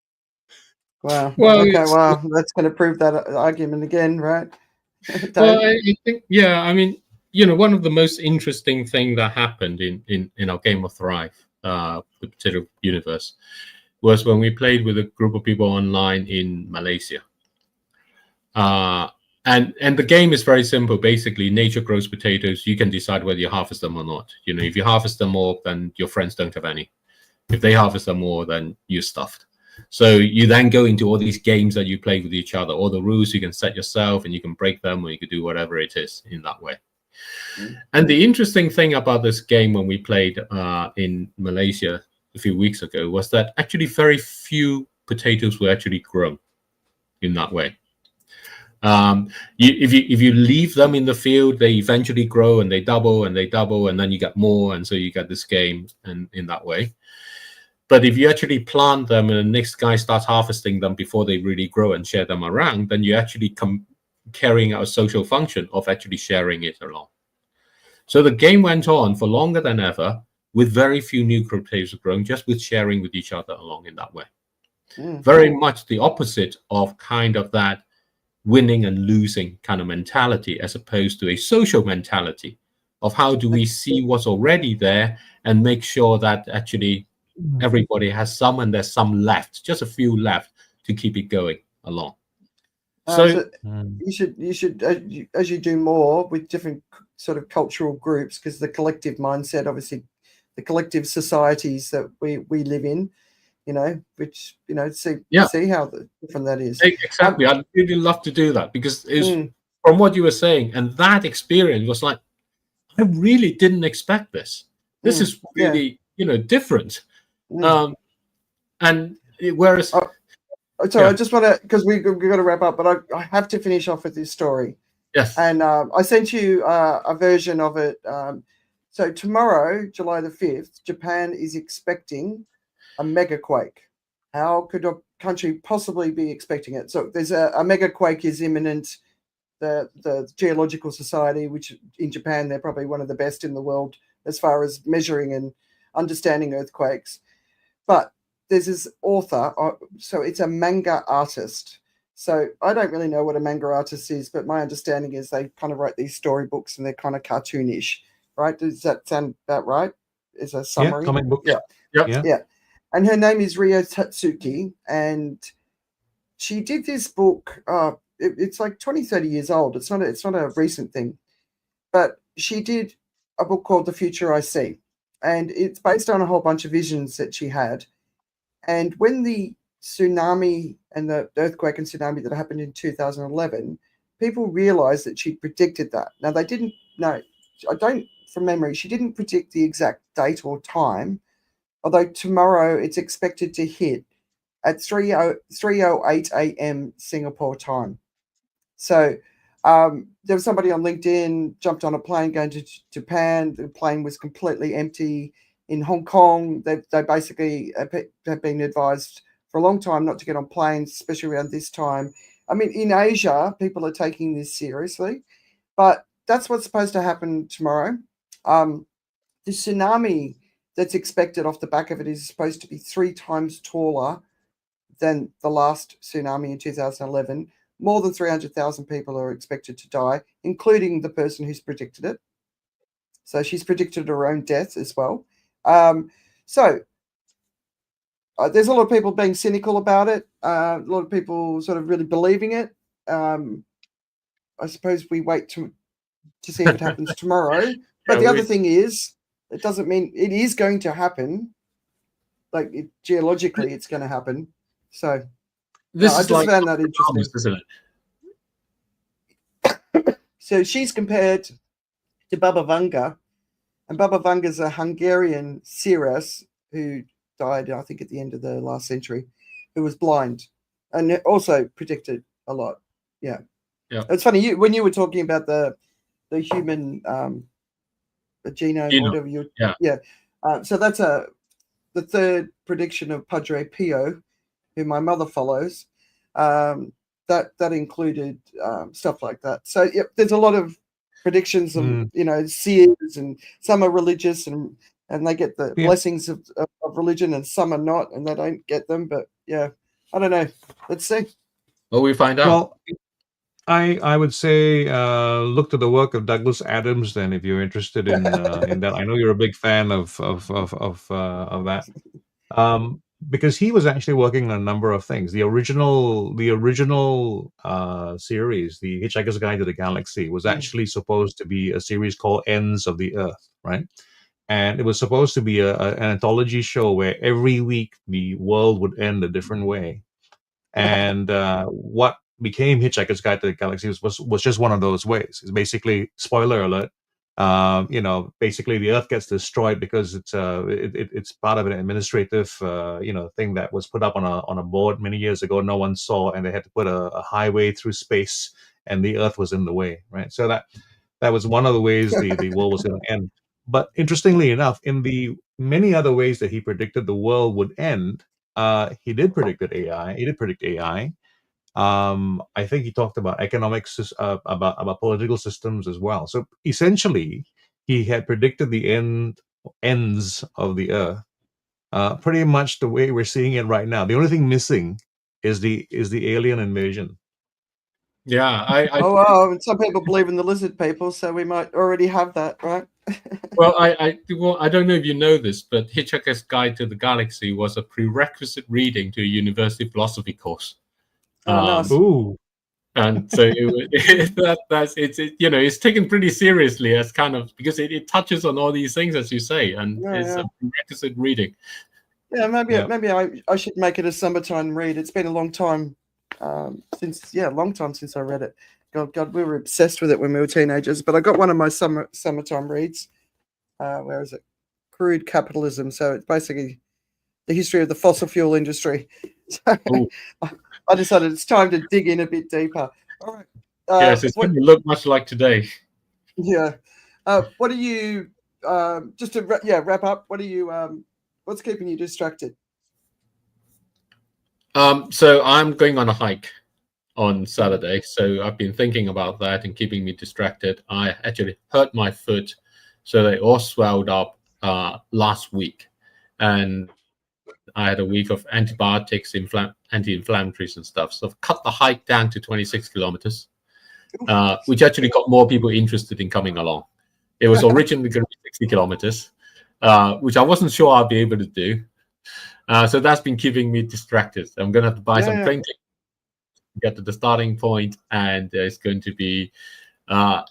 S1: Wow.
S2: Well,
S1: Okay. Well, that's going to prove that argument again, right?
S2: well, I think, yeah. I mean, one of the most interesting thing that happened in our game of Thrive, the particular universe, was when we played with a group of people online in Malaysia. And the game is very simple. Basically, nature grows potatoes. You can decide whether you harvest them or not. If you harvest them all, then your friends don't have any. If they harvest them more, then you're stuffed. So you then go into all these games that you play with each other. All the rules you can set yourself, and you can break them, or you can do whatever it is in that way. And the interesting thing about this game when we played in Malaysia a few weeks ago was that actually very few potatoes were actually grown in that way. If you leave them in the field, they eventually grow and they double and they double, and then you get more, and so you get this game and in that way. But if you actually plant them and the next guy starts harvesting them before they really grow and share them around, then you actually carrying out a social function of actually sharing it along. So the game went on for longer than ever with very few new potatoes growing, just with sharing with each other along in that way. Very much the opposite of kind of that winning and losing kind of mentality, as opposed to a social mentality of how do we see what's already there and make sure that actually everybody has some and there's some left, just a few left to keep it going along. So
S1: you should as you do more with different sort of cultural groups, because the collective mindset, obviously the collective societies that we live in, which see how different that is.
S2: Exactly. I'd really love to do that, because from what you were saying, and that experience was like, I really didn't expect this. This is really different. And whereas
S1: so I just want to, because we've got to wrap up, but I have to finish off with this story.
S2: Yes.
S1: And I sent you a version of it. So tomorrow, July the 5th, Japan is expecting a megaquake. How could a country possibly be expecting it? So there's a megaquake is imminent. The Geological Society, which in Japan, they're probably one of the best in the world as far as measuring and understanding earthquakes. But there's this author, so it's a manga artist. So I don't really know what a manga artist is, but my understanding is they kind of write these storybooks and they're kind of cartoonish, right? Does that sound about right? Is a summary?
S3: Yeah, comic books.
S1: Yeah. And her name is Ryo Tatsuki, and she did this book. It's like 20, 30 years old. It's not a recent thing, but she did a book called The Future I See, and it's based on a whole bunch of visions that she had. And when the tsunami and the earthquake and tsunami that happened in 2011, people realized that she predicted that. Now, they didn't know, I don't, from memory, she didn't predict the exact date or time, although tomorrow it's expected to hit at 3:08 a.m. Singapore time. So there was somebody on LinkedIn, jumped on a plane going to Japan. The plane was completely empty. In Hong Kong, they basically have been advised for a long time not to get on planes, especially around this time. I mean, in Asia, people are taking this seriously, but that's what's supposed to happen tomorrow. The tsunami that's expected off the back of it is supposed to be 3 times taller than the last tsunami in 2011. More than 300,000 people are expected to die, including the person who's predicted it. So she's predicted her own death as well. There's a lot of people being cynical about it. A lot of people sort of really believing it. I suppose we wait to see if it happens tomorrow. But the other thing is, it doesn't mean it is going to happen. Like geologically, it's going to happen. So
S2: this
S1: I
S2: is
S1: just found that interesting,
S2: isn't
S1: it? So she's compared to Baba Vanga, and Baba Vanga is a Hungarian seeress who died, I think, at the end of the last century, who was blind and also predicted a lot. Yeah. It's funny when you were talking about the human the genome, whatever you. So that's the third prediction of Padre Pio, who my mother follows. That included stuff like that. So there's a lot of predictions of seers, and some are religious and and they get the blessings of religion, and some are not, and they don't get them. But yeah, I don't know. Let's see.
S2: Well, we find out.
S3: Well, I would say look to the work of Douglas Adams. Then, if you're interested in that, I know you're a big fan of that. Because he was actually working on a number of things. The original series, The Hitchhiker's Guide to the Galaxy, was actually supposed to be a series called Ends of the Earth, right? And it was supposed to be an anthology show where every week the world would end a different way. And what became Hitchhiker's Guide to the Galaxy was just one of those ways. It's basically, spoiler alert, basically the Earth gets destroyed because it's part of an administrative thing that was put up on a board many years ago. No one saw, and they had to put a highway through space, and the Earth was in the way, right? So that was one of the ways the world was going to end. But interestingly enough, in the many other ways that he predicted the world would end, he did predict AI. He did predict AI. I think he talked about economics, about political systems as well. So essentially, he had predicted the ends of the Earth, pretty much the way we're seeing it right now. The only thing missing is the alien invasion.
S2: Yeah,
S1: oh wow! And some people believe in the lizard people, so we might already have that, right?
S2: Well, I don't know if you know this, but Hitchhiker's Guide to the Galaxy was a prerequisite reading to a university philosophy course.
S1: Nice.
S3: Ooh.
S2: And so it's taken pretty seriously as kind of, because it touches on all these things, as you say, and it's a prerequisite reading.
S1: Yeah, maybe I should make it a summertime read. It's been a long time since I read it. God, we were obsessed with it when we were teenagers. But I got one of my summertime reads. Where is it? Crude Capitalism. So it's basically the history of the fossil fuel industry. So I decided it's time to dig in a bit deeper. All right.
S2: Yes, it's going to look much like today.
S1: Yeah. What are you? Just to wrap up. What are you? What's keeping you distracted?
S2: So I'm going on a hike on Saturday. So I've been thinking about that and keeping me distracted. I actually hurt my foot, so they all swelled up last week, and I had a week of antibiotics, anti-inflammatories and stuff. So I've cut the hike down to 26 kilometers, which actually got more people interested in coming along. It was originally going to be 60 kilometers, which I wasn't sure I'd be able to do. So that's been keeping me distracted. I'm going to have to buy some plane tickets to get to the starting point, and it's going to be,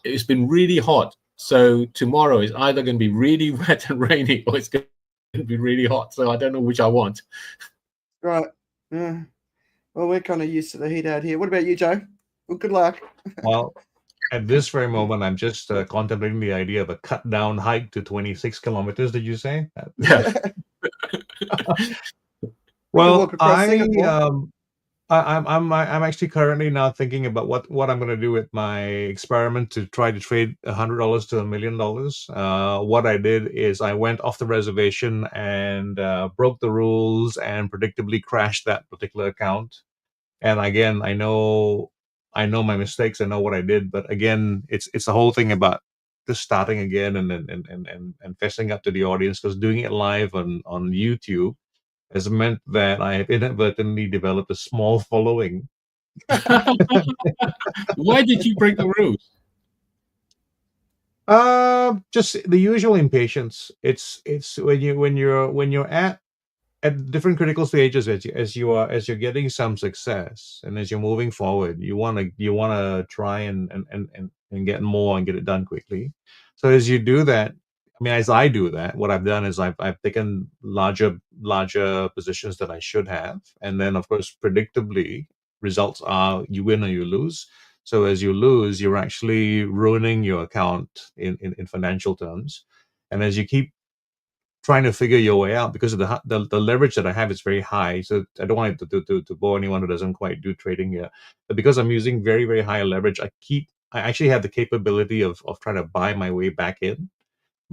S2: it's been really hot. So tomorrow is either going to be really wet and rainy, or it's going to be really hot. So I don't know which I want.
S1: Right. Yeah. Well, we're kind of used to the heat out here. What about you, Joe? Well, good luck.
S3: Well, at this very moment, I'm just contemplating the idea of a cut down hike to 26 kilometers. Did you say?
S2: Yeah.
S3: Well, I'm actually currently now thinking about what I'm going to do with my experiment to try to trade $100 to $1 million. What I did is I went off the reservation and broke the rules and predictably crashed that particular account. And again, I know my mistakes. I know what I did, but again, it's the whole thing about just starting again and fessing up to the audience, because doing it live on YouTube has meant that I have inadvertently developed a small following.
S2: Why did you break the rules?
S3: Just the usual impatience. It's when you're at different critical stages, as you're getting some success and as you're moving forward, you wanna try and get more and get it done quickly. So as you do that, as I do that, what I've done is I've taken larger positions that I should have, and then of course predictably results are you win or you lose. So as you lose, you're actually ruining your account in financial terms, and as you keep trying to figure your way out, because of the leverage that I have is very high. So I don't want to bore anyone who doesn't quite do trading yet, but because I'm using very, very high leverage, I actually have the capability of trying to buy my way back in.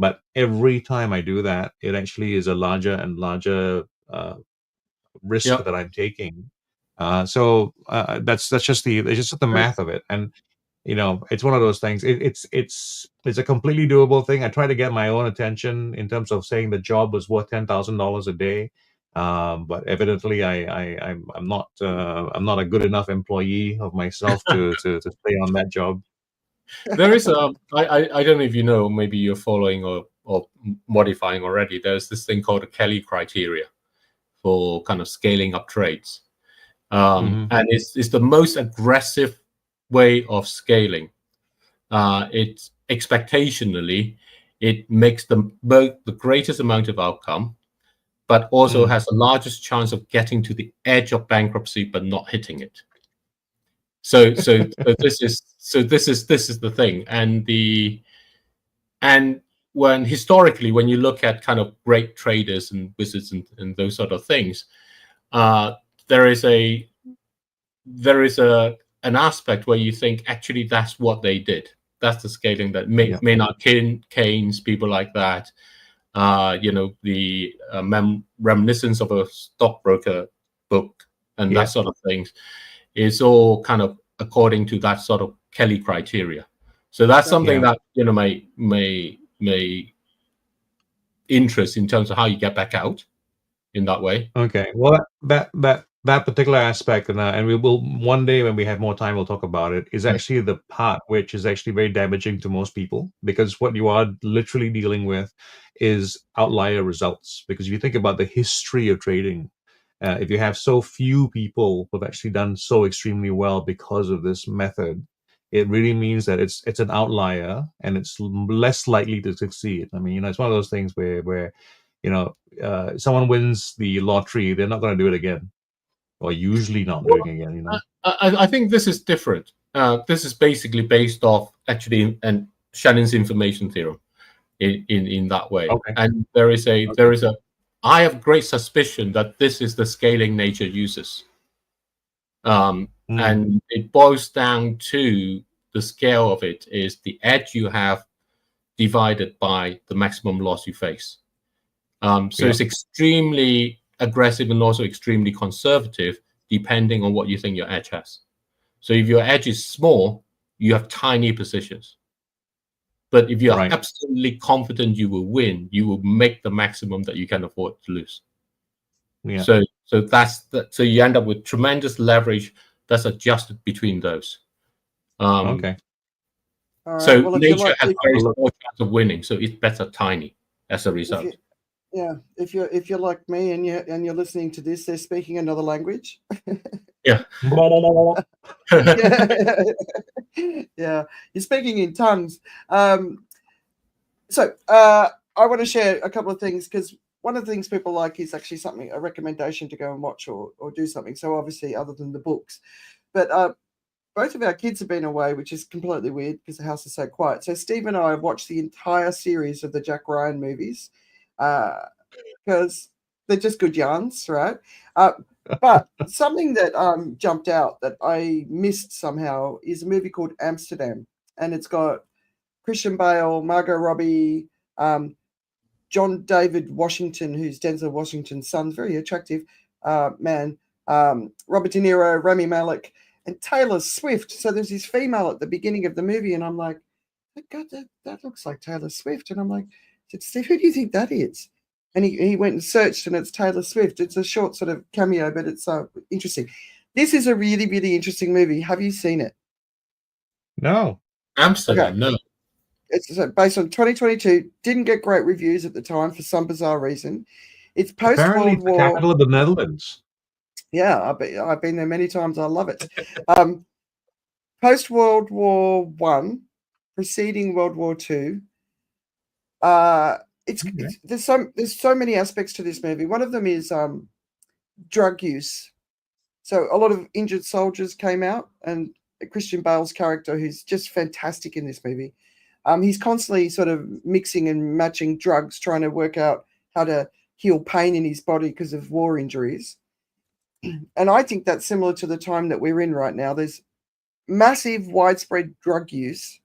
S3: But every time I do that, it actually is a larger and larger risk that I'm taking. So that's just the math of it. And it's one of those things. It's a completely doable thing. I try to get my own attention in terms of saying the job was worth $10,000 a day, but evidently I'm not a good enough employee of myself to stay on that job.
S2: There is I don't know if you know, maybe you're following or modifying already. There's this thing called the Kelly criteria for kind of scaling up trades, and it's the most aggressive way of scaling. It's expectationally, it makes the greatest amount of outcome, but also has the largest chance of getting to the edge of bankruptcy but not hitting it. So this is the thing, and when historically, when you look at kind of great traders and wizards and those sort of things, there is an aspect where you think actually that's what they did. That's the scaling that Maynard Keynes, people like that. The reminiscence of a stockbroker book and that sort of things is all kind of according to that sort of Kelly criteria. So that's something that may interest in terms of how you get back out in that way.
S3: Okay, well, that particular aspect, and we will one day when we have more time, we'll talk about it. Is actually the part which is actually very damaging to most people, because what you are literally dealing with is outlier results. Because if you think about the history of trading, if you have so few people who've actually done so extremely well because of this method, it really means that it's an outlier and it's less likely to succeed. I mean, it's one of those things where someone wins the lottery, they're not going to do it again, or usually not doing it again.
S2: I think this is different. This is basically based off actually and Shannon's information theorem in that way.
S3: Okay.
S2: And I have great suspicion that this is the scaling nature uses. And it boils down to the scale of it is the edge you have divided by the maximum loss you face. It's extremely aggressive and also extremely conservative, depending on what you think your edge has. So if your edge is small, you have tiny positions. But if you are absolutely confident you will win, you will make the maximum that you can afford to lose.
S3: Yeah.
S2: So so you end up with tremendous leverage that's adjusted between those.
S3: Okay.
S1: All right.
S2: So
S1: Well,
S2: nature has very small chance of winning, so it's better tiny as a result.
S1: If you're like me and you're listening to this, they're speaking another language.
S2: Yeah.
S1: Yeah, you're speaking in tongues. So I want to share a couple of things, because one of the things people like is actually a recommendation to go and watch or do something. So obviously, other than the books, but both of our kids have been away, which is completely weird because the house is so quiet. So Steve and I have watched the entire series of the Jack Ryan movies because they're just good yarns, right? But something that jumped out that I missed somehow is a movie called Amsterdam, and it's got Christian Bale, Margot Robbie, John David Washington, who's Denzel Washington's son, very attractive man, Robert De Niro, Rami Malek, and Taylor Swift. So there's this female at the beginning of the movie, and I'm like, God, that looks like Taylor Swift. And I'm like, Steve, who do you think that is? And he went and searched, and it's Taylor Swift. It's a short sort of cameo, but it's interesting. This is a really, really interesting movie. Have you seen it?
S3: No.
S2: Amsterdam, no.
S1: It's based on 2022. Didn't get great reviews at the time for some bizarre reason. It's post-World War.
S3: Capital of the Netherlands.
S1: Yeah, I've been there many times. I love it. Post-World War I, preceding World War II. There's so many aspects to this movie. One of them is drug use. So a lot of injured soldiers came out, and Christian Bale's character, who's just fantastic in this movie, he's constantly sort of mixing and matching drugs, trying to work out how to heal pain in his body because of war injuries. And I think that's similar to the time that we're in right now. There's massive, widespread drug use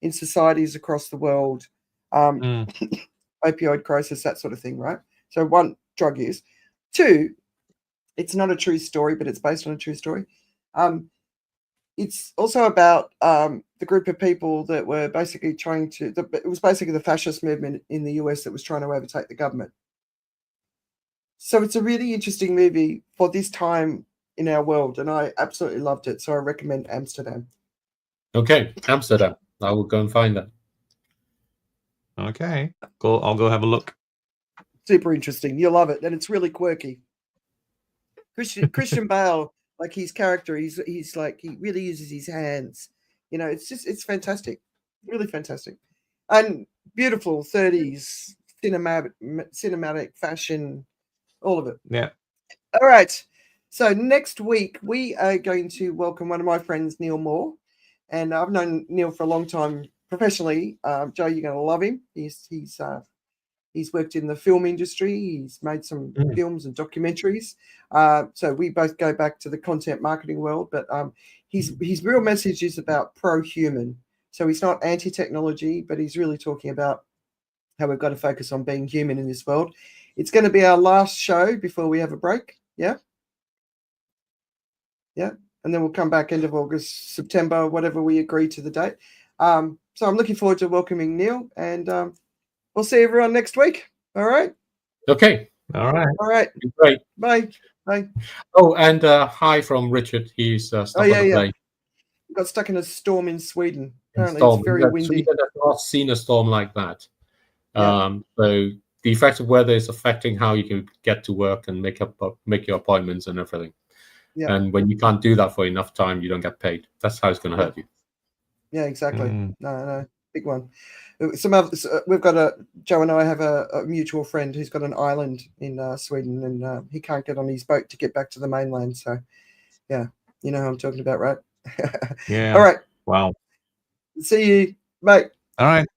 S1: in societies across the world. Opioid crisis, that sort of thing, right? So one, drug use. Two, it's not a true story, but it's based on a true story. it's also about the group of people that were basically trying to. It was basically the fascist movement in the US that was trying to overtake the government. So it's a really interesting movie for this time in our world, and I absolutely loved it. So I recommend Amsterdam.
S2: Okay, Amsterdam. I will go and find that.
S3: Okay, cool. I'll go have a look.
S1: Super interesting. You'll love it, and it's really quirky. Christian Bale, like his character, he's like, he really uses his hands. You know, it's fantastic, really fantastic, and beautiful 30s cinematic fashion, all of it.
S3: Yeah.
S1: All right. So next week we are going to welcome one of my friends, Neil Moore, and I've known Neil for a long time professionally. Joe, you're going to love him. He's worked in the film industry. He's made some films and documentaries. So we both go back to the content marketing world, but his real message is about pro-human. So he's not anti-technology, but he's really talking about how we've got to focus on being human in this world. It's going to be our last show before we have a break. Yeah. Yeah. And then we'll come back end of August, September, whatever we agree to the date. So I'm looking forward to welcoming Neil, and we'll see everyone next week. All right.
S2: Okay.
S3: All right.
S1: All right.
S2: Great.
S1: Bye. Bye.
S2: Oh, and hi from Richard. He's stuck on the plane.
S1: He got stuck in a storm in Sweden. Apparently, it's very windy.
S2: Sweden has not seen a storm like that. So the effect of weather is affecting how you can get to work and make your appointments and everything. Yeah. And when you can't do that for enough time, you don't get paid. That's how it's going to hurt you.
S1: Yeah, exactly. No, big one. We've got Joe and I have a mutual friend who's got an island in Sweden, and he can't get on his boat to get back to the mainland. So, yeah, you know who I'm talking about, right?
S3: Yeah.
S1: All right.
S3: Wow.
S1: See you, mate.
S3: All right.